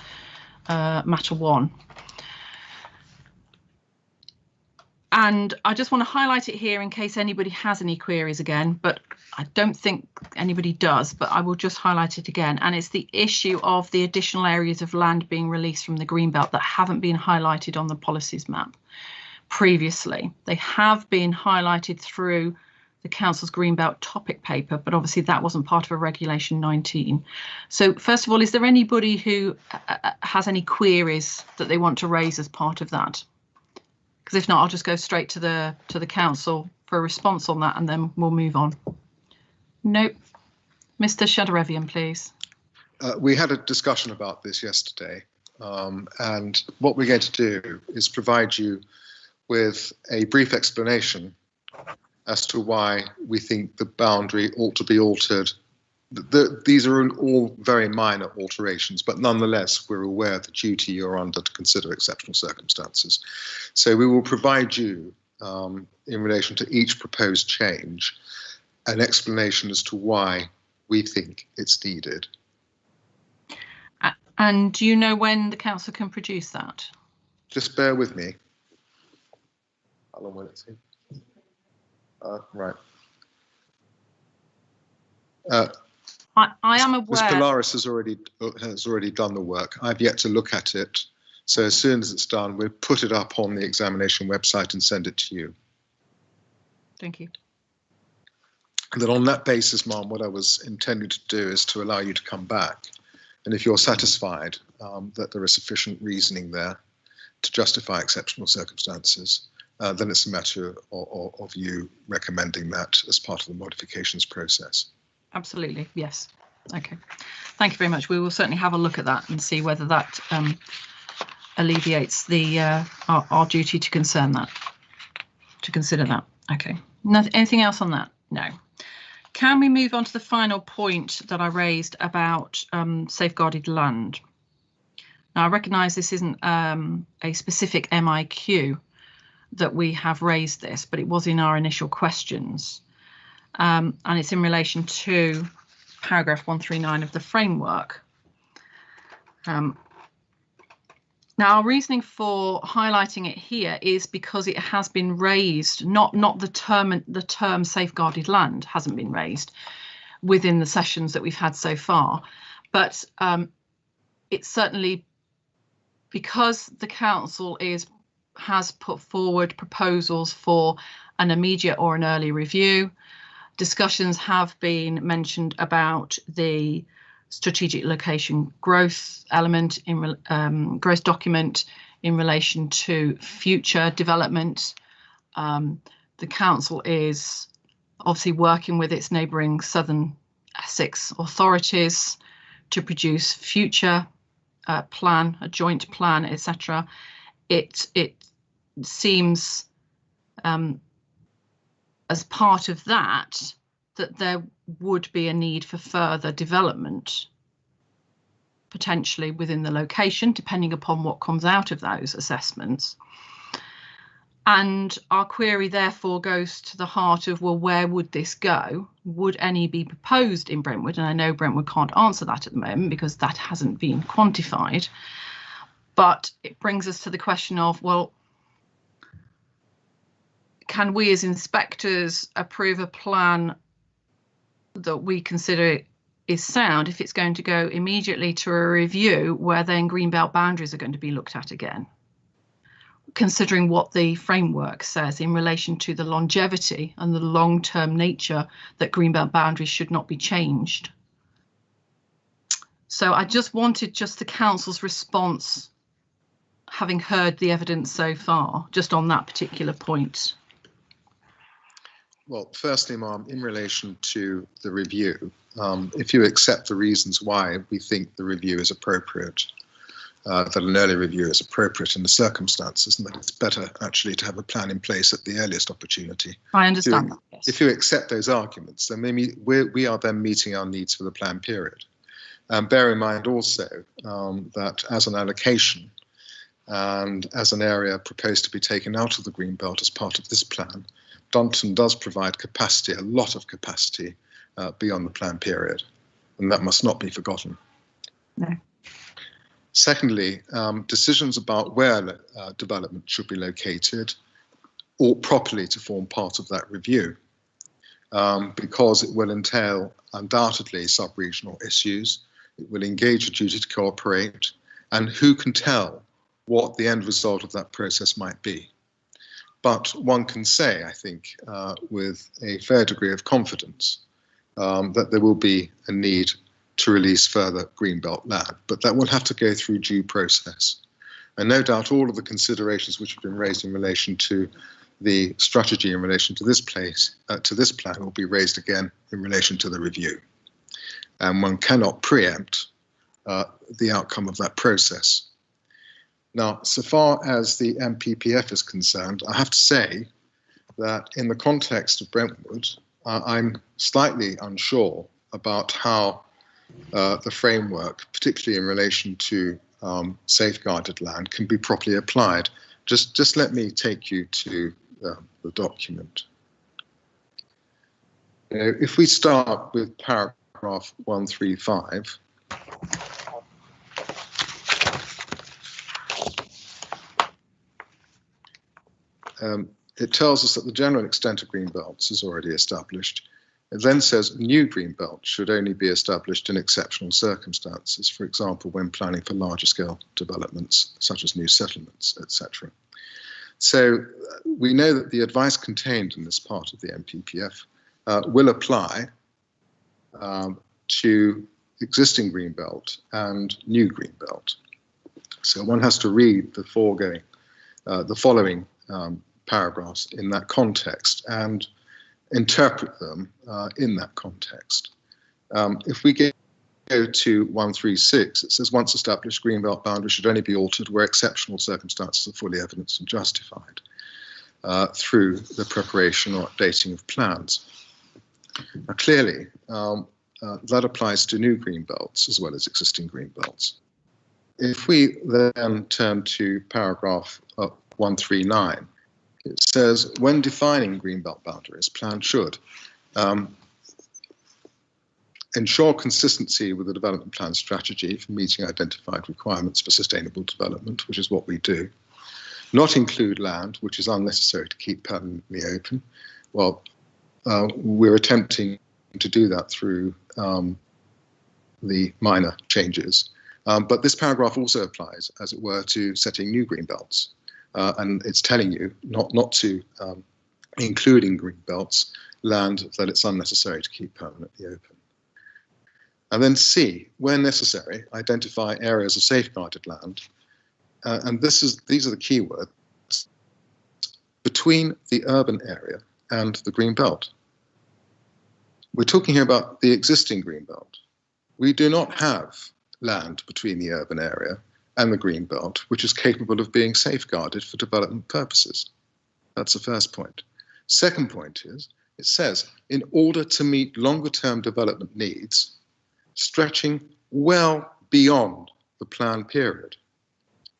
matter 1. And I just want to highlight it here in case anybody has any queries again, but I don't think anybody does, but I will just highlight it again. And it's the issue of the additional areas of land being released from the Greenbelt that haven't been highlighted on the policies map previously. They have been highlighted through the Council's Greenbelt topic paper, but obviously that wasn't part of a Regulation 19. So first of all, is there anybody who has any queries that they want to raise as part of that? Because if not, I'll just go straight to the council for a response on that, and then we'll move on. Nope. Mr. Shadarivian, please. We had a discussion about this yesterday, and what we're going to do is provide you with a brief explanation as to why we think the boundary ought to be altered. These are all very minor alterations, but nonetheless, we're aware of the duty you're under to consider exceptional circumstances. So we will provide you, in relation to each proposed change, an explanation as to why we think it's needed. And do you know when the council can produce that? Just bear with me. How long will it take? Right. I am aware. Ms. Polaris has already done the work. I've yet to look at it, So as soon as it's done, we'll put it up on the examination website and send it to you. Thank you. And then on that basis, Ma'am, what I was intending to do is to allow you to come back. And if you're satisfied that there is sufficient reasoning there to justify exceptional circumstances, then it's a matter of you recommending that as part of the modifications process. Absolutely, yes. Okay, thank you very much. We will certainly have a look at that and see whether that alleviates the our duty to consider that. Okay, anything else on that? No. Can we move on to the final point that I raised about safeguarded land? Now, I recognise this isn't a specific MIQ that we have raised this, but it was in our initial questions. And it's in relation to paragraph 139 of the framework. Now, our reasoning for highlighting it here is because it has been raised, not the term safeguarded land hasn't been raised within the sessions that we've had so far, but it's certainly because the council has put forward proposals for an immediate or an early review. Discussions have been mentioned about the strategic location growth element in growth document in relation to future development. The council is obviously working with its neighbouring Southern Essex authorities to produce future plan, a joint plan, etc. It seems as part of that there would be a need for further development, potentially within the location, depending upon what comes out of those assessments. And our query therefore goes to the heart of, well, where would this go? Would any be proposed in Brentwood? And I know Brentwood can't answer that at the moment because that hasn't been quantified. But it brings us to the question of, well, can we as inspectors approve a plan that we consider is sound if it's going to go immediately to a review where then greenbelt boundaries are going to be looked at again, considering what the framework says in relation to the longevity and the long-term nature that greenbelt boundaries should not be changed. So I just wanted the council's response, having heard the evidence so far, just on that particular point. Well, firstly, Ma'am, in relation to the review, if you accept the reasons why we think the review is appropriate, that an early review is appropriate in the circumstances, and that it's better actually to have a plan in place at the earliest opportunity. I understand that, yes. If you accept those arguments, then maybe we are then meeting our needs for the plan period. Bear in mind also that as an allocation and as an area proposed to be taken out of the Greenbelt as part of this plan, Dunton does provide capacity, a lot of capacity, beyond the plan period, and that must not be forgotten. No. Secondly, decisions about where development should be located ought properly to form part of that review, because it will entail undoubtedly sub-regional issues. It will engage a duty to cooperate, and who can tell what the end result of that process might be. But one can say, I think, with a fair degree of confidence, that there will be a need to release further greenbelt land, but that will have to go through due process. And no doubt all of the considerations which have been raised in relation to the strategy in relation to this plan will be raised again in relation to the review. And one cannot preempt the outcome of that process. Now, so far as the MPPF is concerned, I have to say that in the context of Brentwood, I'm slightly unsure about how the framework, particularly in relation to safeguarded land, can be properly applied. Just let me take you to the document. If we start with paragraph 135, it tells us that the general extent of greenbelts is already established. It then says new greenbelt should only be established in exceptional circumstances, for example, when planning for larger scale developments, such as new settlements, etc. So we know that the advice contained in this part of the MPPF will apply to existing greenbelt and new greenbelt. So one has to read the following paragraphs in that context and interpret them in that context. If we go to 136, it says once established, greenbelt boundaries should only be altered where exceptional circumstances are fully evidenced and justified through the preparation or updating of plans. Now, clearly, that applies to new greenbelts as well as existing greenbelts. If we then turn to paragraph 139, it says when defining greenbelt boundaries, plans should ensure consistency with the development plan strategy for meeting identified requirements for sustainable development, which is what we do. Not include land which is unnecessary to keep permanently open. Well, we're attempting to do that through the minor changes. But this paragraph also applies, as it were, to setting new greenbelts. And it's telling you not to include in greenbelts land that it's unnecessary to keep permanently open. And then C, where necessary, identify areas of safeguarded land. And these are the key words, between the urban area and the green belt. We're talking here about the existing green belt. We do not have land between the urban area and the green belt, which is capable of being safeguarded for development purposes. That's the first point. Second point is, it says, in order to meet longer term development needs, stretching well beyond the planned period.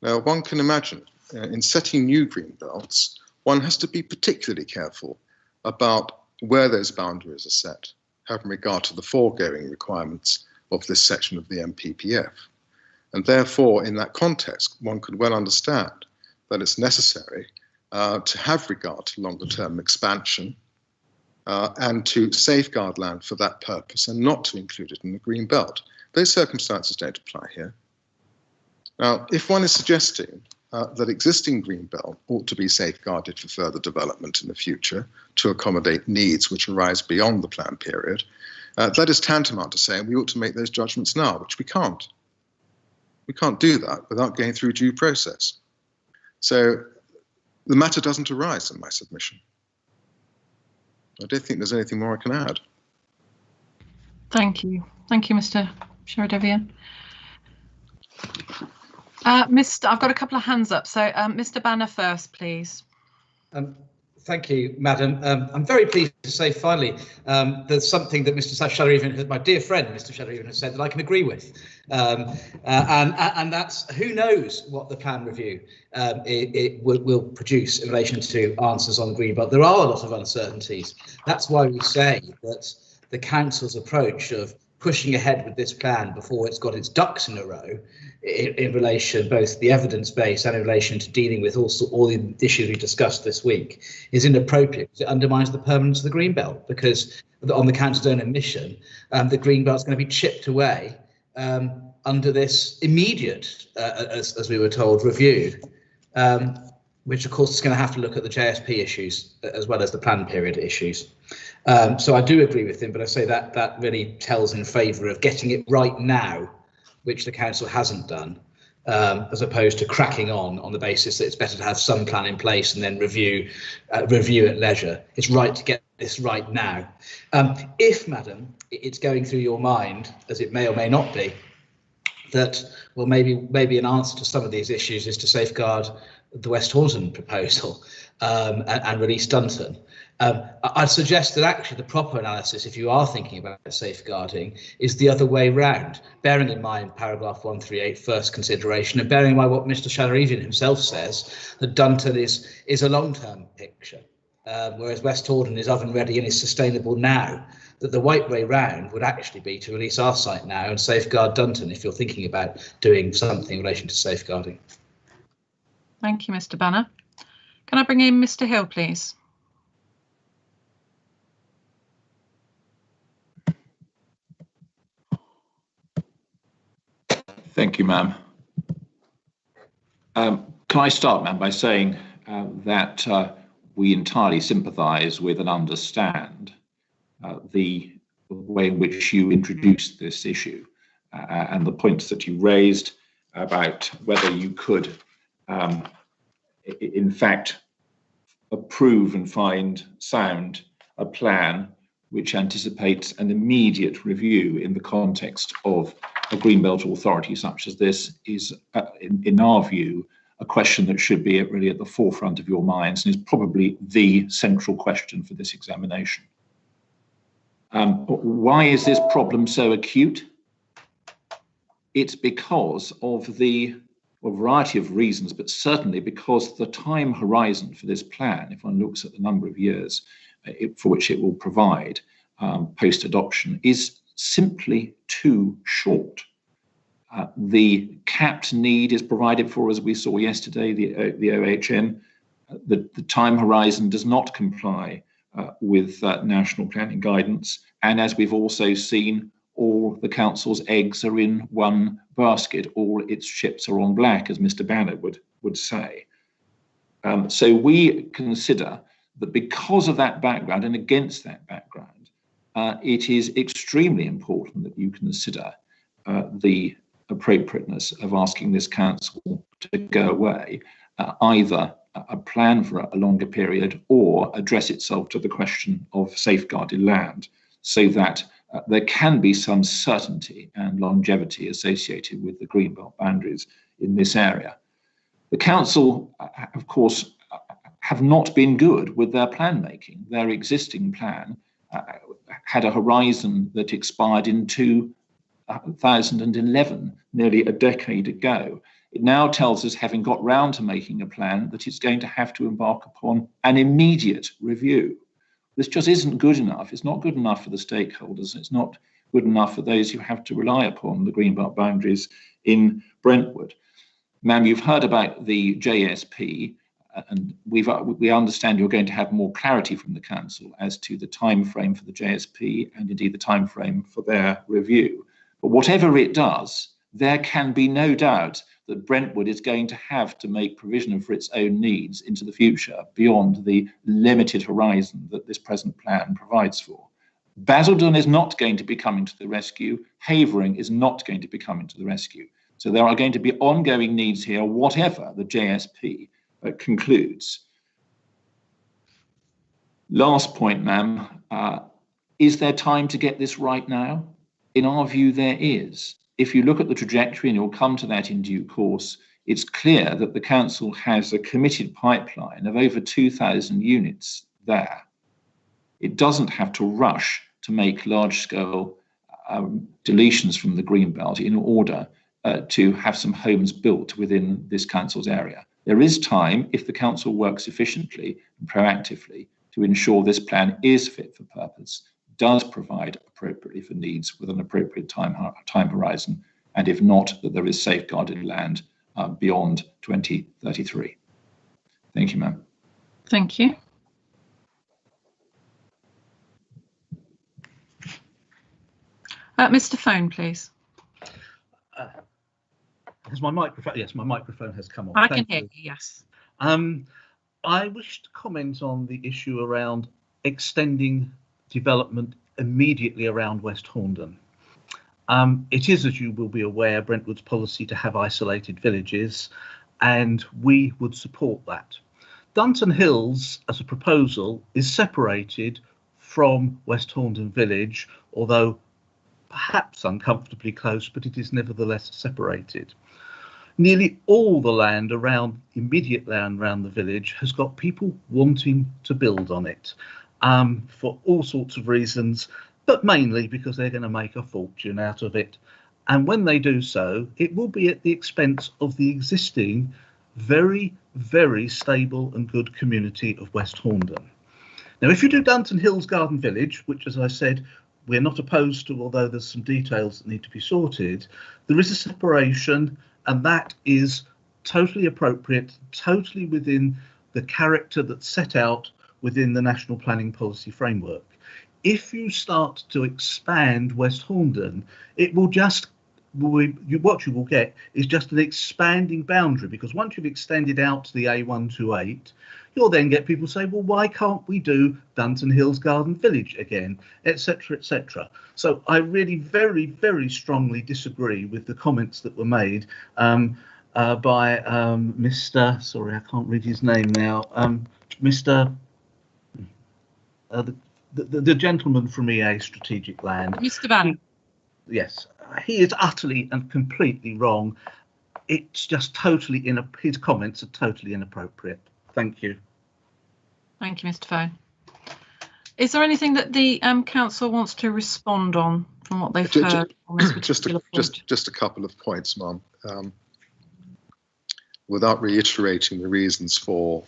Now, one can imagine in setting new green belts, one has to be particularly careful about where those boundaries are set, having regard to the foregoing requirements of this section of the MPPF. And therefore, in that context, one could well understand that it's necessary to have regard to longer term expansion and to safeguard land for that purpose and not to include it in the green belt. Those circumstances don't apply here. Now, if one is suggesting that existing green belt ought to be safeguarded for further development in the future to accommodate needs which arise beyond the planned period, that is tantamount to saying we ought to make those judgments now, which we can't. We can't do that without going through due process. So the matter doesn't arise in my submission. I don't think there's anything more I can add. Thank you. Thank you, Mr. Sheridavian. I've got a couple of hands up. So Mr. Banner first, please. Thank you, Madam. I'm very pleased to say finally there's something that Mr. Sheridavian, my dear friend, Mr. Sheridavian, has said that I can agree with. And that's who knows what the plan review it will produce in relation to answers on Greenbelt. There are a lot of uncertainties. That's why we say that the council's approach of pushing ahead with this plan before it's got its ducks in a row in relation both the evidence base and in relation to dealing with also all the issues we discussed this week is inappropriate. It undermines the permanence of the green belt, because on the council's own admission, the green belt's going to be chipped away under this immediate, as we were told, review, which of course is going to have to look at the JSP issues as well as the plan period issues. So I do agree with him, but I say that really tells in favour of getting it right now, which the council hasn't done, as opposed to cracking on the basis that it's better to have some plan in place and then review at leisure. It's right to get this right now. If, Madam, it's going through your mind, as it may or may not be, that, well, maybe an answer to some of these issues is to safeguard the West Horton proposal and release Dunton. I'd suggest that actually the proper analysis, if you are thinking about safeguarding, is the other way round, bearing in mind paragraph 138, first consideration, and bearing in mind what Mr. Sheridavian himself says, that Dunton is a long-term picture, whereas West Horton is oven-ready and is sustainable now. That the right way round would actually be to release our site now and safeguard Dunton, if you're thinking about doing something in relation to safeguarding. Thank you, Mr. Banner. Can I bring in Mr. Hill, please? Thank you, ma'am. Can I start, ma'am, by saying that we entirely sympathise with and understand the way in which you introduced this issue and the points that you raised about whether you could, in fact, approve and find sound a plan which anticipates an immediate review in the context of a Greenbelt authority such as this is, in our view, a question that should be really at the forefront of your minds and is probably the central question for this examination. Why is this problem so acute? It's because of a variety of reasons, but certainly because the time horizon for this plan, if one looks at the number of years for which it will provide post-adoption, is simply too short. The capped need is provided for, as we saw yesterday, the OHN. The time horizon does not comply with national planning guidance. And as we've also seen, all the council's eggs are in one basket. All its chips are on black, as Mr. Banner would say. So we consider that because of that background and against that background, it is extremely important that you consider the appropriateness of asking this council to go away, either a plan for a longer period or address itself to the question of safeguarded land, so that there can be some certainty and longevity associated with the Greenbelt boundaries in this area. The council, of course, have not been good with their plan making. Their existing plan had a horizon that expired in 2011, nearly a decade ago. It now tells us, having got round to making a plan, that it's going to have to embark upon an immediate review. This just isn't good enough. It's not good enough for the stakeholders. It's not good enough for those who have to rely upon the Greenbelt boundaries in Brentwood. Ma'am, you've heard about the JSP, and we understand you're going to have more clarity from the council as to the time frame for the JSP and indeed the time frame for their review. But whatever it does, there can be no doubt that Brentwood is going to have to make provision for its own needs into the future beyond the limited horizon that this present plan provides for. Basildon is not going to be coming to the rescue. Havering is not going to be coming to the rescue. So there are going to be ongoing needs here, whatever the JSP concludes. Last point, ma'am, is there time to get this right now? In our view, there is. If you look at the trajectory, and you'll come to that in due course, it's clear that the council has a committed pipeline of over 2,000 units there. It doesn't have to rush to make large-scale deletions from the Greenbelt in order to have some homes built within this council's area. There is time, if the council works efficiently and proactively, to ensure this plan is fit for purpose, does provide appropriately for needs with an appropriate time horizon, and if not, that there is safeguarded land beyond 2033. Thank you, ma'am. Thank you. Mr. Phone, please. Has my microphone? Yes, my microphone has come on. I can hear you, yes. I wish to comment on the issue around extending development immediately around West Horndon. It is, as you will be aware, Brentwood's policy to have isolated villages, and we would support that. Dunton Hills, as a proposal, is separated from West Horndon village, although perhaps uncomfortably close, but it is nevertheless separated. Nearly all the land around, immediate land around the village, has got people wanting to build on it for all sorts of reasons, but mainly because they're going to make a fortune out of it. And when they do so, it will be at the expense of the existing very, very stable and good community of West Horndon. Now, if you do Dunton Hills Garden Village, which, as I said, we're not opposed to, although there's some details that need to be sorted, there is a separation, and that is totally appropriate, totally within the character that's set out within the National Planning Policy Framework. If you start to expand West Horndon, it will just what you will get is just an expanding boundary, because once you've extended out to the A128, you'll then get people say, well, why can't we do Dunton Hills Garden Village again, etc., etc. So I really very, very strongly disagree with the comments that were made by Mr. Sorry, I can't read his name now. Mr. The gentleman from EA Strategic Land. Mr. Bannon. Yes, he is utterly and completely wrong. It's just totally his comments are totally inappropriate. Thank you. Thank you, Mr. Fone. Is there anything that the council wants to respond on from what they've heard on this particular point? Just a couple of points, Mum. Without reiterating the reasons for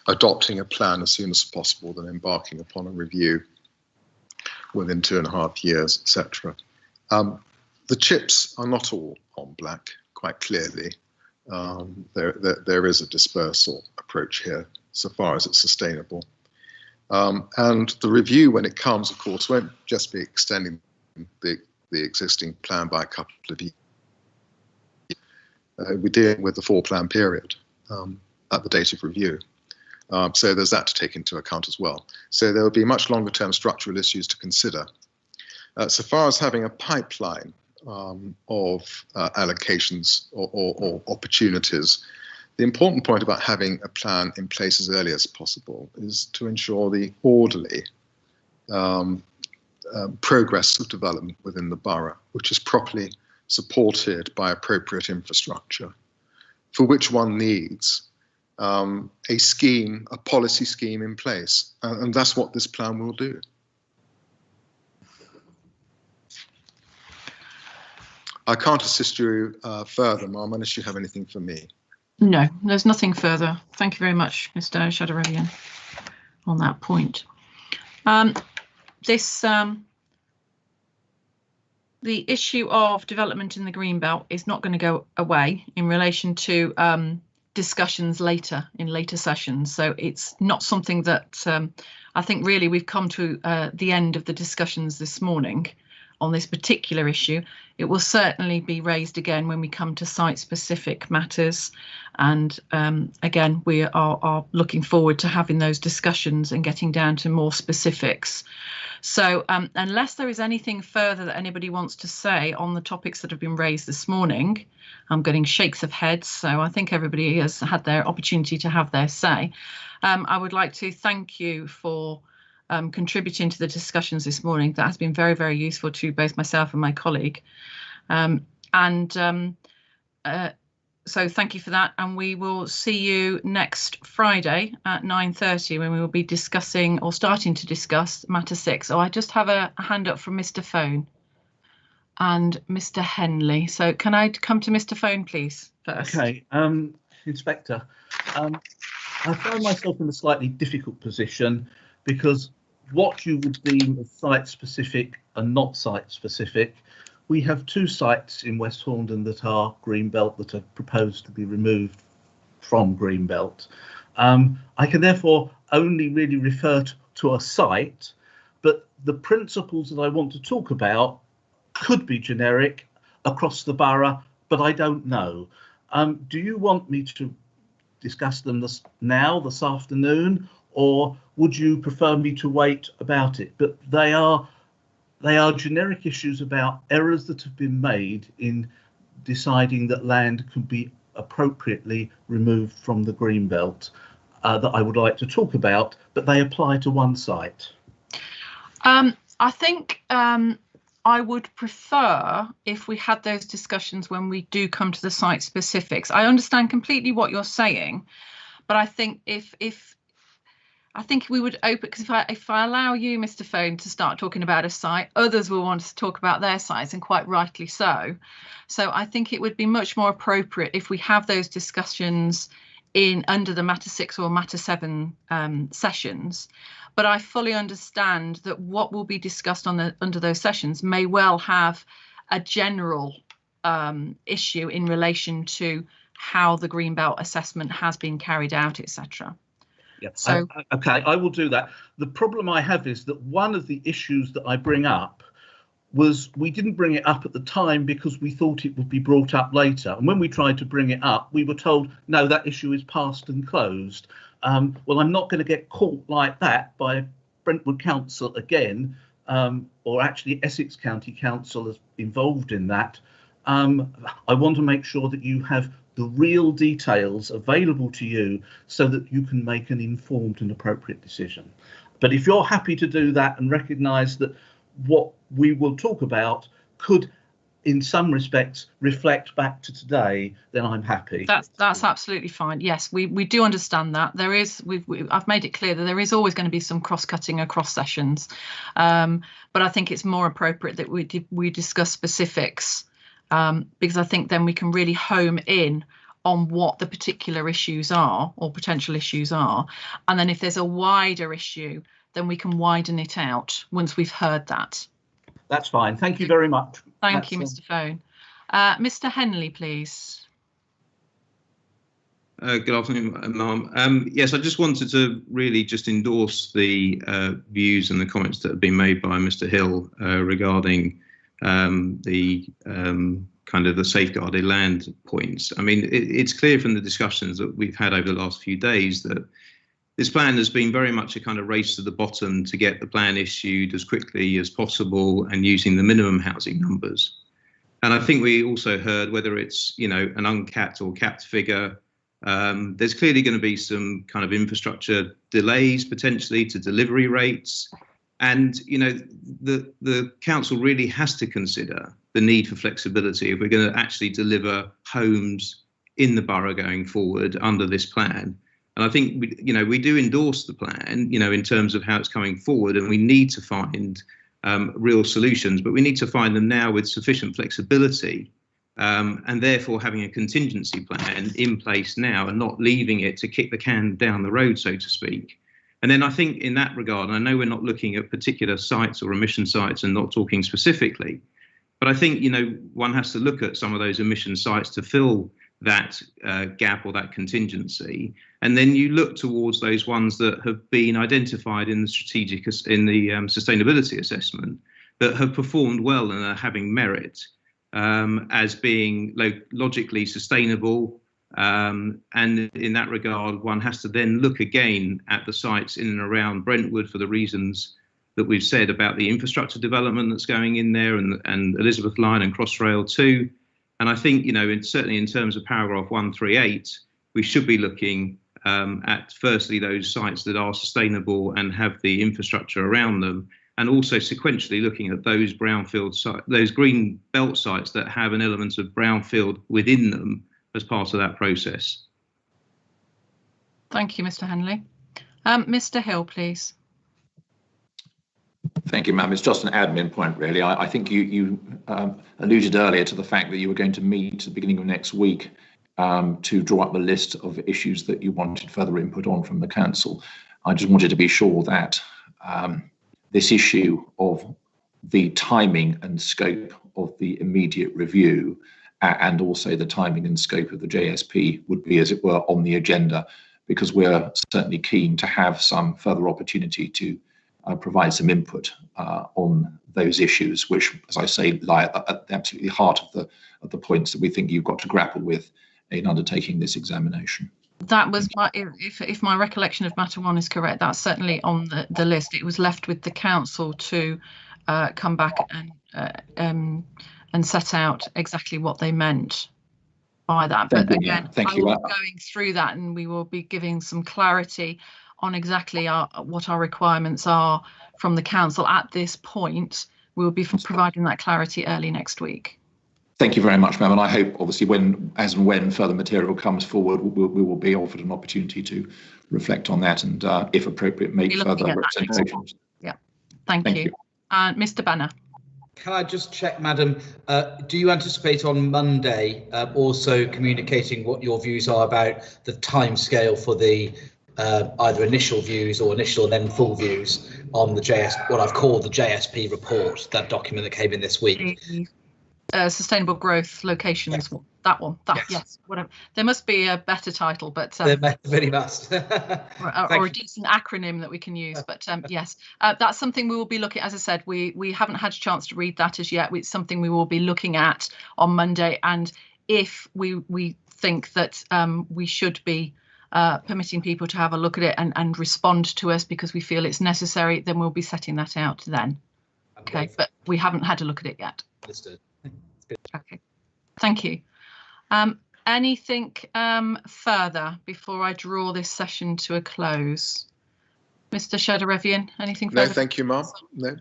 adopting a plan as soon as possible, then embarking upon a review within 2.5 years, etc. The chips are not all on black, quite clearly. There is a dispersal approach here, so far as it's sustainable. And the review, when it comes, of course, won't just be extending the existing plan by a couple of years. We're dealing with the 4-plan period at the date of review. So there's that to take into account as well. So there will be much longer term structural issues to consider. So far as having a pipeline of allocations or opportunities, the important point about having a plan in place as early as possible is to ensure the orderly progress of development within the borough, which is properly supported by appropriate infrastructure, for which one needs a scheme, a policy scheme in place. And that's what this plan will do. I can't assist you further, Ma'am, unless you have anything for me. No, there's nothing further. Thank you very much, Mr. Shadaravian, on that point. The issue of development in the Greenbelt is not going to go away in relation to discussions later in later sessions. So it's not something that I think really we've come to the end of the discussions this morning on this particular issue. It will certainly be raised again when we come to site-specific matters. And again, we are looking forward to having those discussions and getting down to more specifics. So unless there is anything further that anybody wants to say on the topics that have been raised this morning, I'm getting shakes of heads, so I think everybody has had their opportunity to have their say. I would like to thank you for contributing to the discussions this morning. That has been very, very useful to both myself and my colleague. So thank you for that, and we will see you next Friday at 9:30 when we will be discussing or starting to discuss matter 6. Oh, I just have a hand up from Mr. Fone and Mr. Henley. So can I come to Mr. Fone, please, first? Okay, Inspector, I find myself in a slightly difficult position because what you would deem as site-specific and not site-specific, we have 2 sites in West Horndon that are Greenbelt that are proposed to be removed from Greenbelt. I can therefore only really refer to a site, but the principles that I want to talk about could be generic across the borough, but I don't know. Do you want me to discuss them now, this afternoon, or would you prefer me to wait about it? But they are generic issues about errors that have been made in deciding that land could be appropriately removed from the Greenbelt that I would like to talk about, but they apply to one site. I think I would prefer if we had those discussions when we do come to the site specifics. I understand completely what you're saying, but I think I think we would open, because if I allow you, Mr. Fone, to start talking about a site, others will want to talk about their sites, and quite rightly so. So I think it would be much more appropriate if we have those discussions under the Matter 6 or Matter 7 sessions. But I fully understand that what will be discussed under those sessions may well have a general issue in relation to how the Greenbelt assessment has been carried out, etc. Yeah. So, okay, I will do that. The problem I have is that one of the issues that I bring up was we didn't bring it up at the time because we thought it would be brought up later. And when we tried to bring it up, we were told, no, that issue is past and closed. Well, I'm not going to get caught like that by Brentwood Council again, or actually Essex County Council is involved in that. I want to make sure that you have the real details available to you so that you can make an informed and appropriate decision. But if you're happy to do that and recognise that what we will talk about could, in some respects, reflect back to today, then I'm happy. That's absolutely fine. Yes, we do understand that. There is, I've made it clear that there is always going to be some cross-cutting across sessions, but I think it's more appropriate that we discuss specifics, because I think then we can really home in on what the particular issues are or potential issues are, and then if there's a wider issue, then we can widen it out once we've heard that. That's fine. Thank you very much. Thank you, Mr. Phone. Mr. Henley, please. Good afternoon, Ma'am. Yes, I just wanted to really just endorse the views and the comments that have been made by Mr. Hill regarding the kind of the safeguarded land points. I mean, it's clear from the discussions that we've had over the last few days that this plan has been very much a kind of race to the bottom to get the plan issued as quickly as possible and using the minimum housing numbers. And I think we also heard, whether it's, you know, an uncapped or capped figure, there's clearly going to be some kind of infrastructure delays potentially to delivery rates. And, you know, the council really has to consider the need for flexibility if we're going to actually deliver homes in the borough going forward under this plan. And I think, we do endorse the plan, in terms of how it's coming forward, and we need to find real solutions, but we need to find them now with sufficient flexibility, and therefore having a contingency plan in place now and not leaving it to kick the can down the road, so to speak. And then I think in that regard, and I know we're not looking at particular sites or emission sites and not talking specifically, but I think, one has to look at some of those emission sites to fill that gap or that contingency, and then you look towards those ones that have been identified in the sustainability assessment that have performed well and are having merit as being logically sustainable. And in that regard, one has to then look again at the sites in and around Brentwood for the reasons that we've said about the infrastructure development that's going in there, and Elizabeth Line and Crossrail 2. And I think, certainly in terms of paragraph 138, we should be looking at firstly those sites that are sustainable and have the infrastructure around them, and also sequentially looking at those brownfield sites, those green belt sites that have an element of brownfield within them as part of that process. Thank you, Mr. Henley. Mr. Hill, please. Thank you, ma'am. It's just an admin point, really. I think you alluded earlier to the fact that you were going to meet at the beginning of next week to draw up a list of issues that you wanted further input on from the council. I just wanted to be sure that this issue of the timing and scope of the immediate review and also the timing and scope of the JSP would be, as it were, on the agenda, because we're certainly keen to have some further opportunity to provide some input on those issues, which, as I say, lie at the absolutely heart of the points that we think you've got to grapple with in undertaking this examination. That was if my recollection of matter one is correct, that's certainly on the list. It was left with the council to come back and set out exactly what they meant by that. But again, I will be going through that, and we will be giving some clarity on exactly what our requirements are from the council at this point. We will be providing that clarity early next week. Thank you very much, ma'am. And I hope, obviously, as and when further material comes forward, we will be offered an opportunity to reflect on that and, if appropriate, make further representations. Yeah, thank you. Mr. Banner. Can I just check, madam, do you anticipate on Monday also communicating what your views are about the timescale for the either initial views or initial and then full views on the what I've called the JSP report, that document that came in this week? Sustainable growth locations that one. Yes, whatever. There must be a better title, but there very must. or a decent acronym that we can use. But yes, that's something we will be looking. As I said, we haven't had a chance to read that as yet. It's something we will be looking at on Monday, and if we think that we should be permitting people to have a look at it and respond to us because we feel it's necessary, then we'll be setting that out then. Okay, but we haven't had a look at it yet. Understood. Okay, thank you. Anything further before I draw this session to a close? Mr. Shadorevian, anything further? No, thank you, Ma'am. No.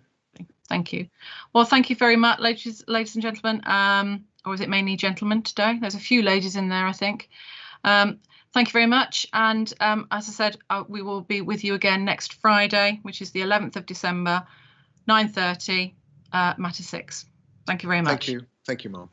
Thank you. Well, thank you very much, ladies and gentlemen. Or is it mainly gentlemen today? There's a few ladies in there, I think. Thank you very much. And as I said, we will be with you again next Friday, which is the 11th of December, 9:30, Matter 6. Thank you very much. Thank you. Thank you, Ma'am.